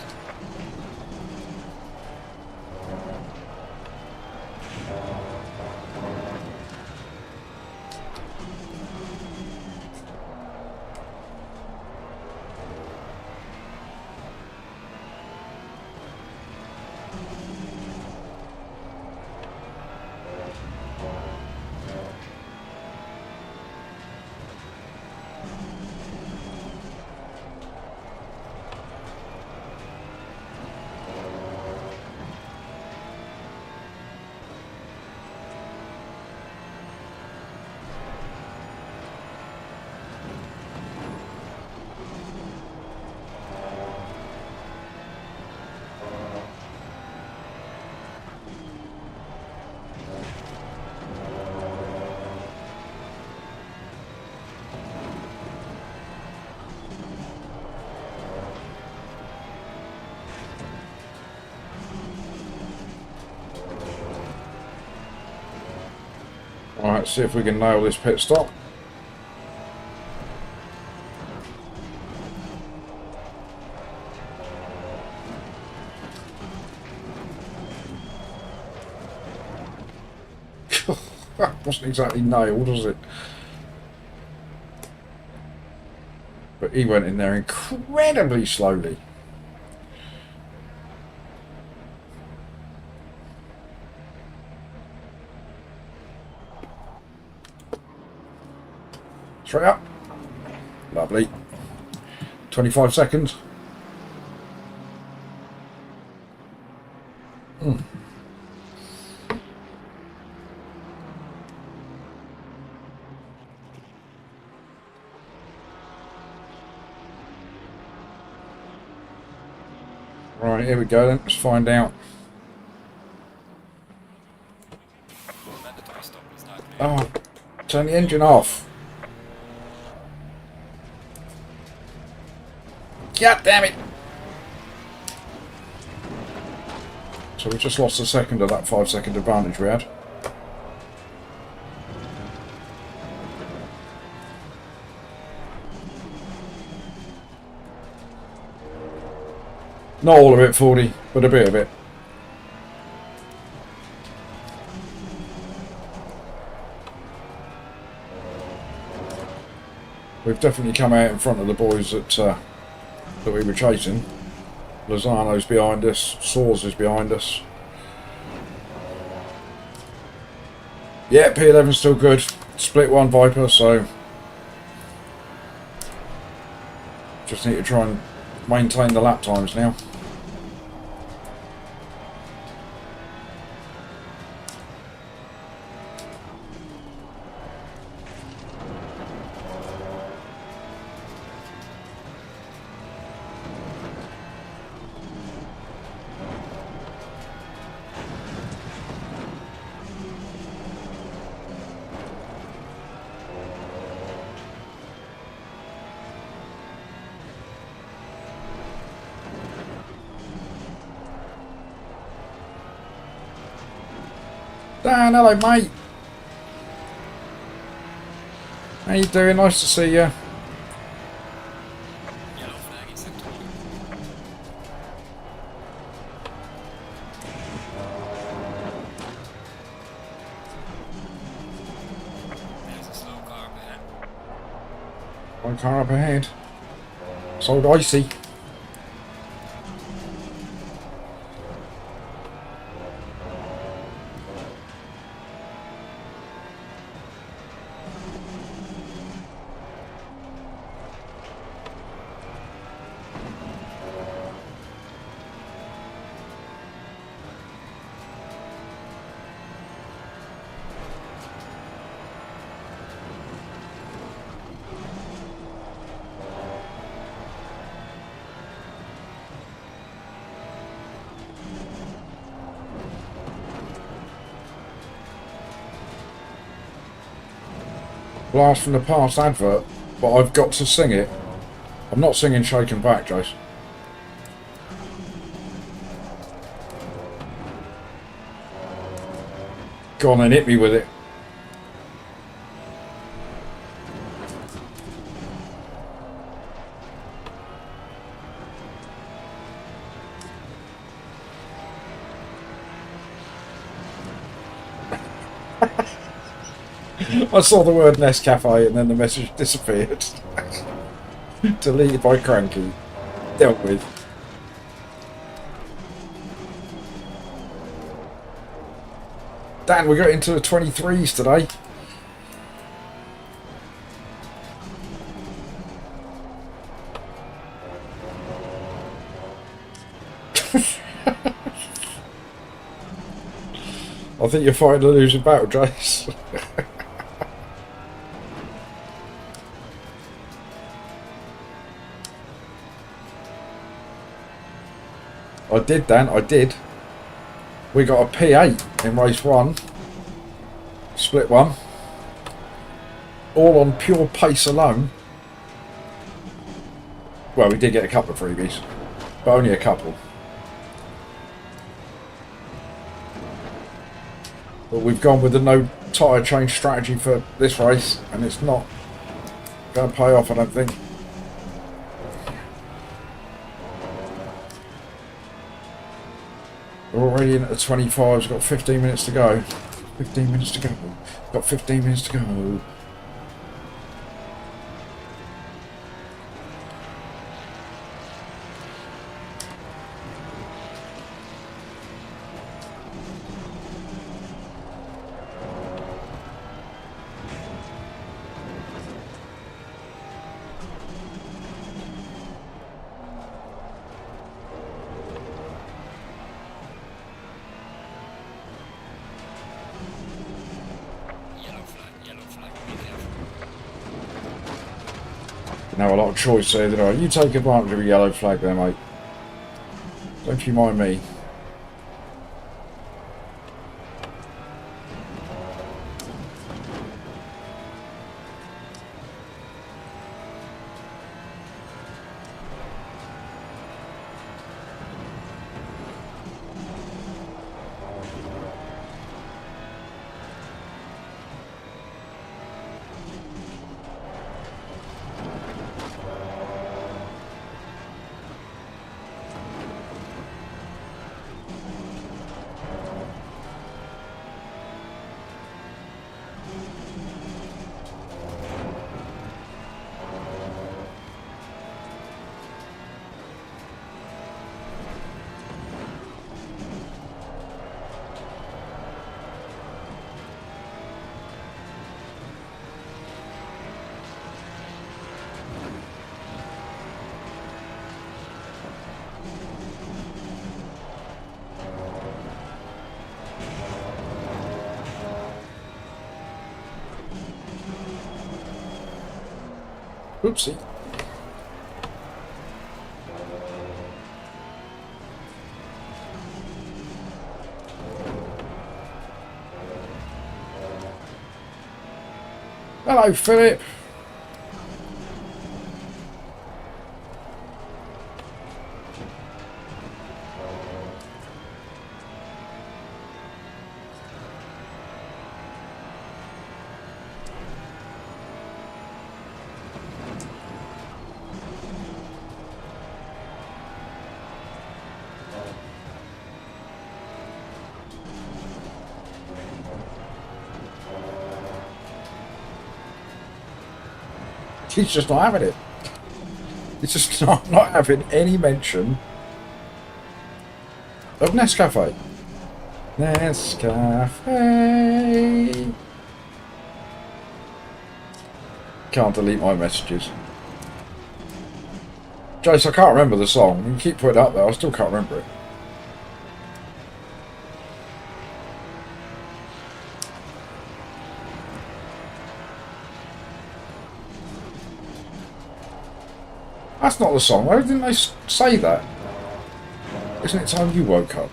Alright, see if we can nail this pit stop. That wasn't exactly nailed, was it? But he went in there incredibly slowly. Straight up. Lovely. 25 seconds. Right, here we go then. Let's find out. Mandatory stop is now clear. Oh, turn the engine off. God damn it. So we just lost a second of that 5-second advantage we had. Not all of it, 40, but a bit of it. We've definitely come out in front of the boys that we were chasing. Lozano's behind us, Saws is behind us. Yeah, P11's still good. Split one Viper, so just need to try and maintain the lap times now. Dan, hello mate. How you doing? Nice to see you. Yellow flag in sector 1. There's a slow car up ahead. One car up ahead. It's old Icy. Blast from the past advert, but I've got to sing it. I'm not singing Shaken Back, Jace. Go on and hit me with it. I saw the word Nescafe and then the message disappeared. Deleted by Cranky. Dealt with. Dan, we got into the 23s today. I think you're fighting a losing battle, Jace. I did, Dan, I did. We got a P8 in race 1. Split one. All on pure pace alone. Well, we did get a couple of freebies, but only a couple. But we've gone with the no tyre change strategy for this race, and it's not going to pay off, I don't think. We're already in at the 25s, we've got 15 minutes to go. 15 minutes to go. Got 15 minutes to go. Yellow flag, be careful. Now a lot of choice there, didn't I? You take advantage of a yellow flag there, mate. Don't you mind me. Oopsie. Hello, Philip. He's just not having it. He's just not having any mention of Nescafe. Nescafe. Can't delete my messages. Jace, I can't remember the song. You keep putting it up there, I still can't remember it. That's not the song. Why didn't they say that? Isn't it time you woke up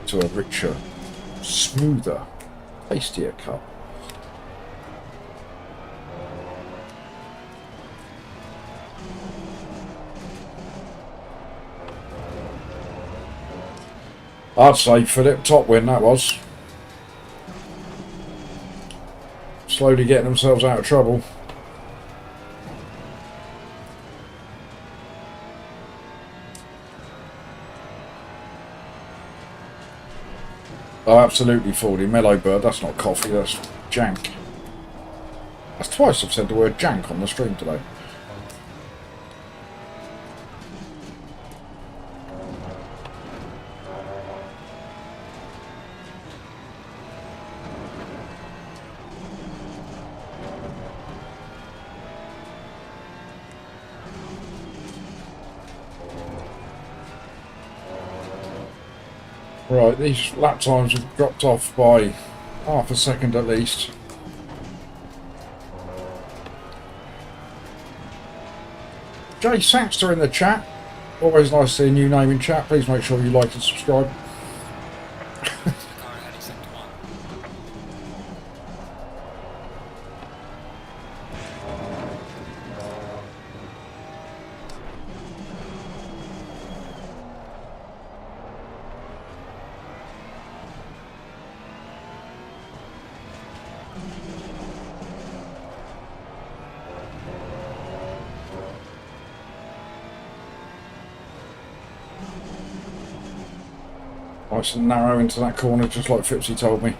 to a richer, smoother, tastier cup? I'd say Philip, top win that was. Slowly getting themselves out of trouble. Oh, absolutely, Fordy. Mellow Bird, that's not coffee, that's jank. That's twice I've said the word jank on the stream today. Right, these lap times have dropped off by half a second at least. Jay Saxter in the chat. Always nice to see a new name in chat. Please make sure you like and subscribe. Nice and narrow into that corner, just like Fipsy told me.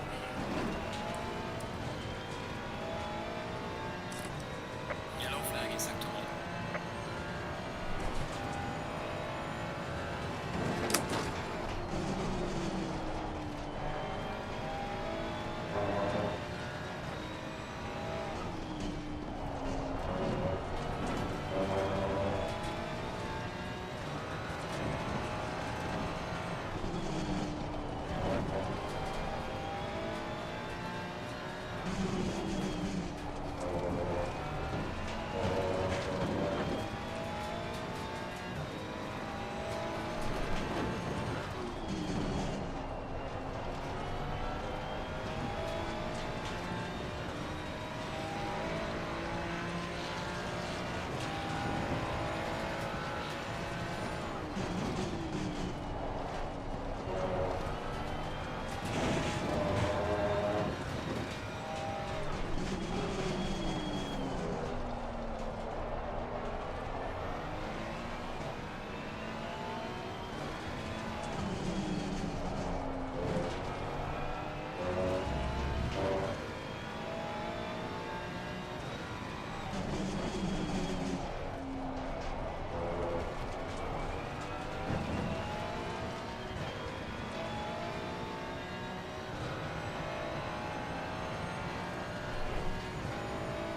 Yellow flag in sector 1.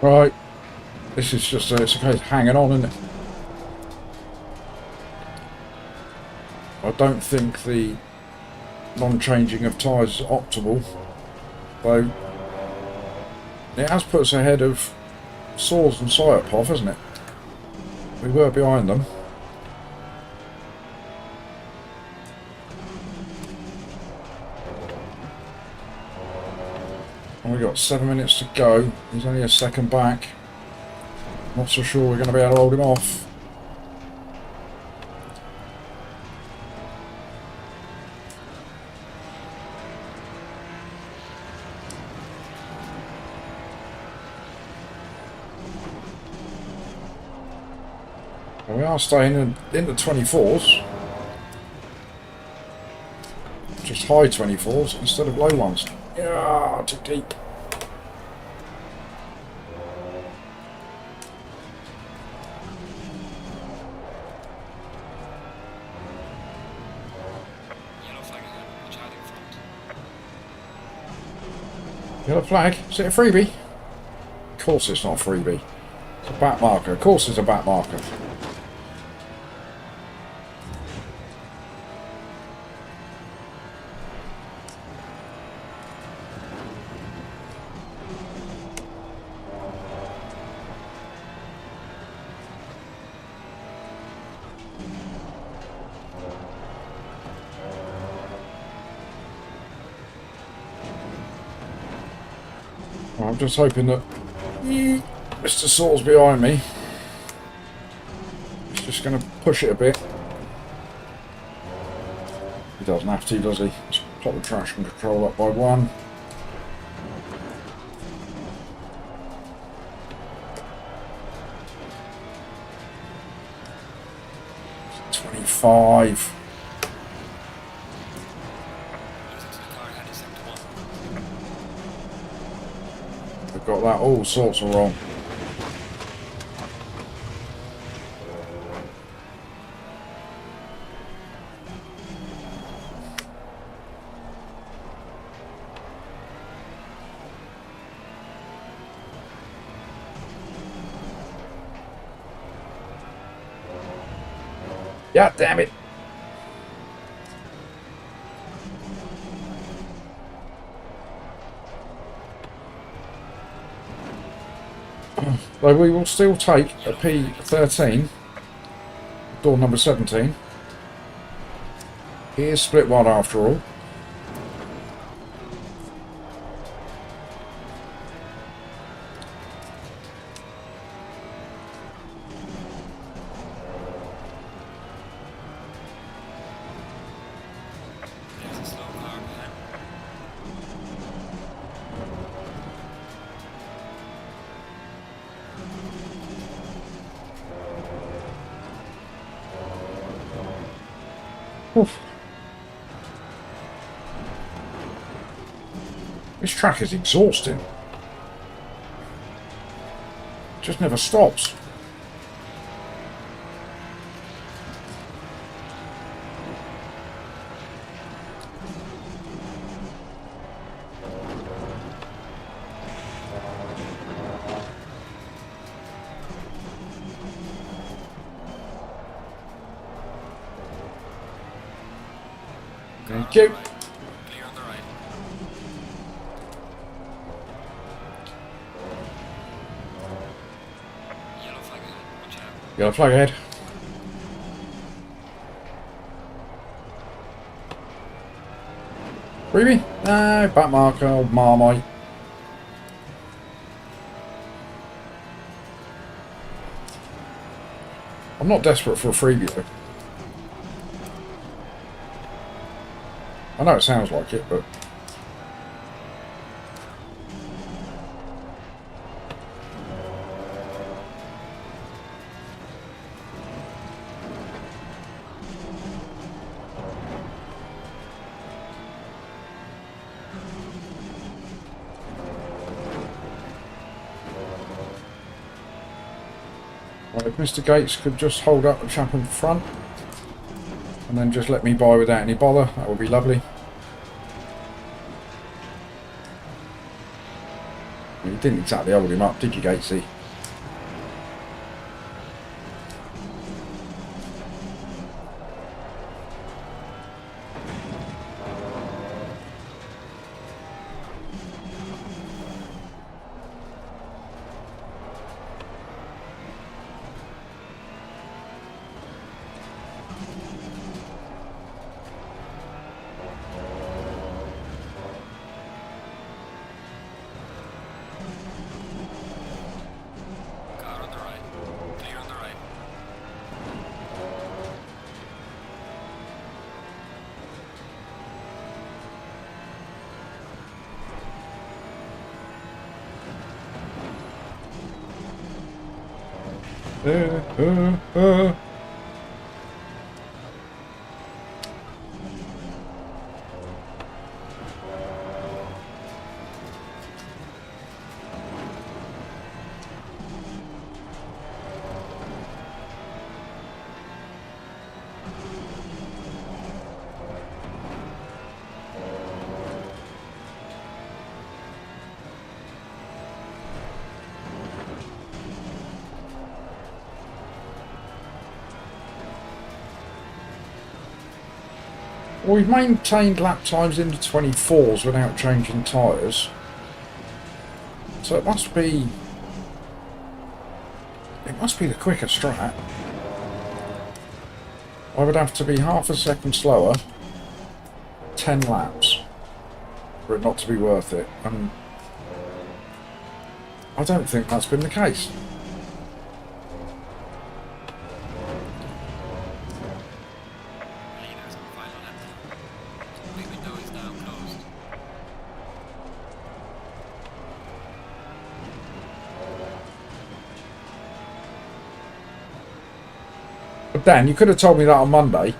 Right, this is just it's a case of hanging on, isn't it? I don't think the non-changing of tyres is optimal, though it has put us ahead of Saws and Psyopov, hasn't it? We were behind them. And we've got 7 minutes to go. He's only a second back. Not so sure we're going to be able to hold him off. And we are staying in the 24s. Just high 24s instead of low ones. Yeah, too deep. Yellow flag ahead. Watch out in front. Yellow flag. Is it a freebie? Of course it's not a freebie. It's a back marker. Of course it's a back marker. I'm just hoping that Mr. Saw's behind me. He's just going to push it a bit. He doesn't have to, does he? Let's pop the traction control up by 1. It's 25. Losing to the car ahead in sector 1. They've got that all sorts of wrong. Yeah, damn it. Though we will still take a P13, door number 17. He is split one after all. There's a slow car ahead. Oof. This track is exhausting. Just never stops. Thank you. Clear on the right. Yellow flag ahead. Watch out. Yellow flag ahead. Freebie? No, back marker, old Marmite. I'm not desperate for a freebie though. I know it sounds like it, but... Well, if Mr. Gates could just hold up the chap in front and then just let me by without any bother, that would be lovely. You didn't exactly hold him up, did you, Gatesy? Car on the right. Clear on the right. Well, we've maintained lap times into 24s without changing tyres. So it must be the quicker strat. I would have to be half a second slower, 10 laps, for it not to be worth it. And I don't think that's been the case. Leaders on final lap. Big window is now closed. But Dan, you could have told me that on Monday.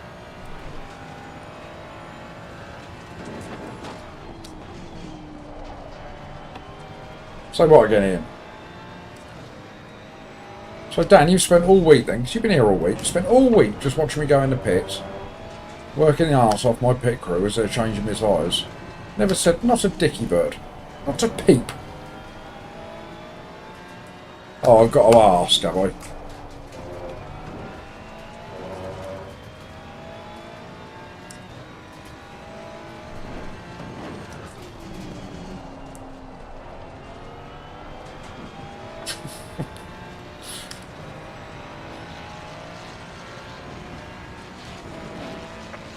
So what again, Ian? So Dan, you've spent all week then, because you've been here all week, spent all week just watching me go in the pits, working the arse off my pit crew as they're changing my tyres. Never said, not a dicky bird. Not a peep. Oh, I've got to ask, have I?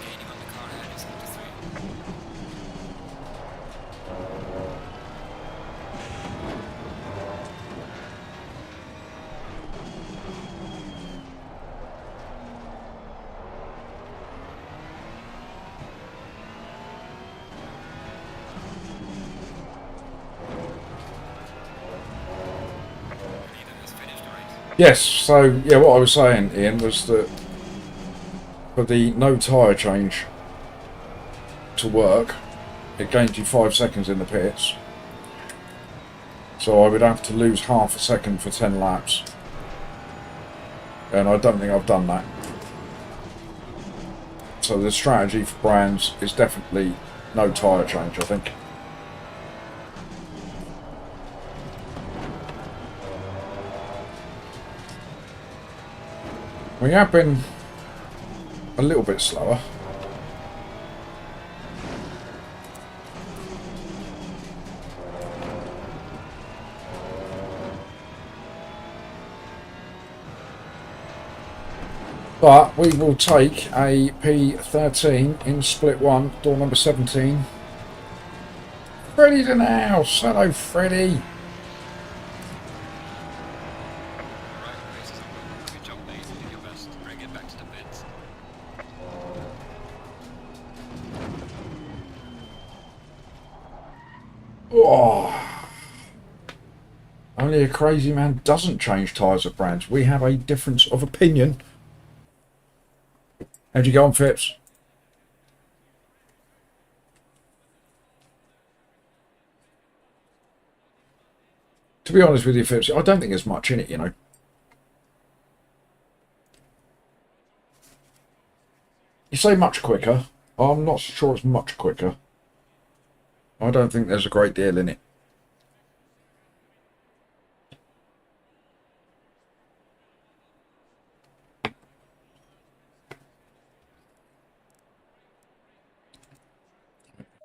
Gaining on the car ahead is 73. Leader has finished the race. Yes, so, yeah, what I was saying, Ian, was that for the no tyre change to work, it gains you 5 seconds in the pits. So I would have to lose half a second for 10 laps. And I don't think I've done that. So the strategy for brands is definitely no tyre change, I think. We have been a little bit slower. But we will take a P13 in split 1, door number 17. Freddie's in the house. Hello, Freddie. Right, race is over. Good job, mate. You did your best. Bring it back to the pits. Oh. Only a crazy man doesn't change tyres of brands. We have a difference of opinion. How'd you go on, Phipps? To be honest with you, Phipps, I don't think there's much in it, you know. You say much quicker. I'm not sure it's much quicker. I don't think there's a great deal in it.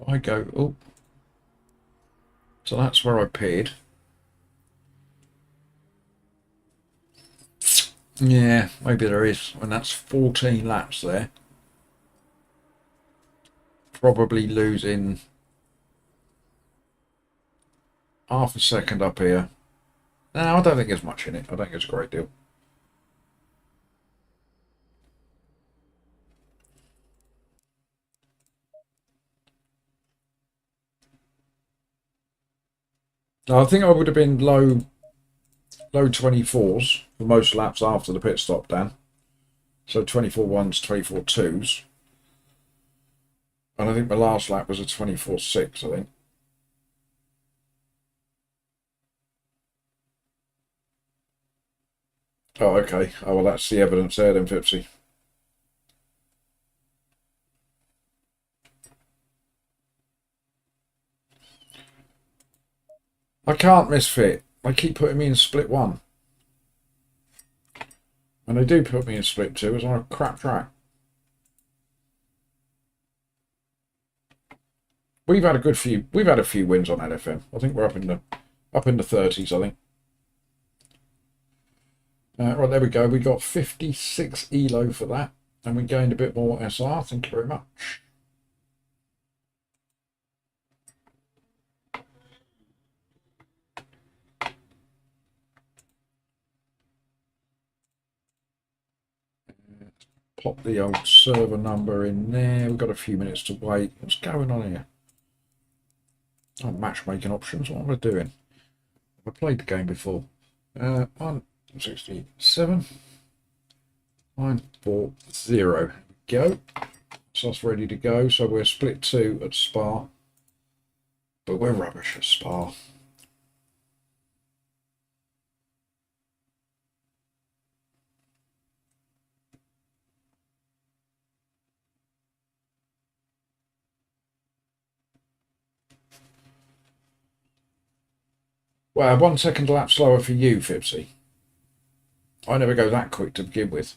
I go, oh. So that's where I peered. Yeah, maybe there is. And that's 14 laps there. Probably losing half a second up here. No, I don't think there's much in it. I don't think it's a great deal. No, I think I would have been low 24s for most laps after the pit stop, Dan. So 24.1s, 24.2s. And I think my last lap was a 24.6, I think. Oh, okay. Oh, well, that's the evidence there then, Fipsy. I can't misfit. They keep putting me in split 1. And they do put me in split 2 as on a crap track. We've had a few wins on LFM. I think we're up in the 30s, I think. Right, there we go. We got 56 ELO for that. And we gained a bit more SR. Thank you very much. Pop the old server number in there. We've got a few minutes to wait. What's going on here? Oh, matchmaking options. What am I doing? Have I played the game before? 167. 940. Go. So that's ready to go. So we're split 2 at Spa. But we're rubbish at Spa. Well, 1 second lap slower for you, Fipsy. I never go that quick to begin with.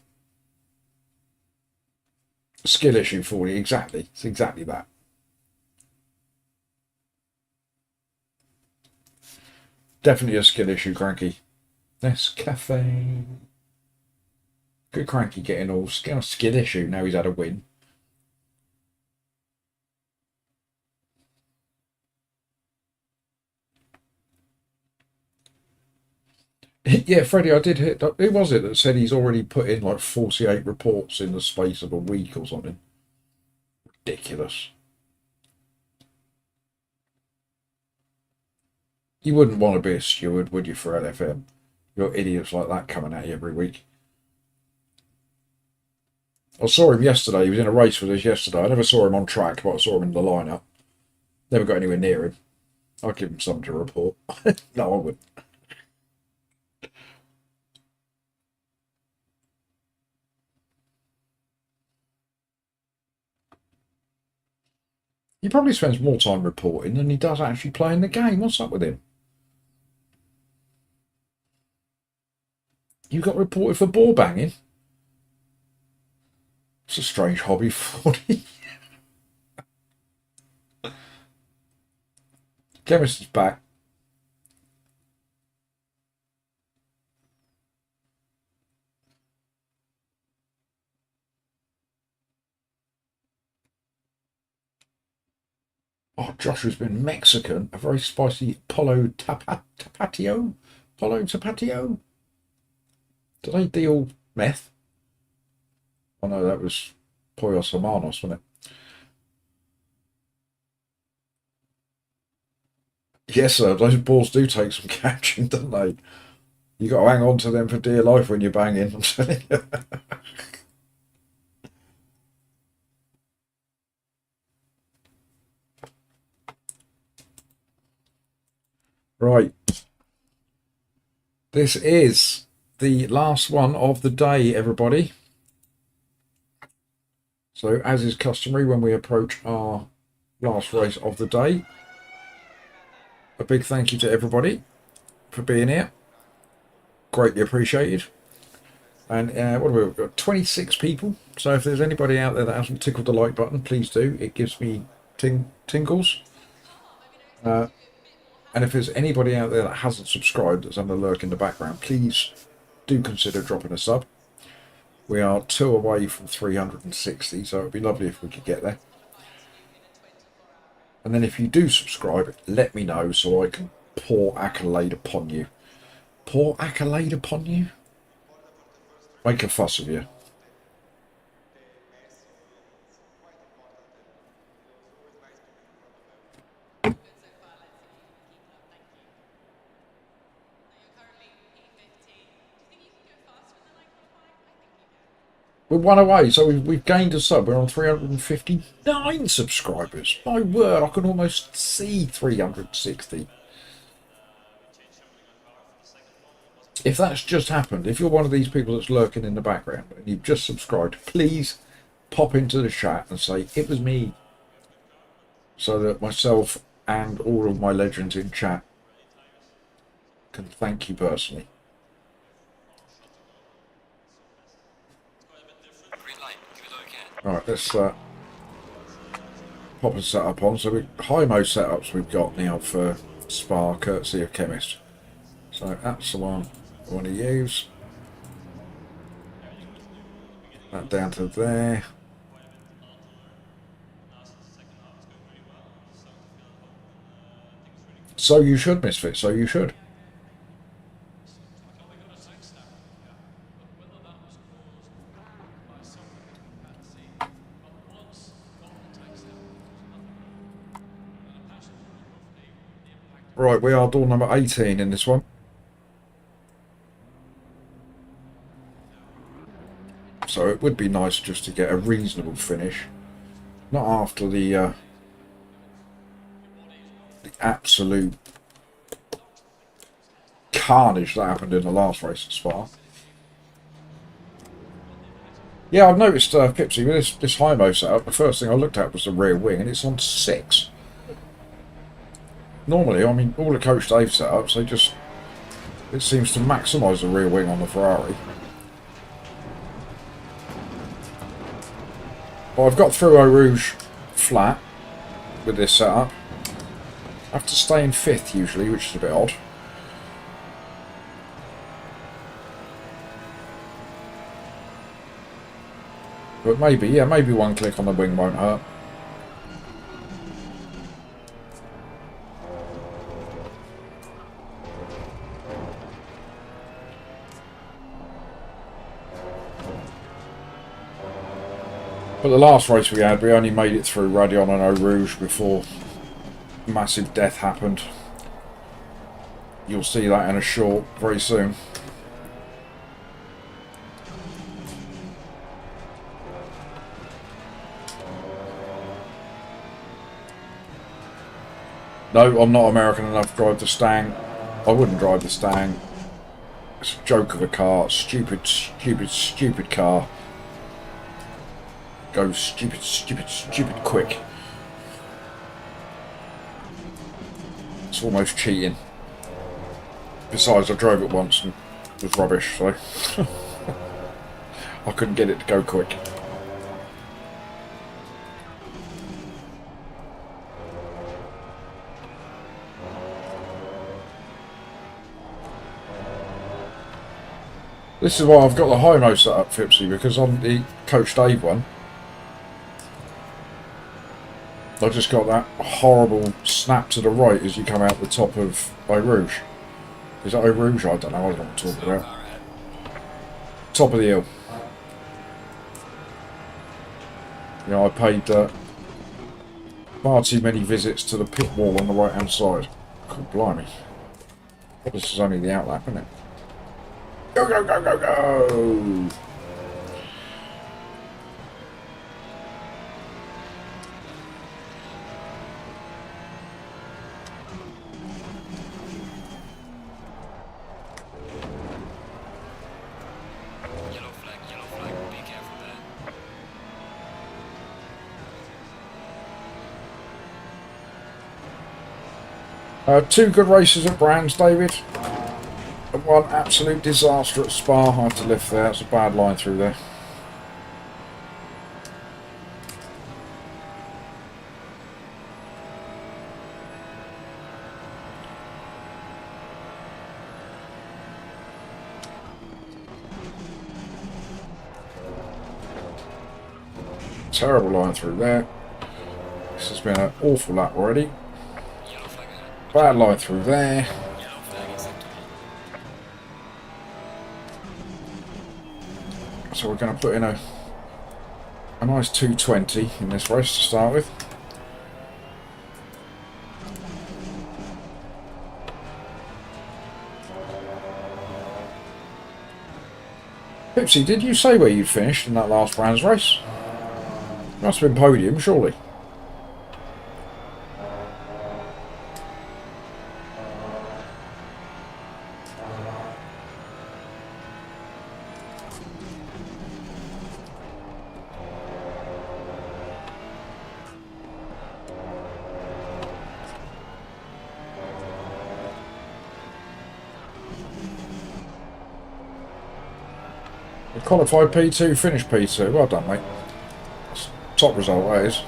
A skill issue for you, exactly. It's exactly that. Definitely a skill issue, Cranky. Nescafe. Good Cranky getting all skill issue. Now he's had a win. Yeah, Freddie, I did hit. Who was it that said he's already put in like 48 reports in the space of a week or something? Ridiculous. You wouldn't want to be a steward, would you, for LFM? You've got idiots like that coming at you every week. I saw him yesterday. He was in a race with us yesterday. I never saw him on track, but I saw him in the lineup. Never got anywhere near him. I'd give him something to report. No, I wouldn't. He probably spends more time reporting than he does actually playing the game. What's up with him? You got reported for ball banging? It's a strange hobby for you. Chemist is back. Oh, Joshua's been Mexican. A very spicy tapatio. Polo tapatio. Did they deal meth? Oh no, that was Pollos Hermanos, wasn't it? Yes, sir. Those balls do take some catching, don't they? You got to hang on to them for dear life when you're banging. I'm telling you. Right. This is the last one of the day, everybody. So, as is customary when we approach our last race of the day, a big thank you to everybody for being here. Greatly appreciated. And what have we got? 26 people. So if there's anybody out there that hasn't tickled the like button, please do. It gives me tingles. And if there's anybody out there that hasn't subscribed that's having a lurk in the background, please do consider dropping a sub. We are 2 away from 360, so it would be lovely if we could get there. And then if you do subscribe, let me know so I can pour accolade upon you. Pour accolade upon you? Make a fuss of you. We're 1 away, so we've gained a sub. We're on 359 subscribers. My word, I can almost see 360. If that's just happened, if you're one of these people that's lurking in the background and you've just subscribed, please pop into the chat and say, it was me. So that myself and all of my legends in chat can thank you personally. Alright, let's pop a setup on. So high-mo setups we've got now for Spa, courtesy of Chemist. So that's the one I want to use. That down to there. So you should, Misfit, so you should. Right, we are door number 18 in this one. So it would be nice just to get a reasonable finish. Not after the absolute carnage that happened in the last race at Spa. Yeah, I've noticed, Pipsy, with this high-mo setup, the first thing I looked at was the rear wing, and it's on 6. Normally, I mean, all the Coach Dave setups, it seems to maximise the rear wing on the Ferrari. But I've got through Eau Rouge flat with this setup. I have to stay in 5th usually, which is a bit odd. But maybe, yeah, maybe one click on the wing won't hurt. But the last race we had, we only made it through Radion and Eau Rouge before massive death happened. You'll see that in a short very soon. No, I'm not American enough to drive the Stang. I wouldn't drive the Stang. It's a joke of a car. Stupid, stupid, stupid car. Goes stupid, stupid, stupid quick. It's almost cheating. Besides, I drove it once and it was rubbish, so I couldn't get it to go quick. This is why I've got the high-mo set up, Fipsy, because on the Coach Dave one, I just got that horrible snap to the right as you come out the top of Eau Rouge. Is that Eau Rouge? I don't know, I don't know what I'm talking about. Top of the hill. You know, I paid far too many visits to the pit wall on the right-hand side. God, blimey. This is only the outlap, isn't it? Go, go, go, go, go! Yellow flag, be careful there. Two good races at Brands, David. And one absolute disaster at Spa. I had to lift there. That's a bad line through there. Terrible line through there. This has been an awful lap already. Yellow flag ahead. Bad line through there. Yellow flag in sector 1. So we're going to put in a nice 220 in this race to start with. Pipsy, did you say where you'd finished in that last Brands race? Must have been podium, surely. You qualified P2, finished P2. Well done, mate. That's top result, that is.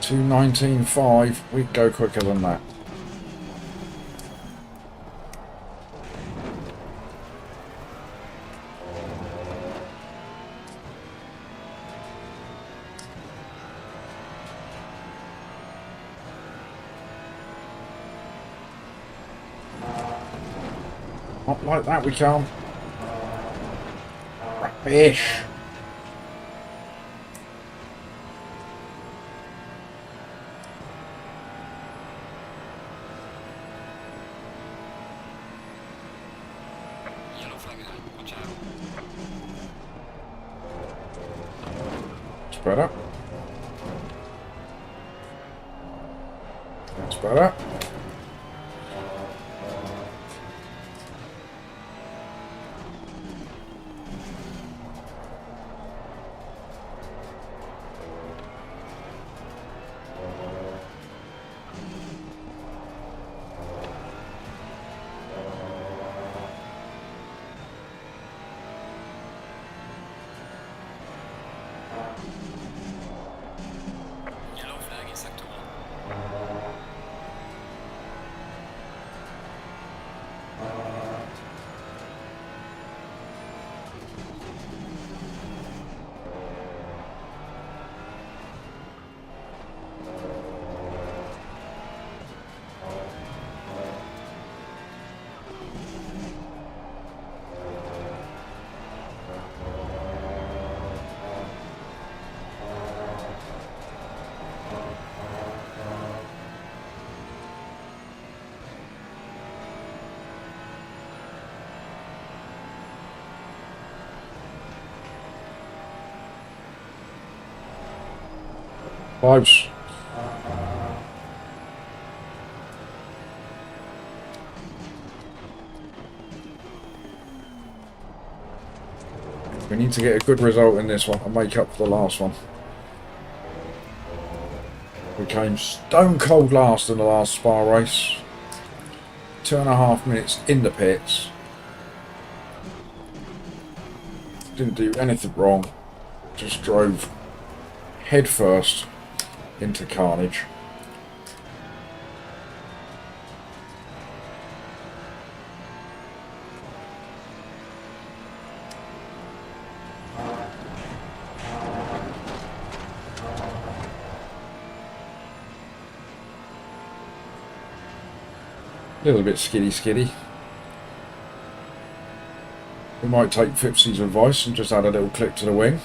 To 19.5, we can go quicker than that. Not like that, we can't. Rubbish. Yellow flag ahead. Watch out. It's better. That's better. Yellow flag in sector 1. Close. We need to get a good result in this one and make up for the last one. We came stone cold last in the last Spa race. 2.5 minutes in the pits. Didn't do anything wrong. Just drove head first into carnage. A little bit skiddy. We might take Fipsy's advice and just add a little clip to the wing.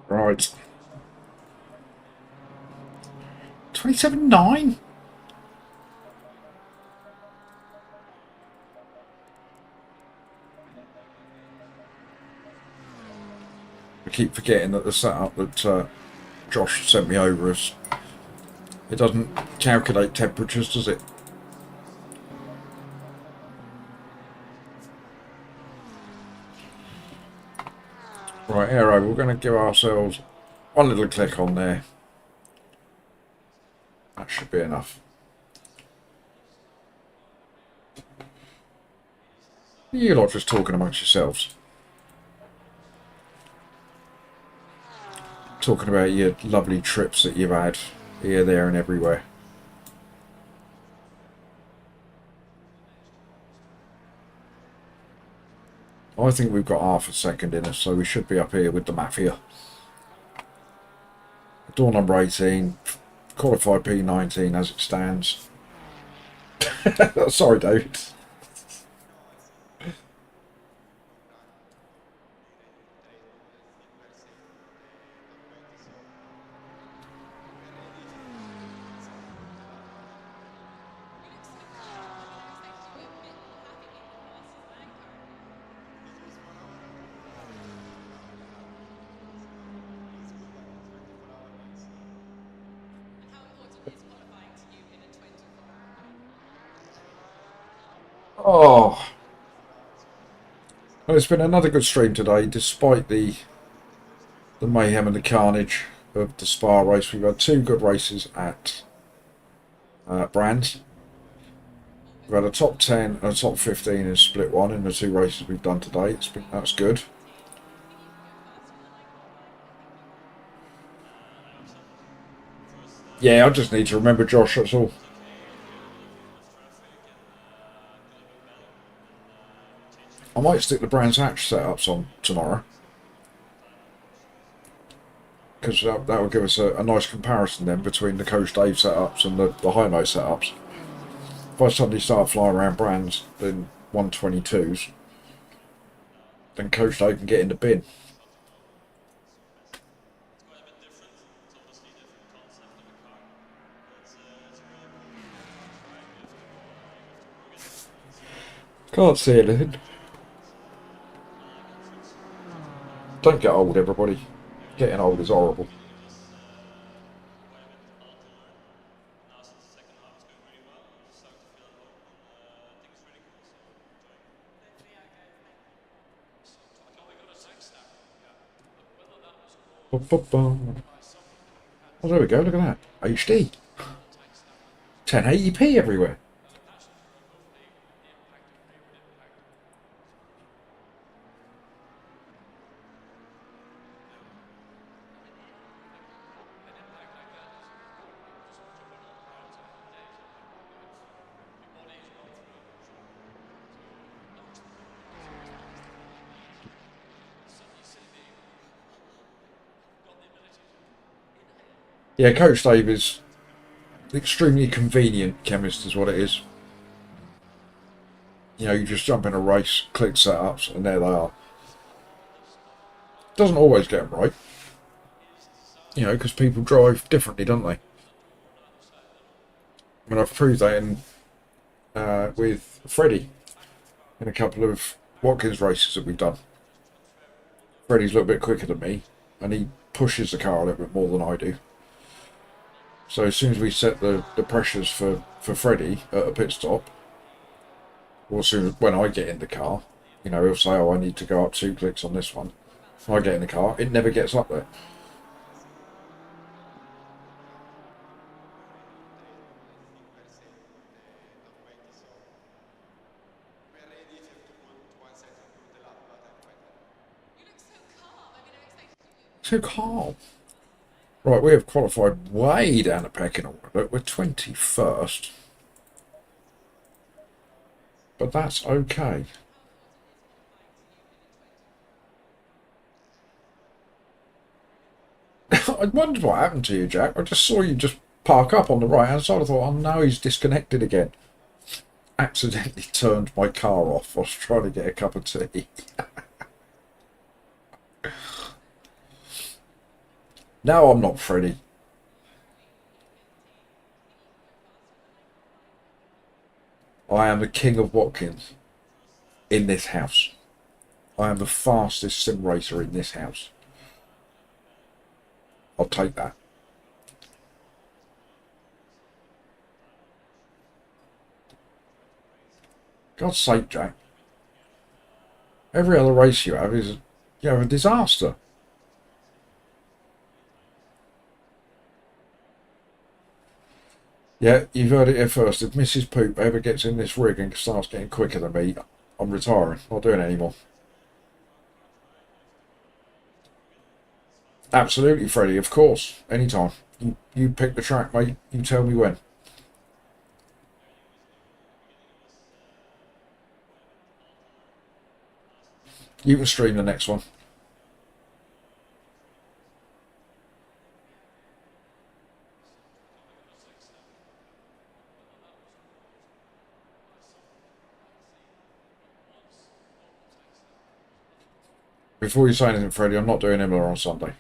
Right. 27.9? I keep forgetting that the setup that Josh sent me over is, it doesn't calculate temperatures, does it? Right, aero, we're going to give ourselves one little click on there. That should be enough. You lot just talking amongst yourselves. Talking about your lovely trips that you've had here, there and everywhere. I think we've got half a second in us, so we should be up here with the Mafia. Door number 18, qualified P19 as it stands. Sorry, David. Oh, well, it's been another good stream today, despite the mayhem and the carnage of the Spa race. We've had two good races at Brands. We've had a top 10 and a top 15 in split one in the two races we've done today. That's good. Yeah, I just need to remember Josh, that's all. I might stick the Brands Hatch setups on tomorrow, because that will give us a nice comparison then between the Coach Dave setups and the Hymo setups. If I suddenly start flying around Brands in 122s, then Coach Dave can get in the bin. Can't see anything. Don't get old, everybody. Getting old is horrible. Oh, there we go, look at that. HD. 1080p everywhere. Yeah, Coach Dave is extremely convenient chemist is what it is. You know, you just jump in a race, click setups, and there they are. Doesn't always get them right. You know, because people drive differently, don't they? I mean, I've proved that in with Freddie in a couple of Watkins races that we've done. Freddie's a little bit quicker than me, and he pushes the car a little bit more than I do. So as soon as we set the pressures for Freddie at a pit stop, or as soon as when I get in the car, you know, he'll say, oh, I need to go up 2 clicks on this one. When I get in the car, it never gets up there. So calm. Right, we have qualified way down the pecking order. We're 21st. But that's okay. I wondered what happened to you, Jack. I just saw you just park up on the right hand side. I thought, oh no, he's disconnected again. Accidentally turned my car off. I was trying to get a cup of tea. Now I'm not Freddie. I am the king of Watkins in this house. I am the fastest sim racer in this house. I'll take that. God's sake, Jack. Every other race you have is, you know, a disaster. Yeah, you've heard it here first. If Mrs. Poop ever gets in this rig and starts getting quicker than me, I'm retiring. Not doing it anymore. Absolutely, Freddie, of course. Anytime. You pick the track, mate. You tell me when. You can stream the next one. Before you say anything, Freddie, I'm not doing Imola on Sunday.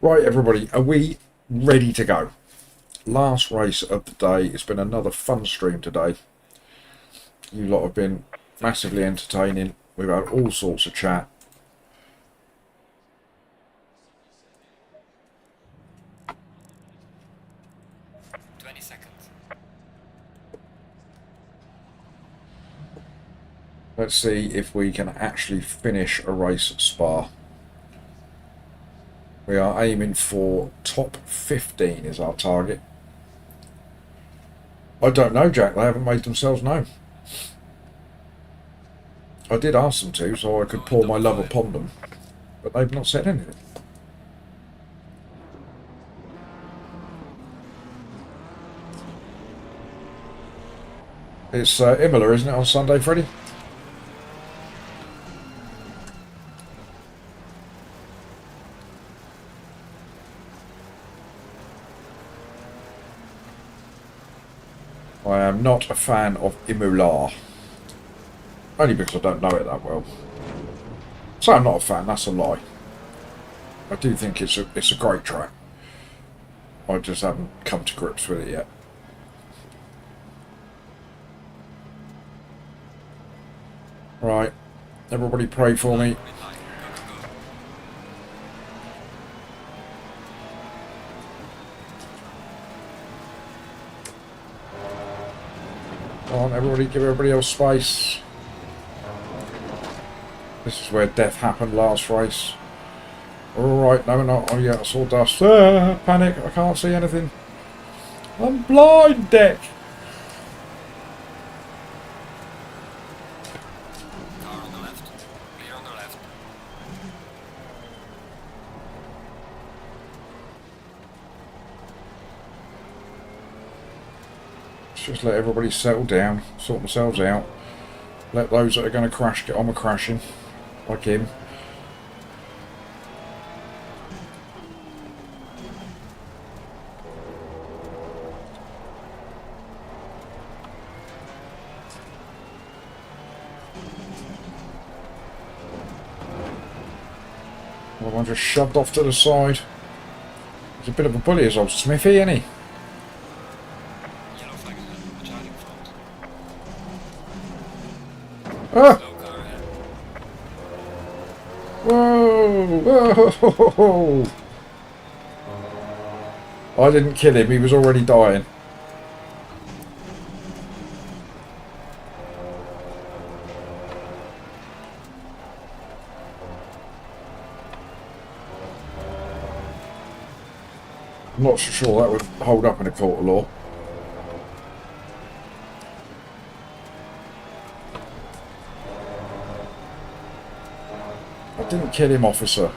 Right, everybody, are we ready to go? Last race of the day. It's been another fun stream today. You lot have been massively entertaining. We've had all sorts of chat. Let's see if we can actually finish a race at Spa. We are aiming for top 15 is our target. I don't know, Jack. They haven't made themselves known. I did ask them to, so I could pour my love upon them. But they've not said anything. It's Imola, isn't it, on Sunday, Freddie? I am not a fan of Imola. Only because I don't know it that well. So I'm not a fan, that's a lie. I do think it's a great track. I just haven't come to grips with it yet. Right. Everybody pray for me. Green light. Go, go, go. Come on, everybody, give everybody else space. This is where death happened last race. Alright, no, we're not. Oh yeah, I saw dust. Panic, I can't see anything. I'm blind, Dick. Car on the left. Clear on the left. Let's just let everybody settle down, sort themselves out. Let those that are going to crash get on with crashing, like him. Well, one just shoved off to the side. He's a bit of a bully, as old Smithy, isn't he? Yellow flag ahead. Watch out in front. Ah! Slow car ahead. Whoa! Whoa! I didn't kill him, he was already dying. I'm not so sure that would hold up in a court of law. I didn't kill him, officer.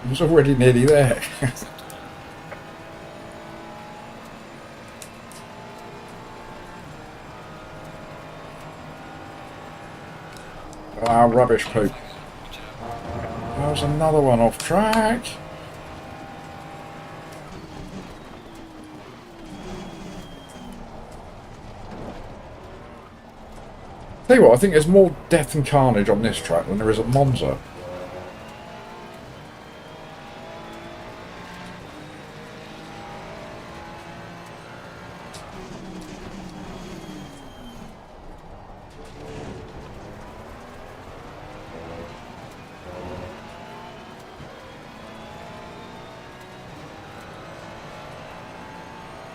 He was already nearly there. Ah, rubbish poop. Watch out. There's another one off track. Tell you what, I think there's more death and carnage on this track than there is at Monza.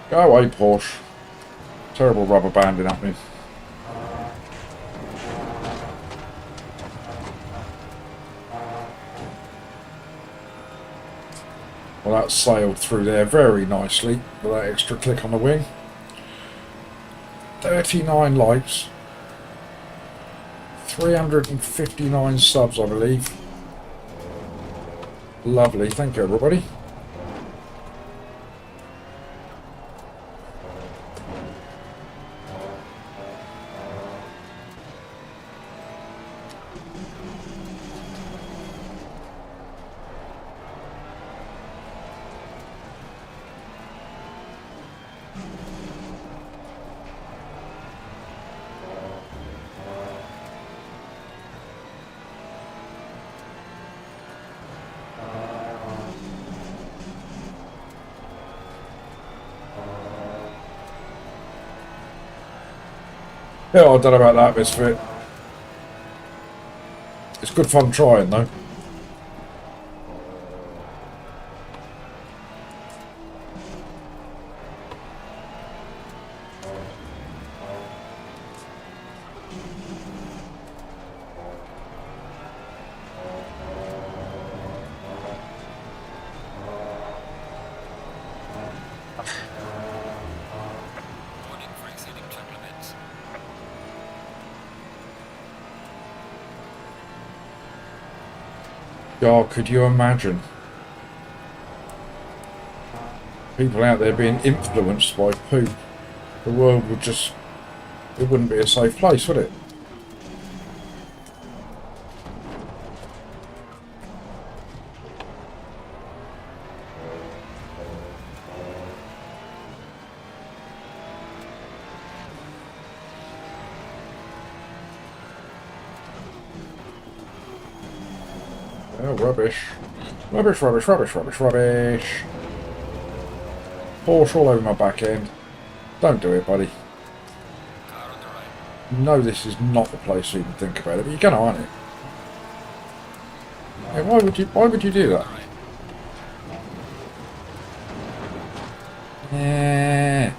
Go away, Porsche. Terrible rubber banding happening. Well, that sailed through there very nicely with that extra click on the wing. 39 likes. 359 subs, I believe. Lovely. Thank you, everybody. Yeah, I don't know about that, Misfit. It's good fun trying, though. Warning for exceeding track limits. God, could you imagine people out there being influenced by poop? The world would just... it wouldn't be a safe place, would it? Oh, rubbish. Rubbish, rubbish, rubbish, rubbish, rubbish. Porsche all over my back end. Don't do it, buddy. Car on the right. No, this is not the place to even think about it, but you're gonna, aren't you? Yeah, why would you do that? Alright. Yeah.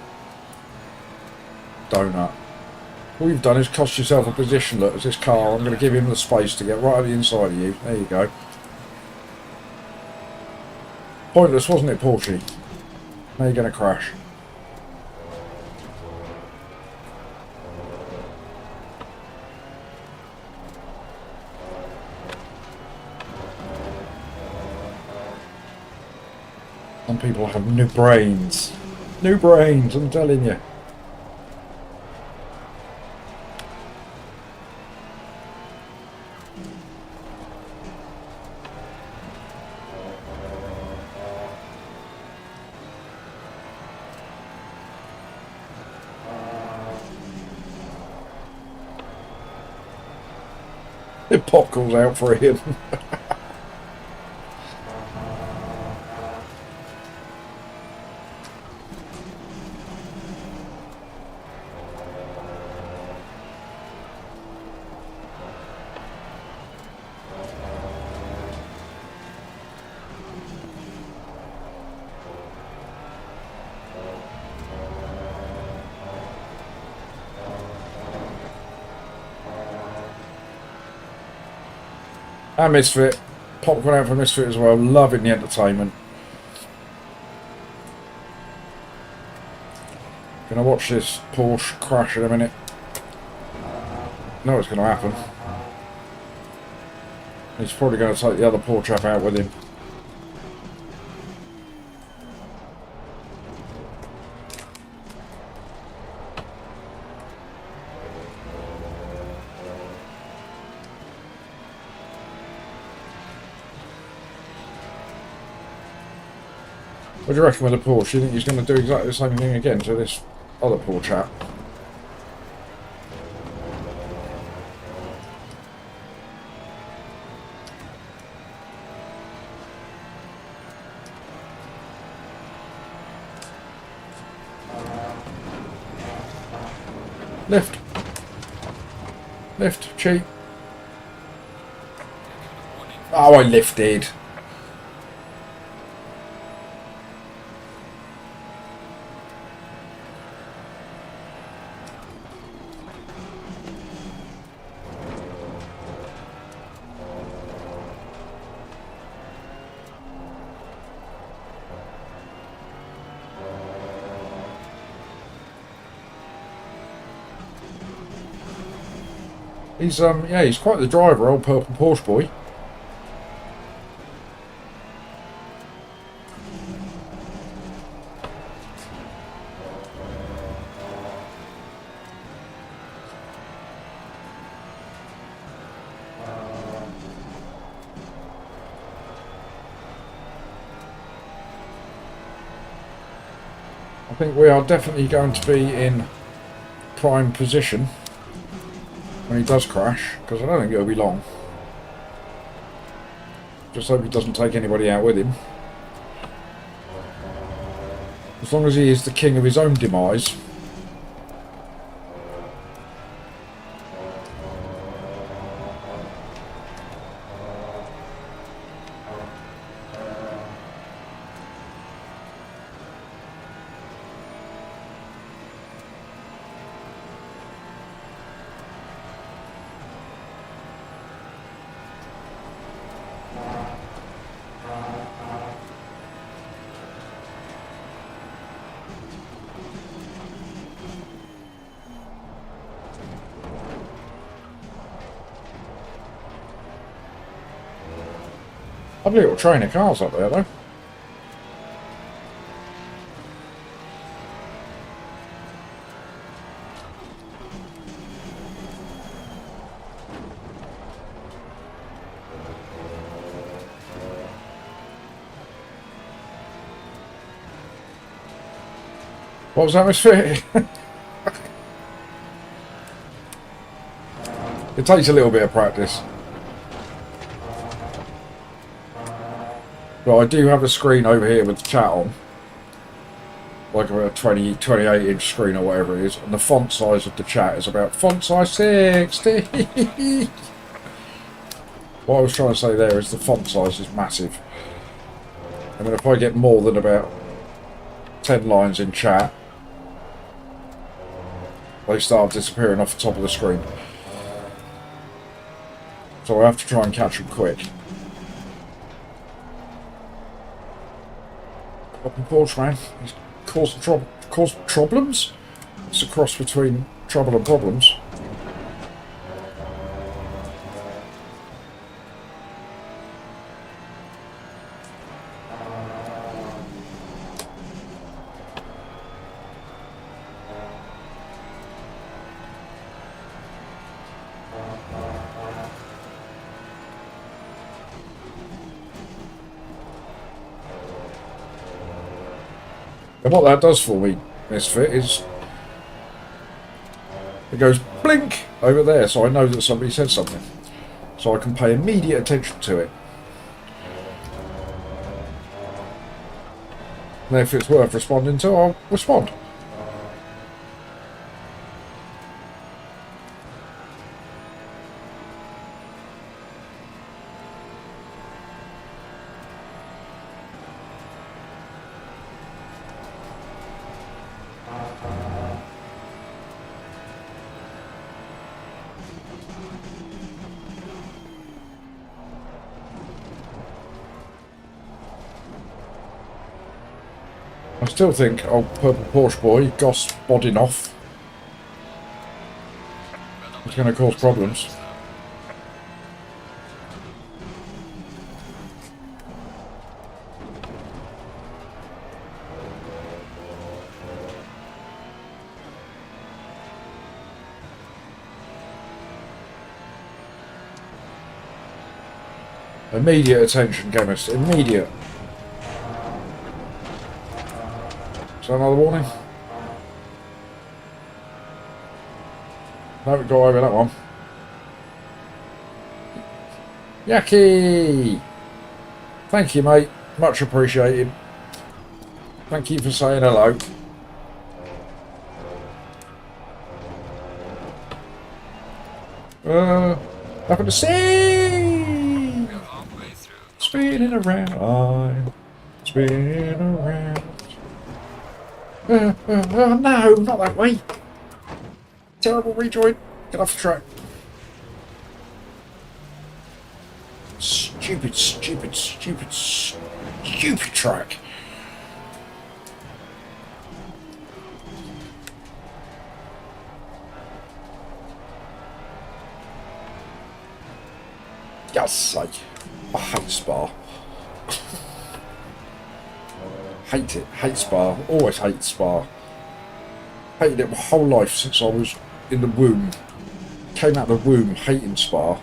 Donut. All you've done is cost yourself a position. Look, as this car, I'm going to give him the space to get right at the inside of you. There you go. Pointless, wasn't it, Porsche? Now you're going to crash. Some people have new brains. New brains, I'm telling you. It pop calls out for him. And Misfit. Popcorn out for Misfit as well. Loving the entertainment. Gonna watch this Porsche crash in a minute. Know what's gonna happen. He's probably gonna take the other poor chap out with him. What do you reckon with the Porsche? You think he's going to do exactly the same thing again to this other poor chap? Lift. Lift, cheat. Oh, I lifted. He's quite the driver, old purple Porsche boy. I think we are definitely going to be in prime position when he does crash, because I don't think it'll be long. Just hope he doesn't take anybody out with him. As long as he is the king of his own demise. Lovely little train of cars up there, though. What was that, atmosphere? It takes a little bit of practice. But I do have a screen over here with the chat on. like a 28-inch screen or whatever it is, and the font size of the chat is about font size 60. What I was trying to say there is the font size is massive. I mean, if I get more than about 10 lines in chat, they start disappearing off the top of the screen. So I have to try and catch them quick. Up in Porch, man. He's causing problems? It's a cross between trouble and problems. And what that does for me, Misfit, is it goes blink over there, so I know that somebody said something. So I can pay immediate attention to it. And if it's worth responding to, I'll respond. I still think old Purple Porsche boy, Goss bodding off, is going to cause problems. Immediate attention, chemist. Immediate. Is that another warning? No, go over that one. Yaki! Thank you, mate. Much appreciated. Thank you for saying hello. Nothing to see! Spinning around, spinning around. No, not that way. Terrible rejoin. Get off the track. Stupid track. God's sake. I hate Spa. Hate it. Hate Spa. Always hate Spa. Hated it my whole life since I was in the womb. Came out of the womb hating Spa.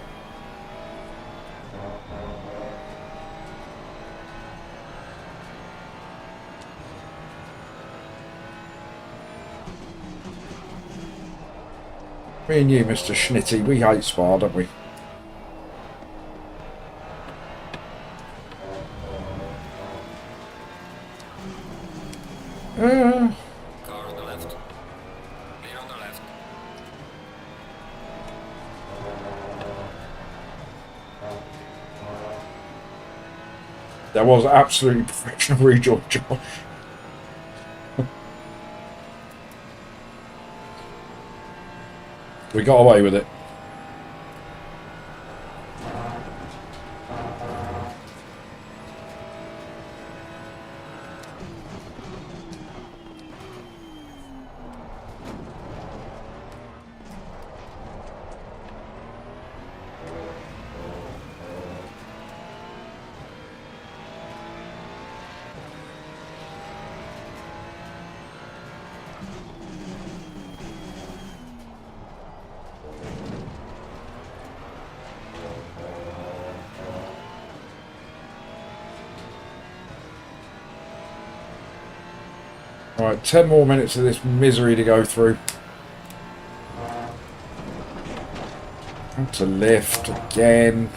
Me and you, Mr. Schnitty, we hate Spa, don't we? Car on the left. Clear on the left. That was absolutely professional rejoin, Josh. We got away with it. Right, 10 more minutes of this misery to go through. Had to lift again.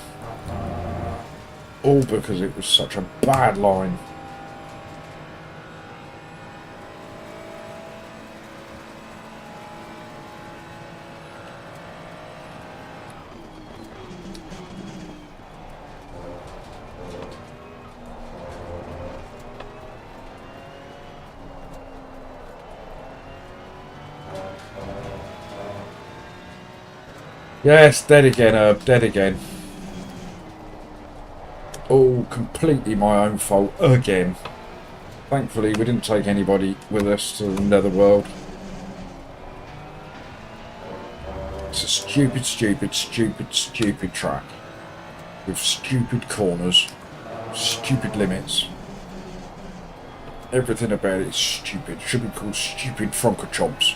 All because it was such a bad line. Yes, dead again, Herb, dead again. All completely my own fault again. Thankfully, we didn't take anybody with us to the netherworld. It's a stupid, stupid, stupid, stupid track. With stupid corners, stupid limits. Everything about it is stupid. Should be called stupid Franco-chomps.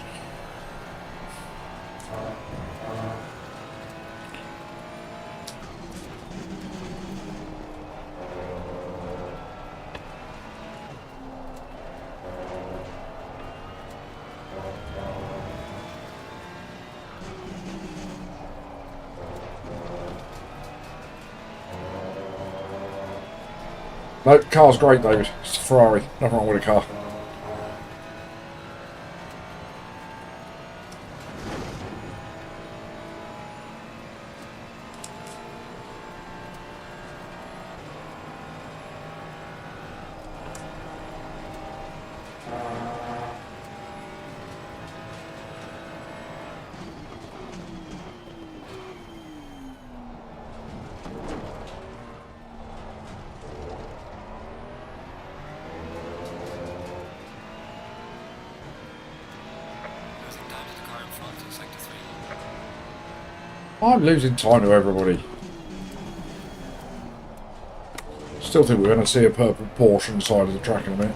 No, car's great, David. It's a Ferrari. Nothing wrong with a car. Losing time to the car in front in sector 3. I'm losing time to everybody. Still think we're going to see a purple Porsche on the side of the track in a minute.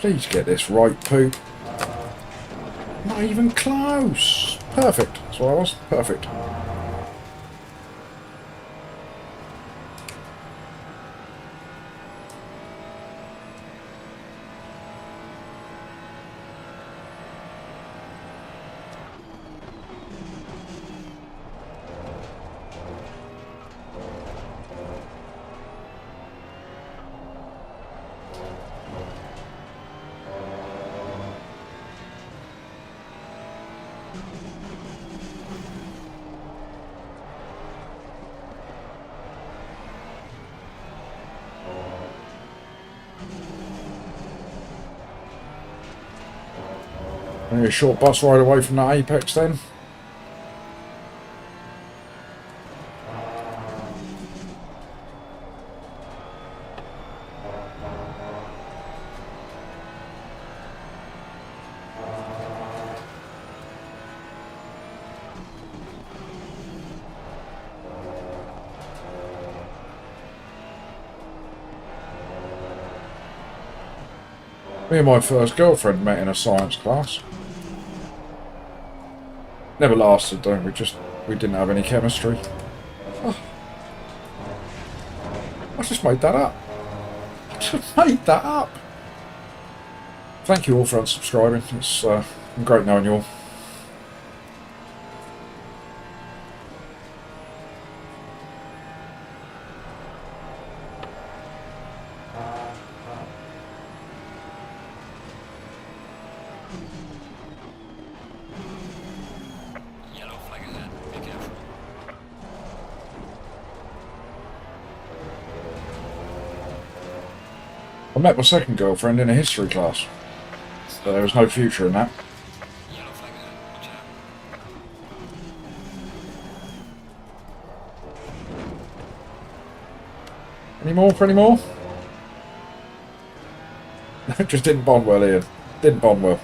Please get this right, Poop. Not even close. Perfect. That's what I was. Perfect. Only a short bus ride away from that apex then. Me and my first girlfriend met in a science class. Never lasted though, we didn't have any chemistry. Oh, I just made that up. I just made that up. Thank you all for unsubscribing. It's great knowing you all. Yellow flag ahead. Be careful. I met my second girlfriend in a history class. But there was no future in that. Yellow flag ahead. Watch out. Any more for any more? Just didn't bond well, Ian. Didn't bond well.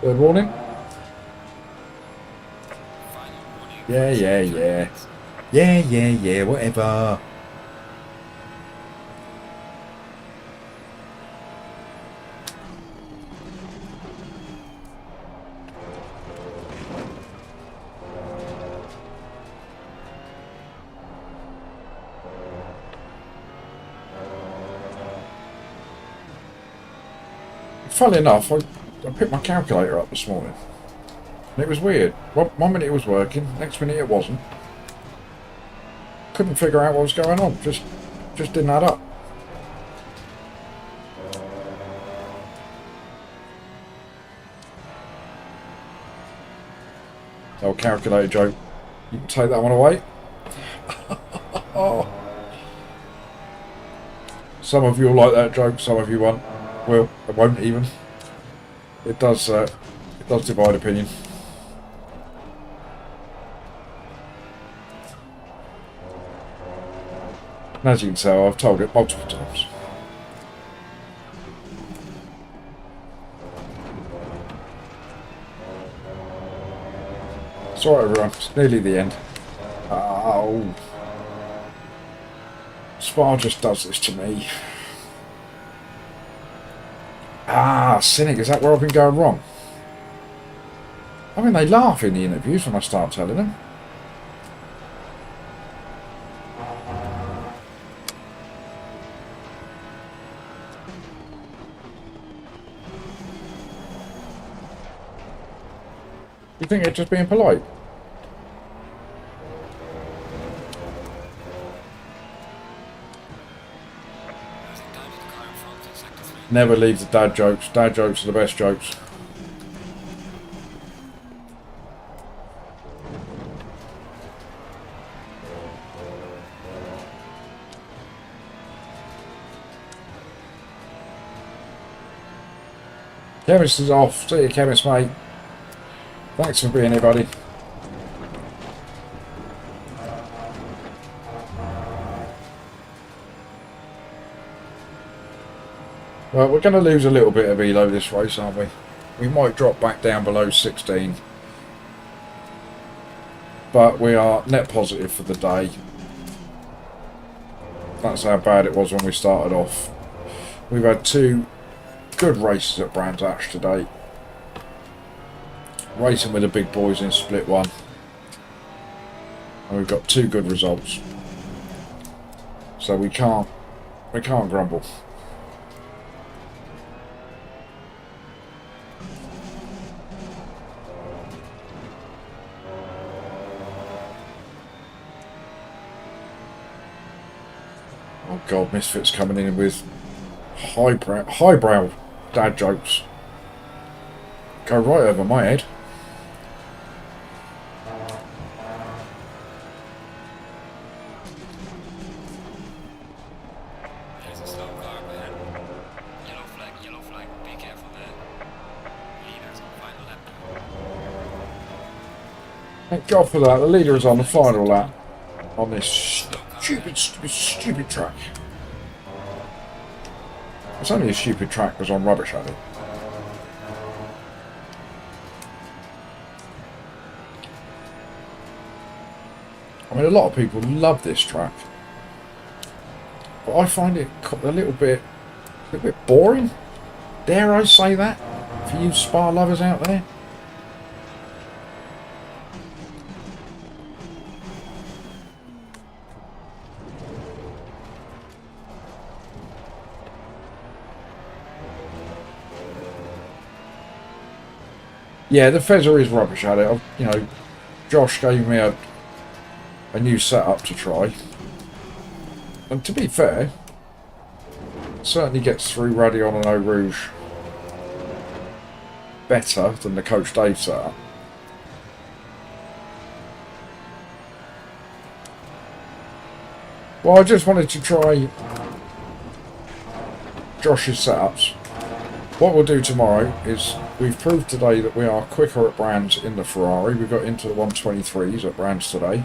Third warning? Final warning. Yeah. Yeah, whatever. Funnily enough, I picked my calculator up this morning. And it was weird. One minute it was working, next minute it wasn't. Couldn't figure out what was going on. Just didn't add up. Oh, calculator joke. You can take that one away. Oh. Some of you will like that joke, some of you won't. Well, it won't even. It does divide opinion. And as you can tell, I've told it multiple times. It's alright everyone, it's nearly the end. Oh. Spa just does this to me. Ah, cynic, is that where I've been going wrong? I mean, they laugh in the interviews when I start telling them. You think it's just being polite? Never leave the dad jokes. Dad jokes are the best jokes. Chemist is off. See you, chemist, mate. Thanks for being here, buddy. Well, we're going to lose a little bit of ELO this race, aren't we? We might drop back down below 16. But we are net positive for the day. That's how bad it was when we started off. We've had 2 good races at Brands Hatch today. Racing with the big boys in split 1. And we've got 2 good results. So we can't grumble. Oh God, Misfit's coming in with highbrow dad jokes. Go right over my head. There's a slow car, man. Yellow flag, be careful there. Leaders on final lap. Thank God for that. The leader is on the final lap on this stupid track. It's only a stupid track was on rubbish at it. I mean, a lot of people love this track, but I find it a little bit boring. Dare I say that for you Spa lovers out there? Yeah, the Fezzer is rubbish at it. You know, Josh gave me a new setup to try, and to be fair, it certainly gets through Radion and Eau Rouge better than the Coach Dave setup. Well, I just wanted to try Josh's setups. What we'll do tomorrow is, we've proved today that we are quicker at Brands in the Ferrari. We got into the 123s at Brands today.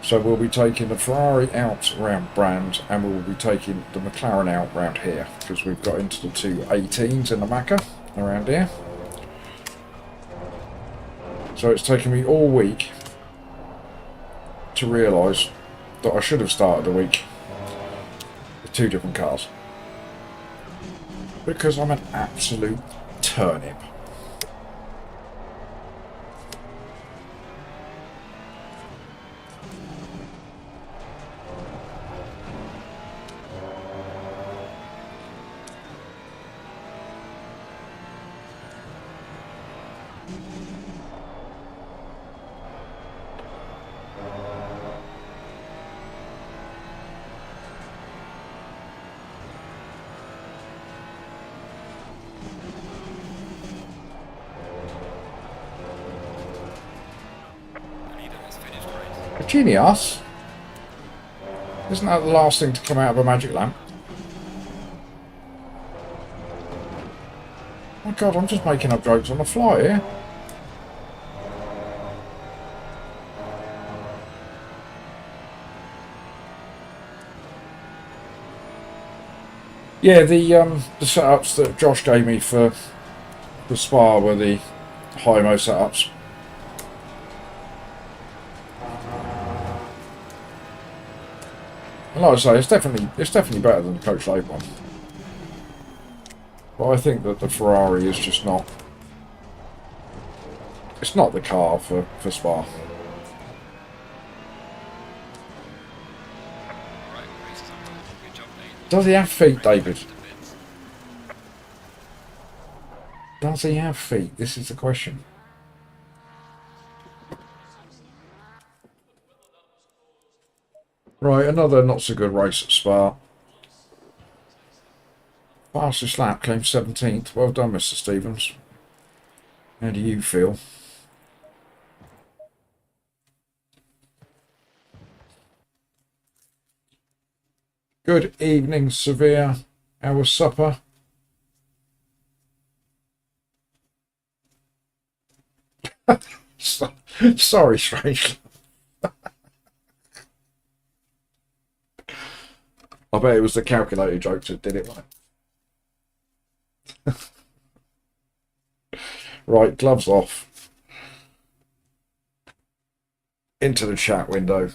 So we'll be taking the Ferrari out around Brands, and we will be taking the McLaren out round here, because we've got into the 218s in the Macca around here. So it's taken me all week to realise that I should have started the week with 2 different cars. Because I'm an absolute turnip. A genius? Isn't that the last thing to come out of a magic lamp? Oh my god, I'm just making up jokes on the fly here. Yeah, the setups that Josh gave me for the Spa were the high-mo setups. And like I say, it's definitely better than the Coach 8 one. But I think that the Ferrari is just not. It's not the car for Spa. Right, races on road. Good job, mate. Does he have feet, David? The bits. Does he have feet? This is the question. Right, another not so good race at Spa. Fastest lap came 17th. Well done, Mr. Stevens. How do you feel? Good evening, Severe. How was supper? Sorry, Strange. I bet it was the calculator jokes that did it, right? Right, gloves off. Into the chat window.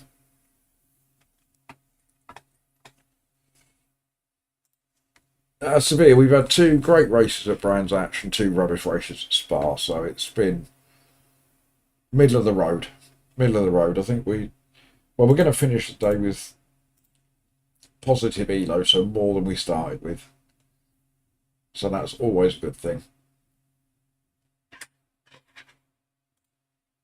Severe, we've had 2 great races at Brands Hatch and 2 rubbish races at Spa, so it's been middle of the road. Middle of the road. I think we're going to finish the day with positive ELO, so more than we started with. So that's always a good thing.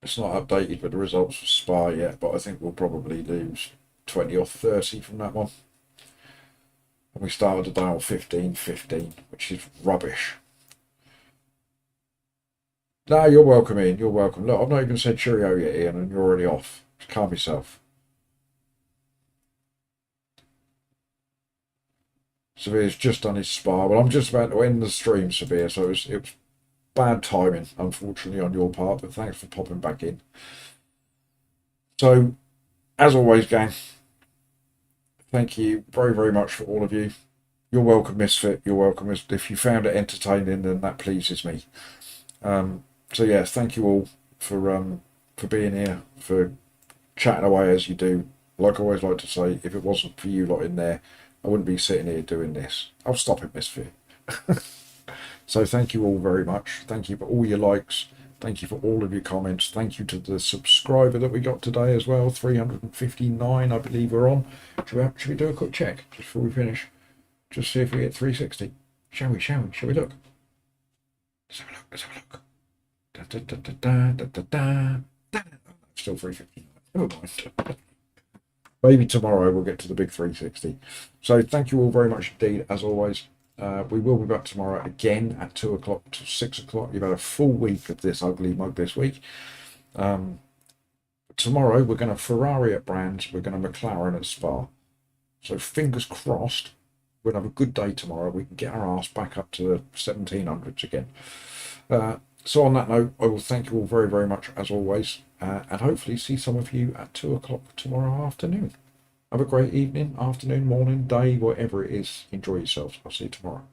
It's not updated with the results for Spa yet, but I think we'll probably lose 20 or 30 from that one. And we started the day on 15-15, which is rubbish. No, you're welcome, Ian. You're welcome. Look, I've not even said cheerio yet, Ian, and you're already off. Just calm yourself. Severe's just done his Spa. Well, I'm just about to end the stream, Severe, so it was bad timing, unfortunately, on your part, but thanks for popping back in. So, as always, gang, thank you very, very much for all of you. You're welcome, Misfit. You're welcome. If you found it entertaining, then that pleases me. So, yes, thank you all for being here, for chatting away as you do. Like I always like to say, if it wasn't for you lot in there, I wouldn't be sitting here doing this. I'll stop it, Misfit. So thank you all very much. Thank you for all your likes. Thank you for all of your comments. Thank you to the subscriber that we got today as well. 359, I believe we're on. Should we do a quick check just before we finish? Just see if we get 360. Shall we? Shall we look? Let's have a look. Let's have a look. Da, da, da, da, da, da, da, da. Still 359. Never mind. Maybe tomorrow we'll get to the big 360. So thank you all very much indeed, as always. We will be back tomorrow again at 2 o'clock to 6 o'clock. You've had a full week of this ugly mug this week. Tomorrow we're going to Ferrari at Brands. We're going to McLaren at Spa. So fingers crossed, we'll have a good day tomorrow. We can get our arse back up to the 1700s again. So on that note, I will thank you all very, very much as always. And hopefully see some of you at 2 o'clock tomorrow afternoon. Have a great evening, afternoon, morning, day, whatever it is. Enjoy yourselves. I'll see you tomorrow.